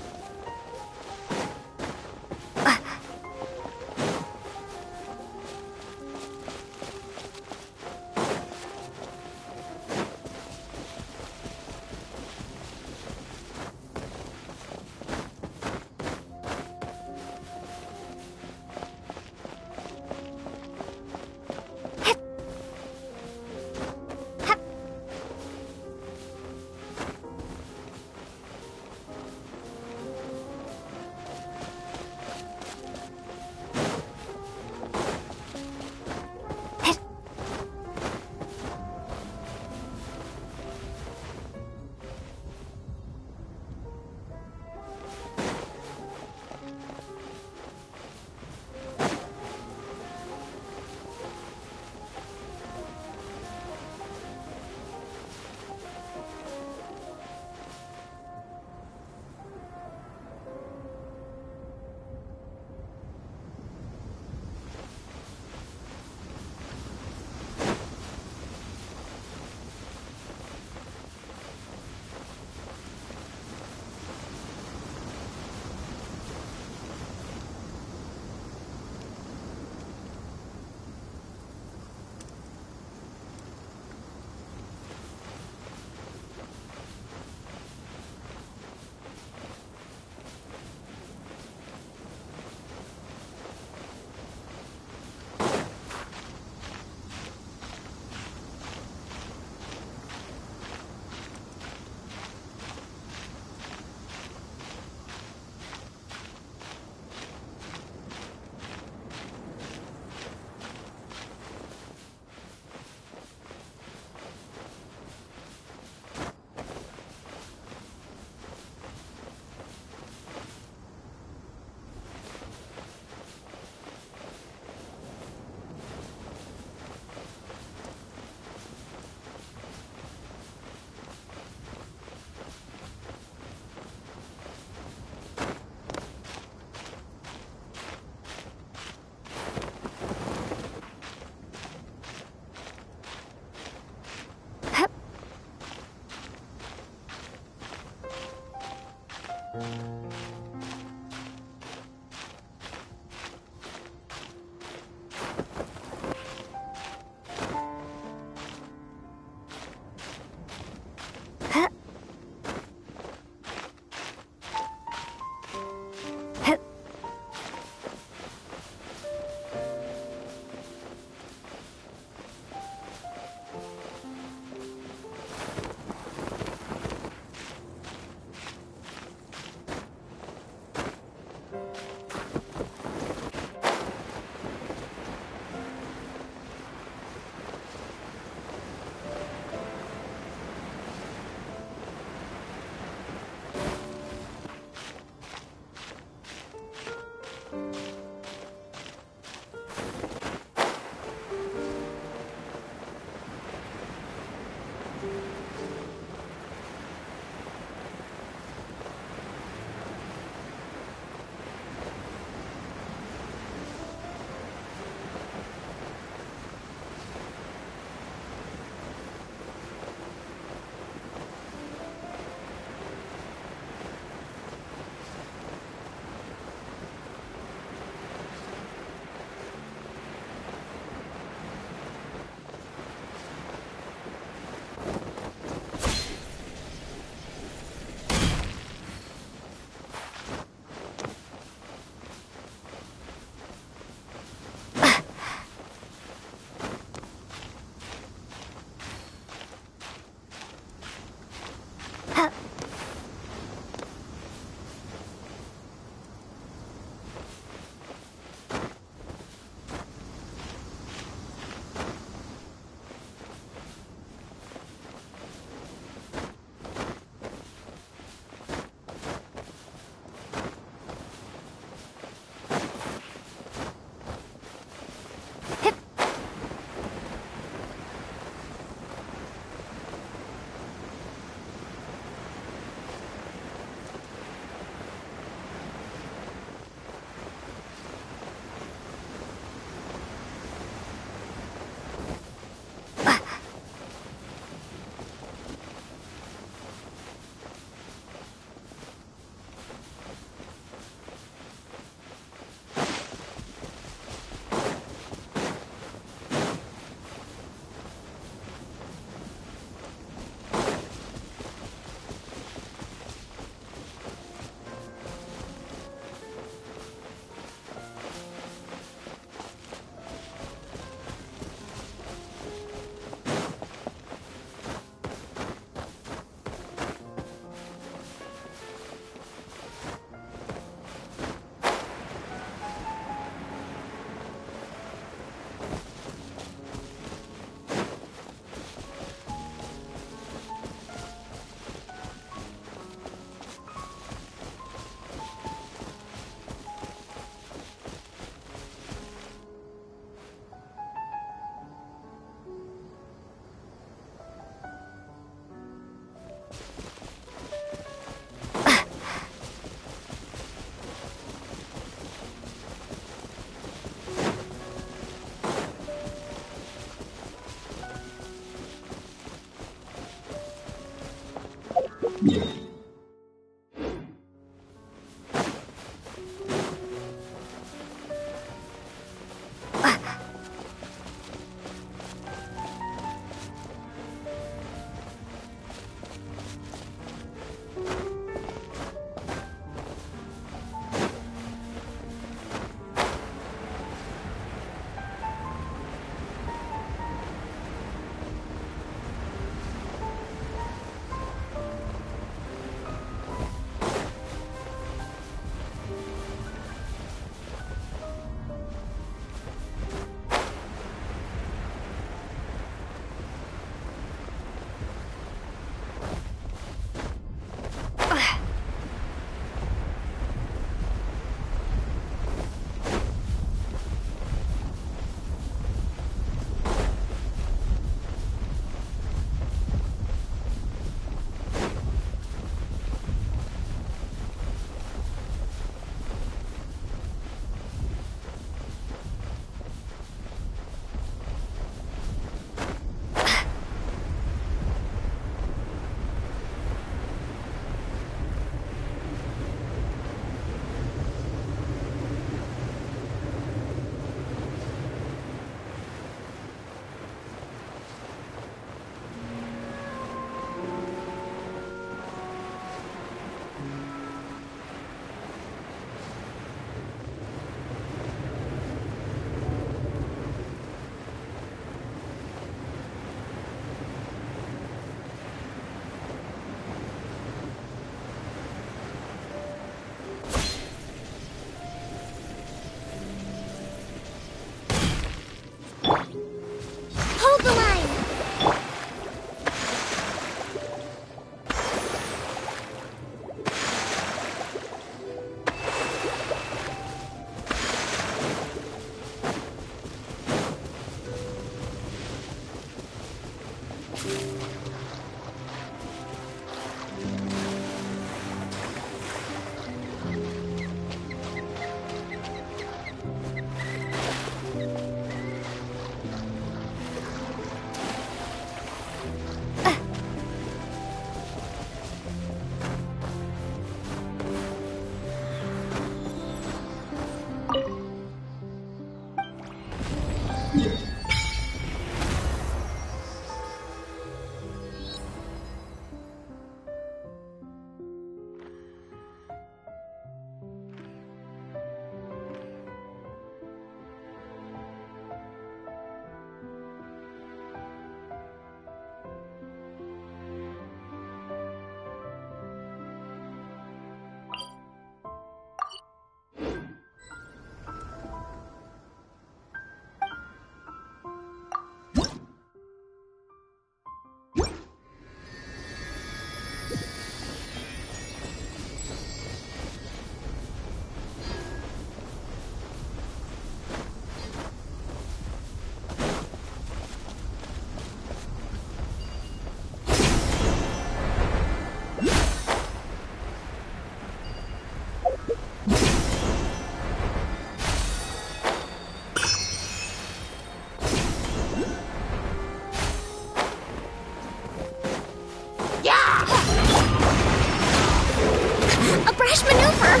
A brash maneuver!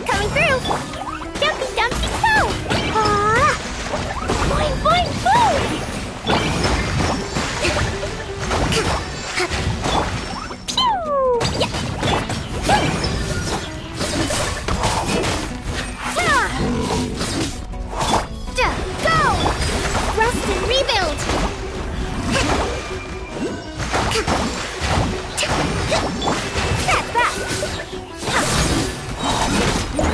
Coming through! Dumpy dumpy go! Boing boing boom! Pew! Yeah! Go! Rust and rebuild! That's that!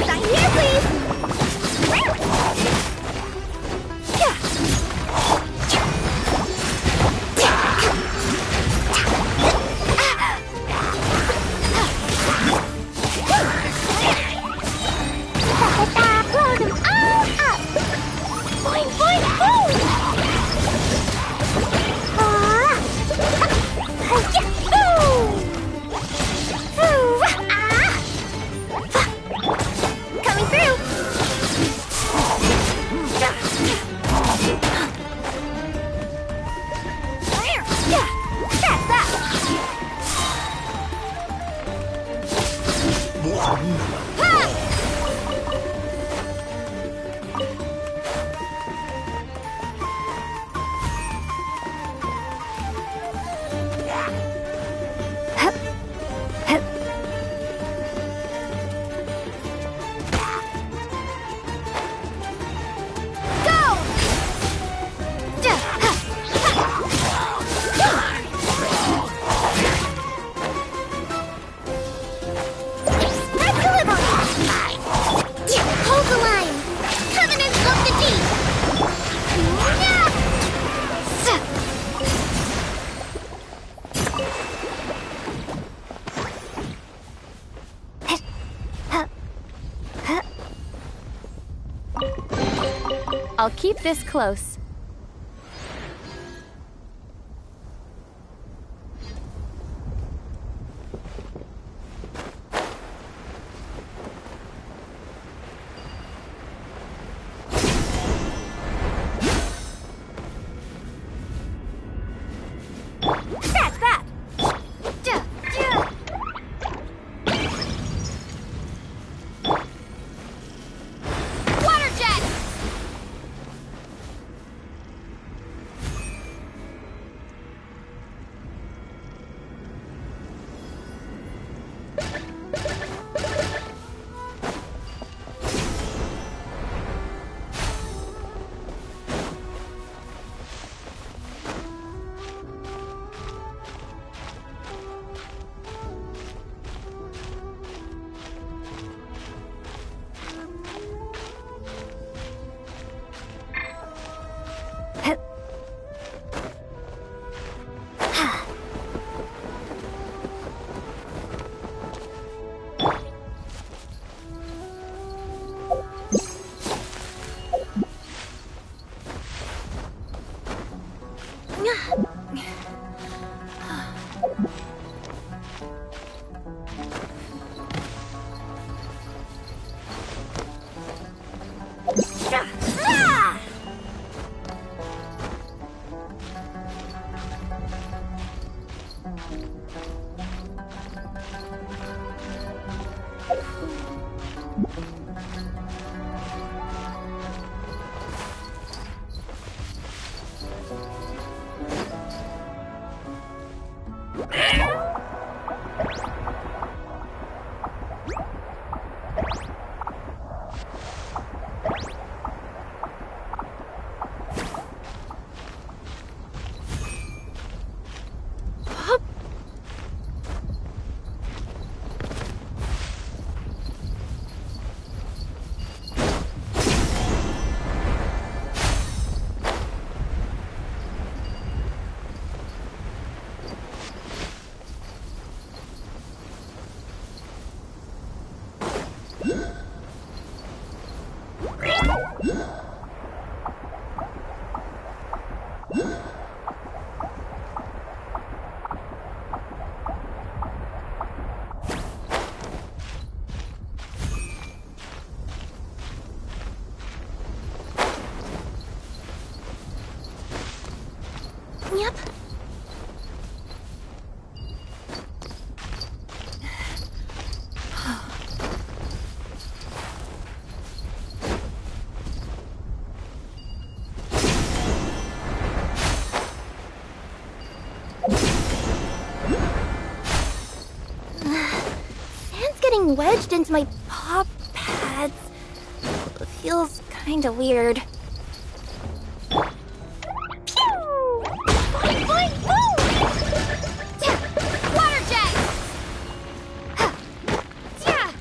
Sign here, please! Blow them all up! Boing, boing, boom! Coming through! That's that! Hold the line! Covenant of the Deep! I'll keep this close. That's that! Water jet! Yep. being wedged into my paw pads feels kinda weird. Pew! Boing, boing, boom! Water jet! Yeah!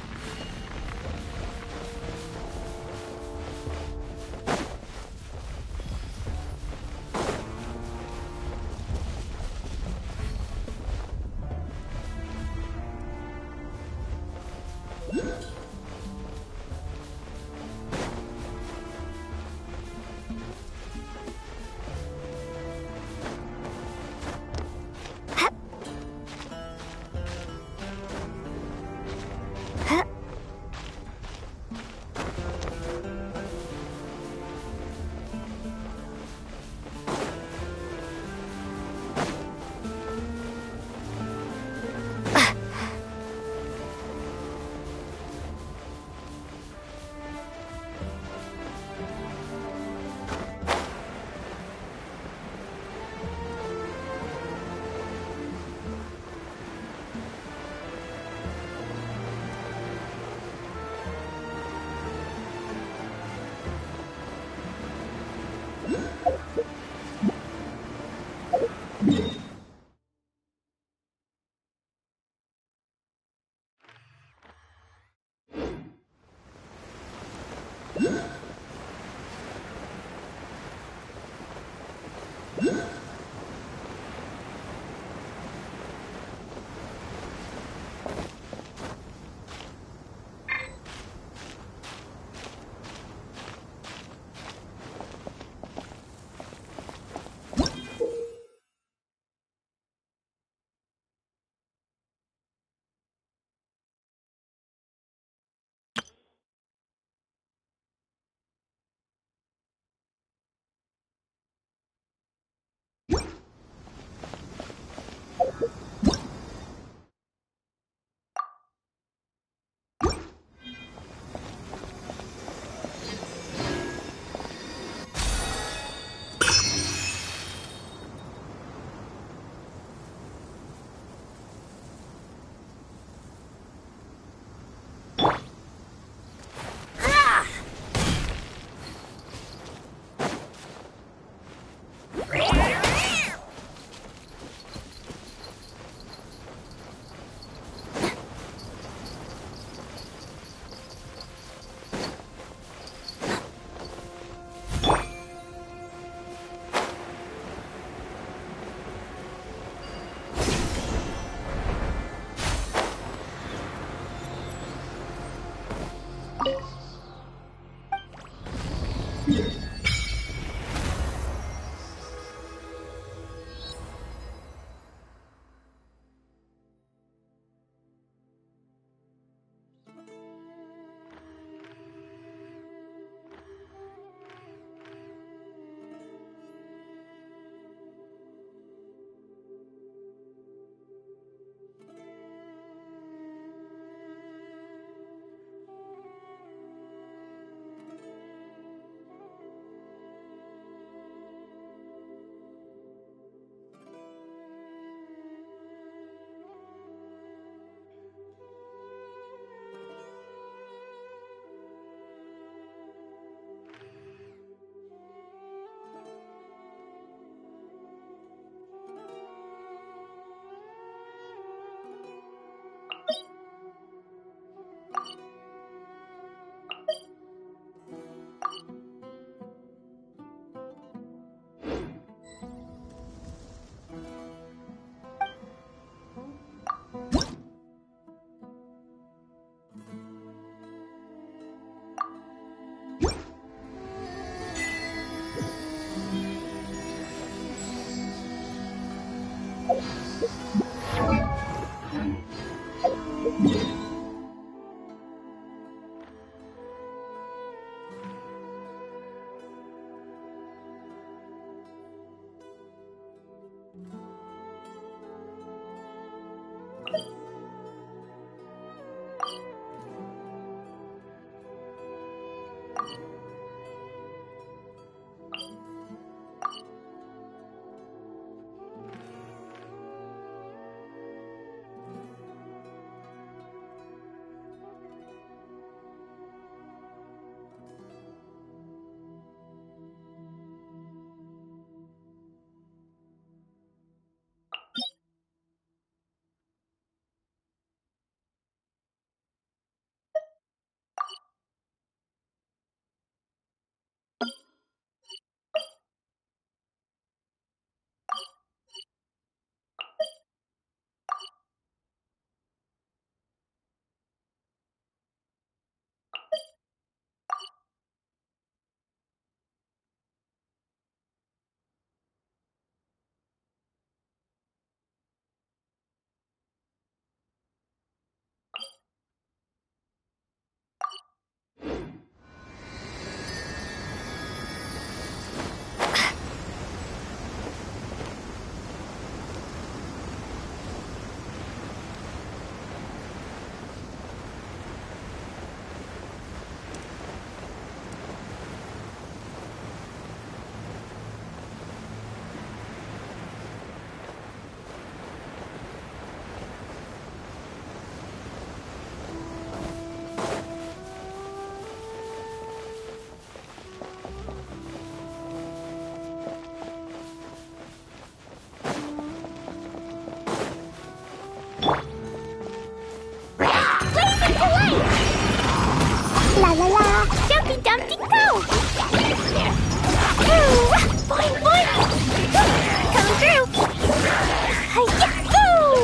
Boing, boing! Coming through! Hi-ya! Woo!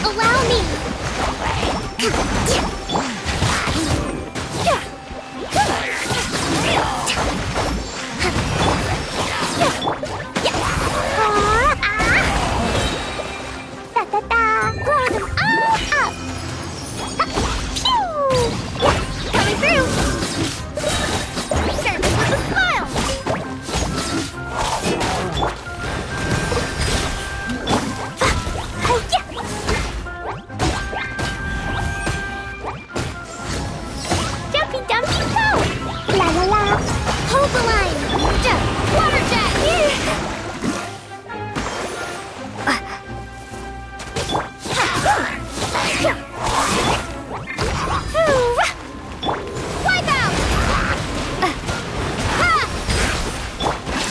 Allow me! Da-da-da! Blow them all up! Pew! Coming through! Service with a smile! Hi-ya! Jumpy dumpy go! La la la! Hold the line! Water jet! Wipe out!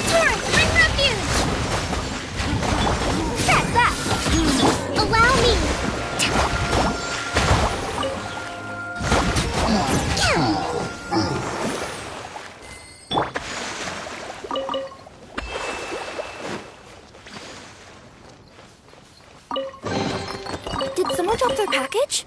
Torrent, bring refuge! That's that! Allow me! Did someone drop their package?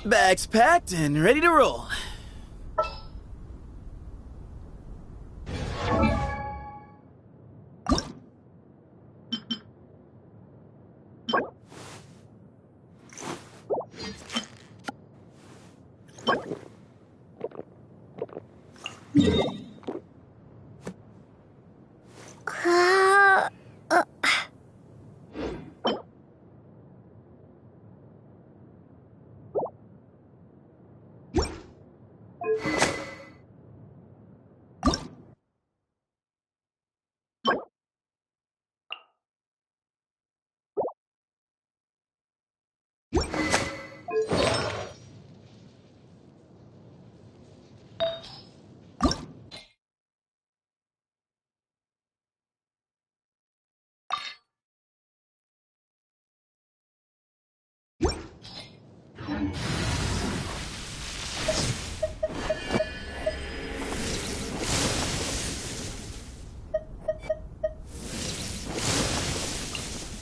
Bags packed and ready to roll.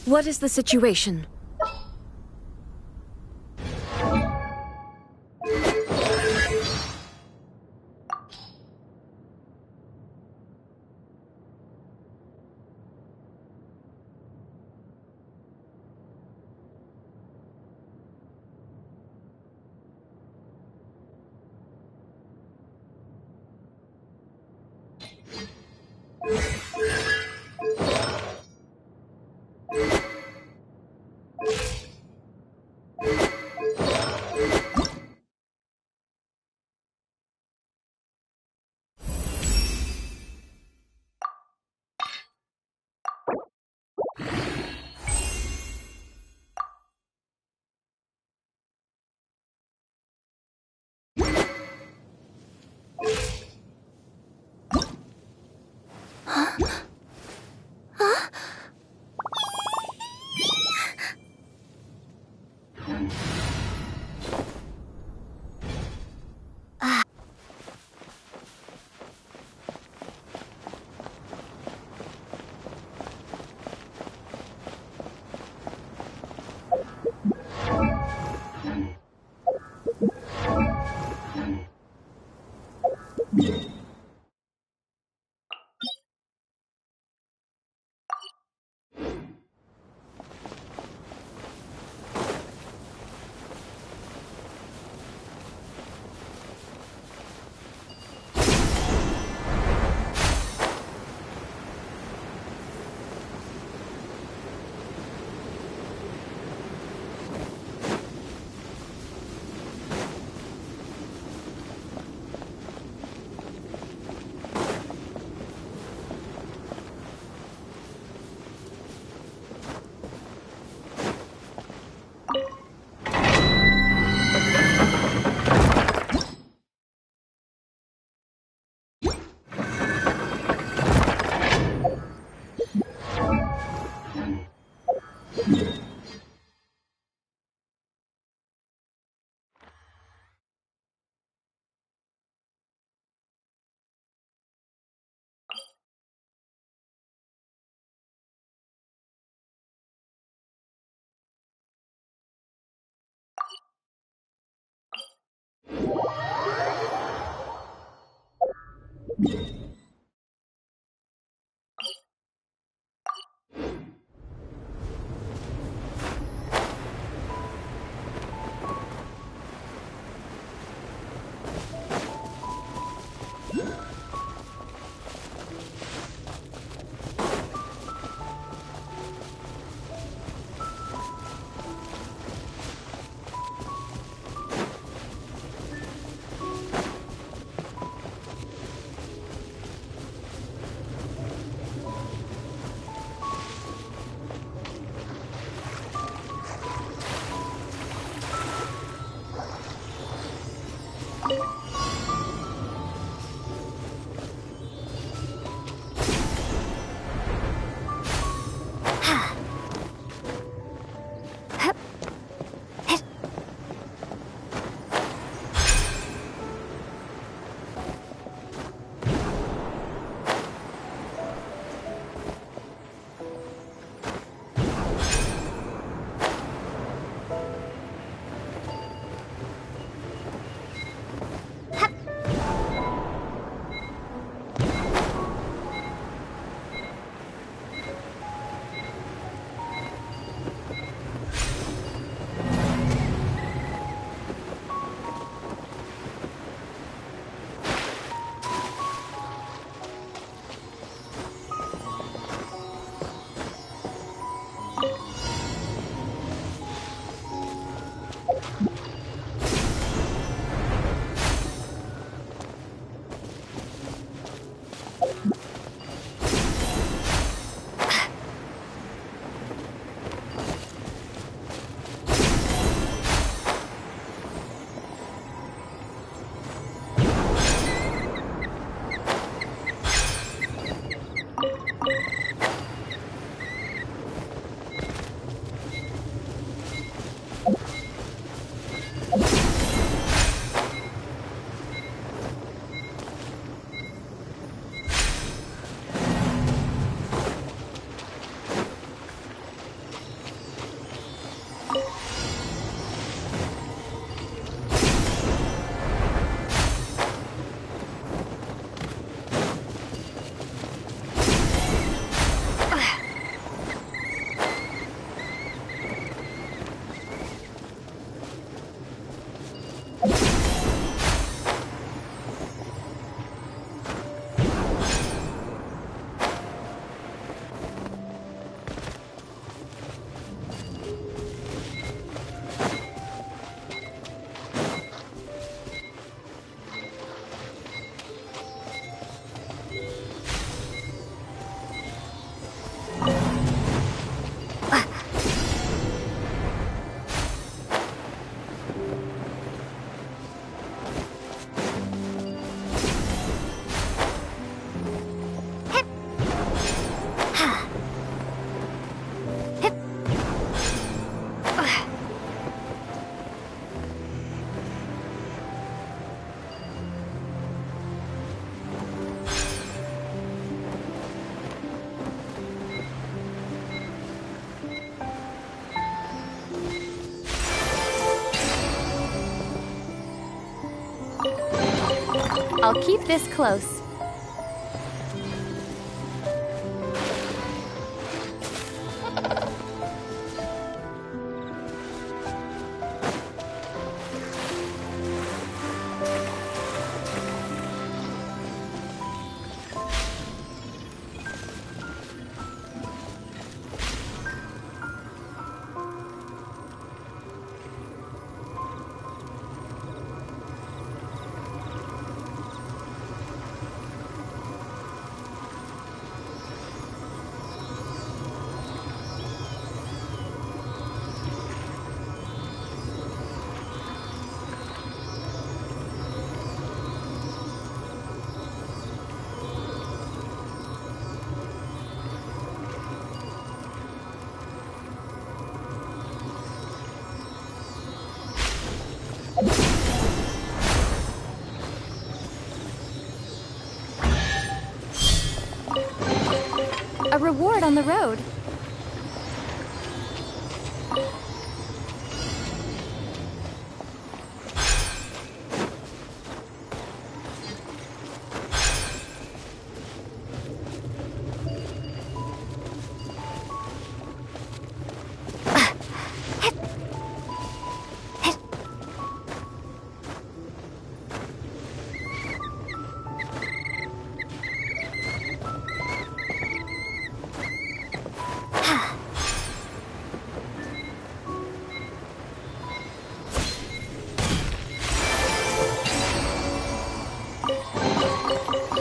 What is the situation? I'll keep this close. reward on the road.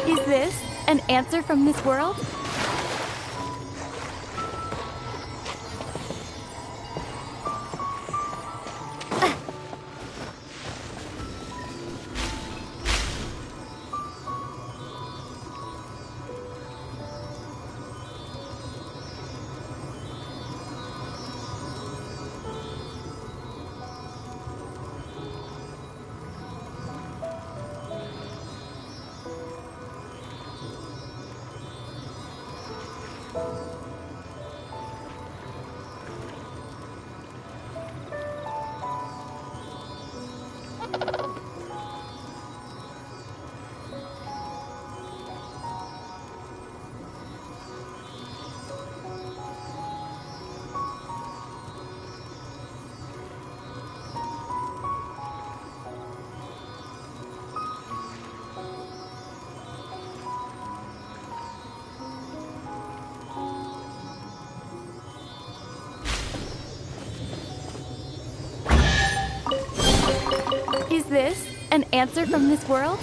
Is this an answer from this world? Is this an answer from this world?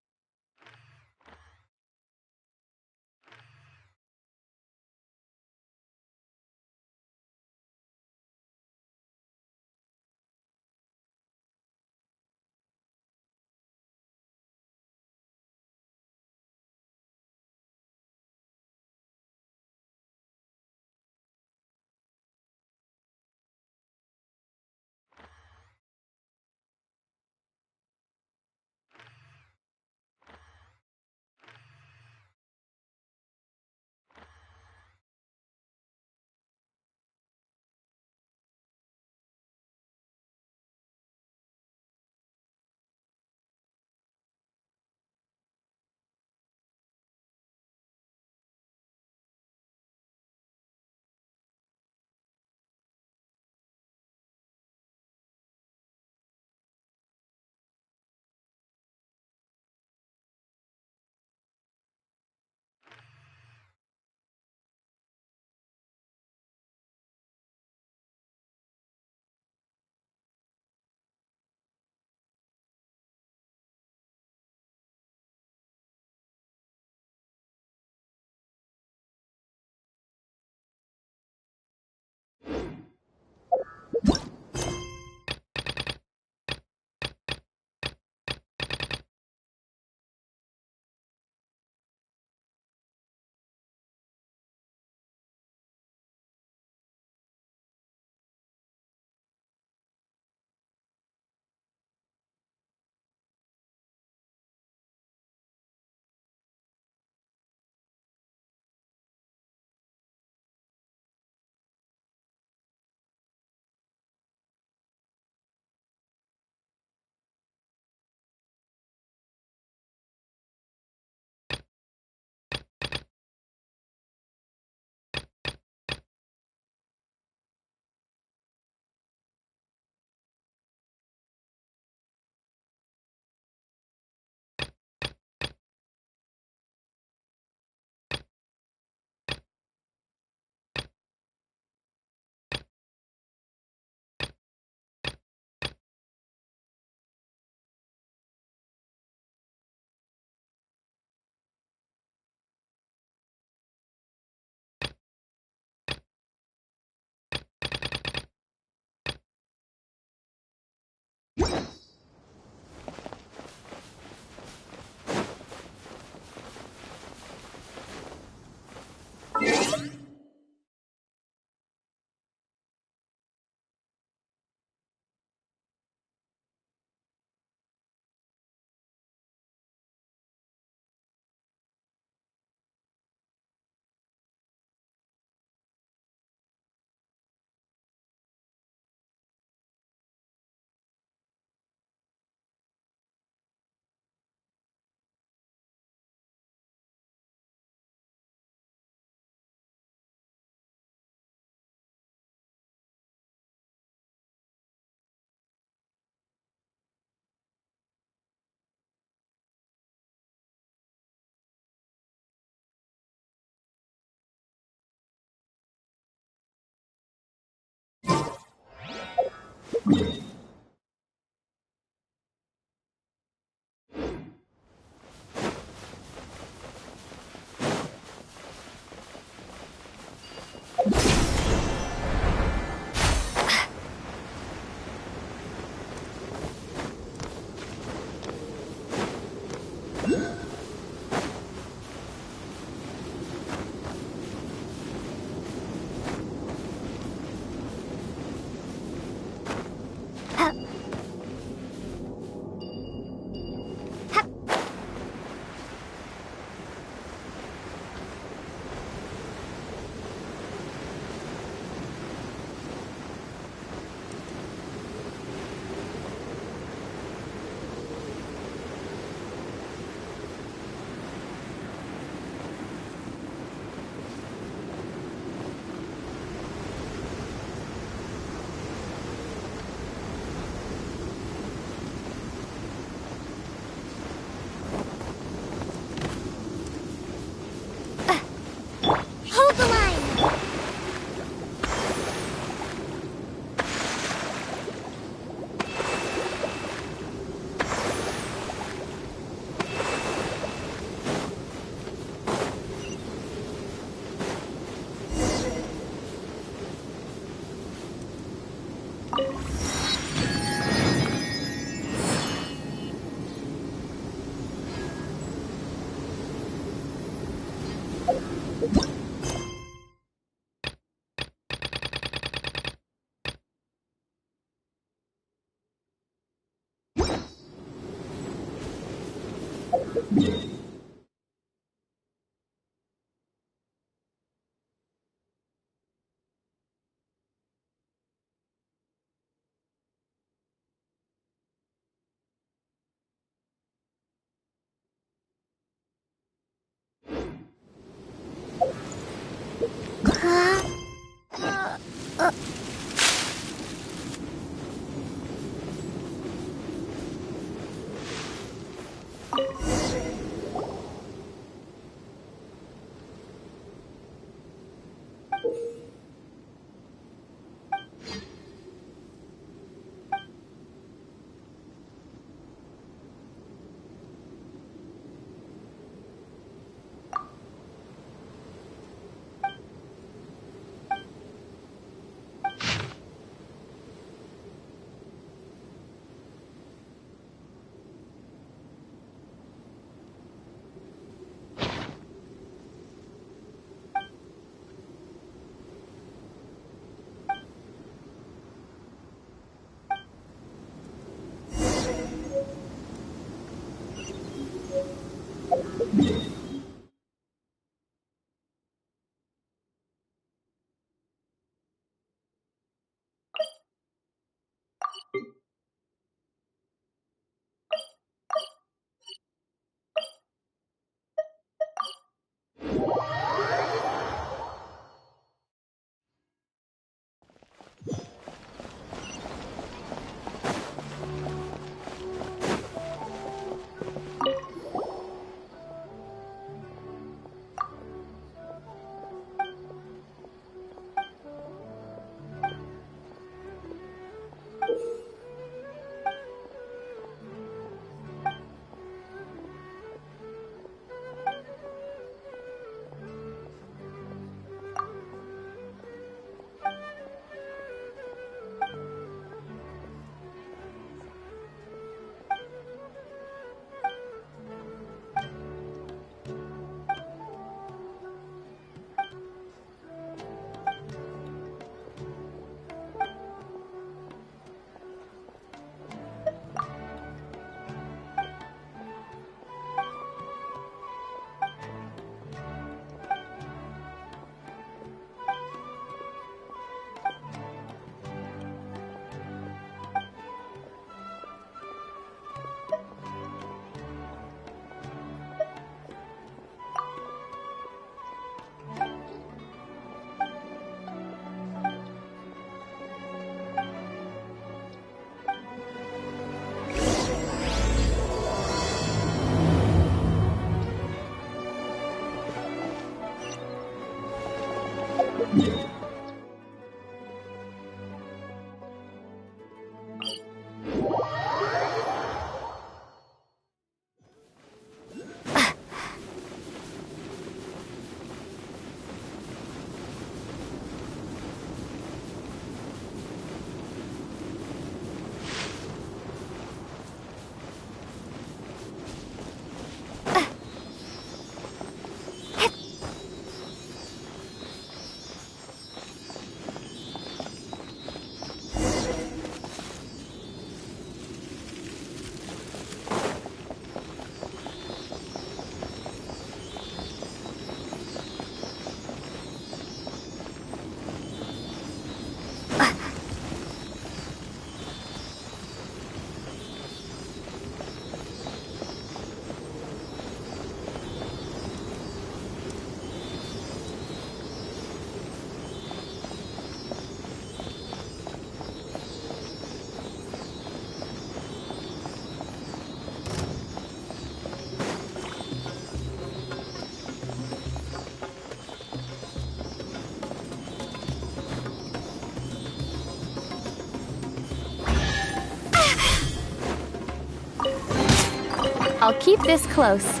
I'll keep this close.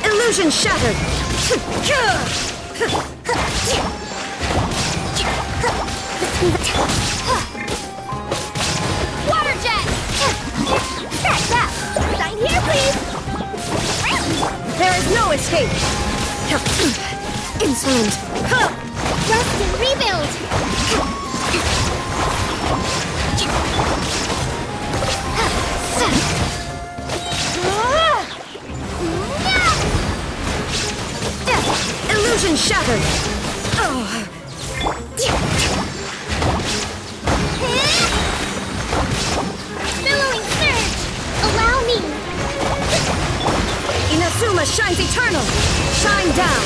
Illusion shattered! Water jet! Sign here, please! There is no escape! Insolent! Rest and rebuild! Illusion shattered! Billowing surge! Allow me! Inazuma shines eternal! Shine down!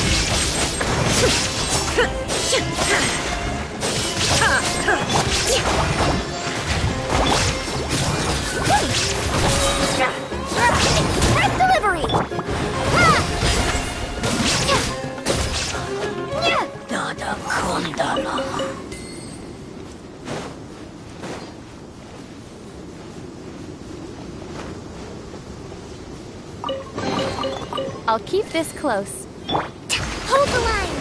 Express delivery! Nada Kondala. I'll keep this close. Hold the line!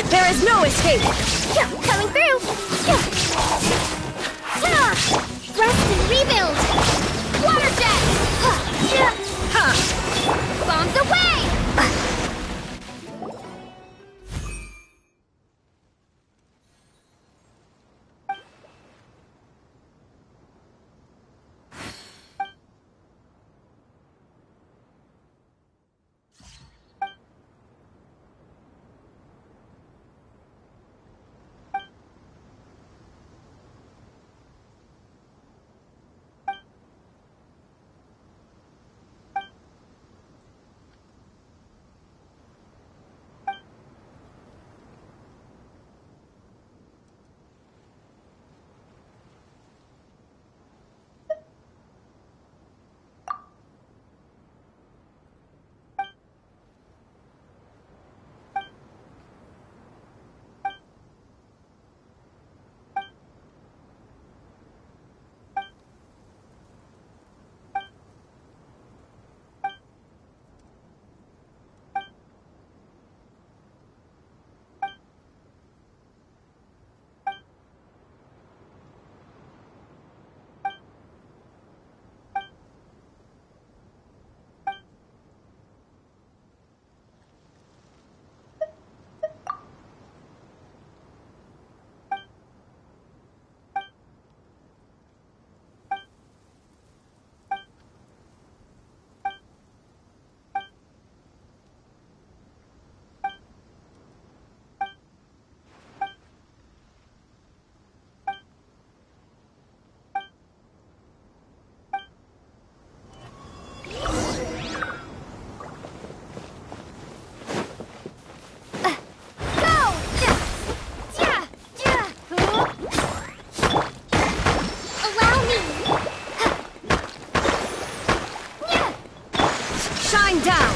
There is no escape! Coming through! Rest and rebuild! Water jet! Bombs away! Shine down!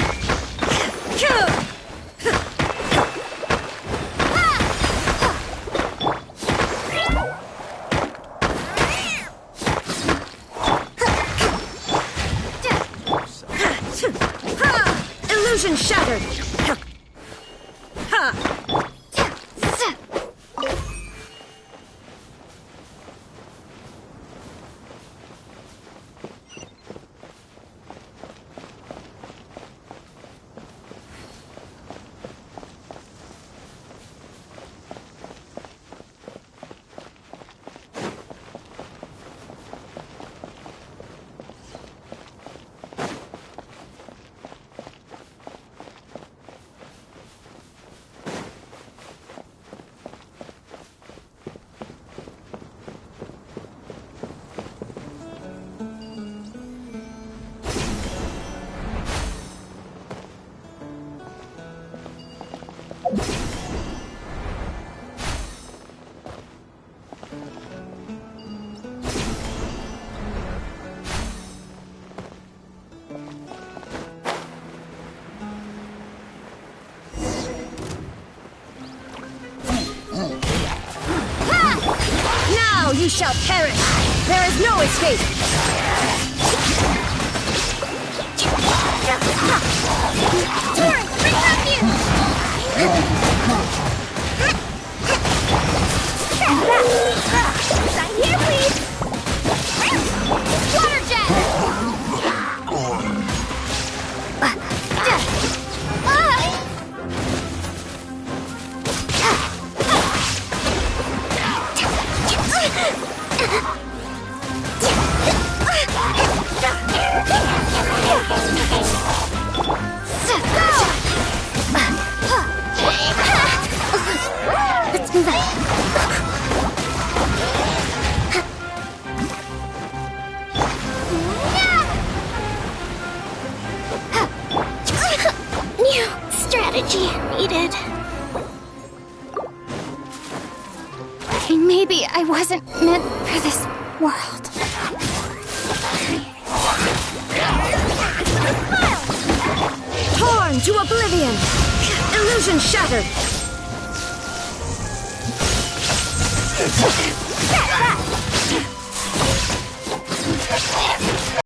Illusion shattered! Now you shall perish! There is no escape! Torn, bring refuge! Sign here, please! Water jet! Let's move on. New strategy needed. Maybe I wasn't meant for this world. Torn to oblivion! Illusion shattered!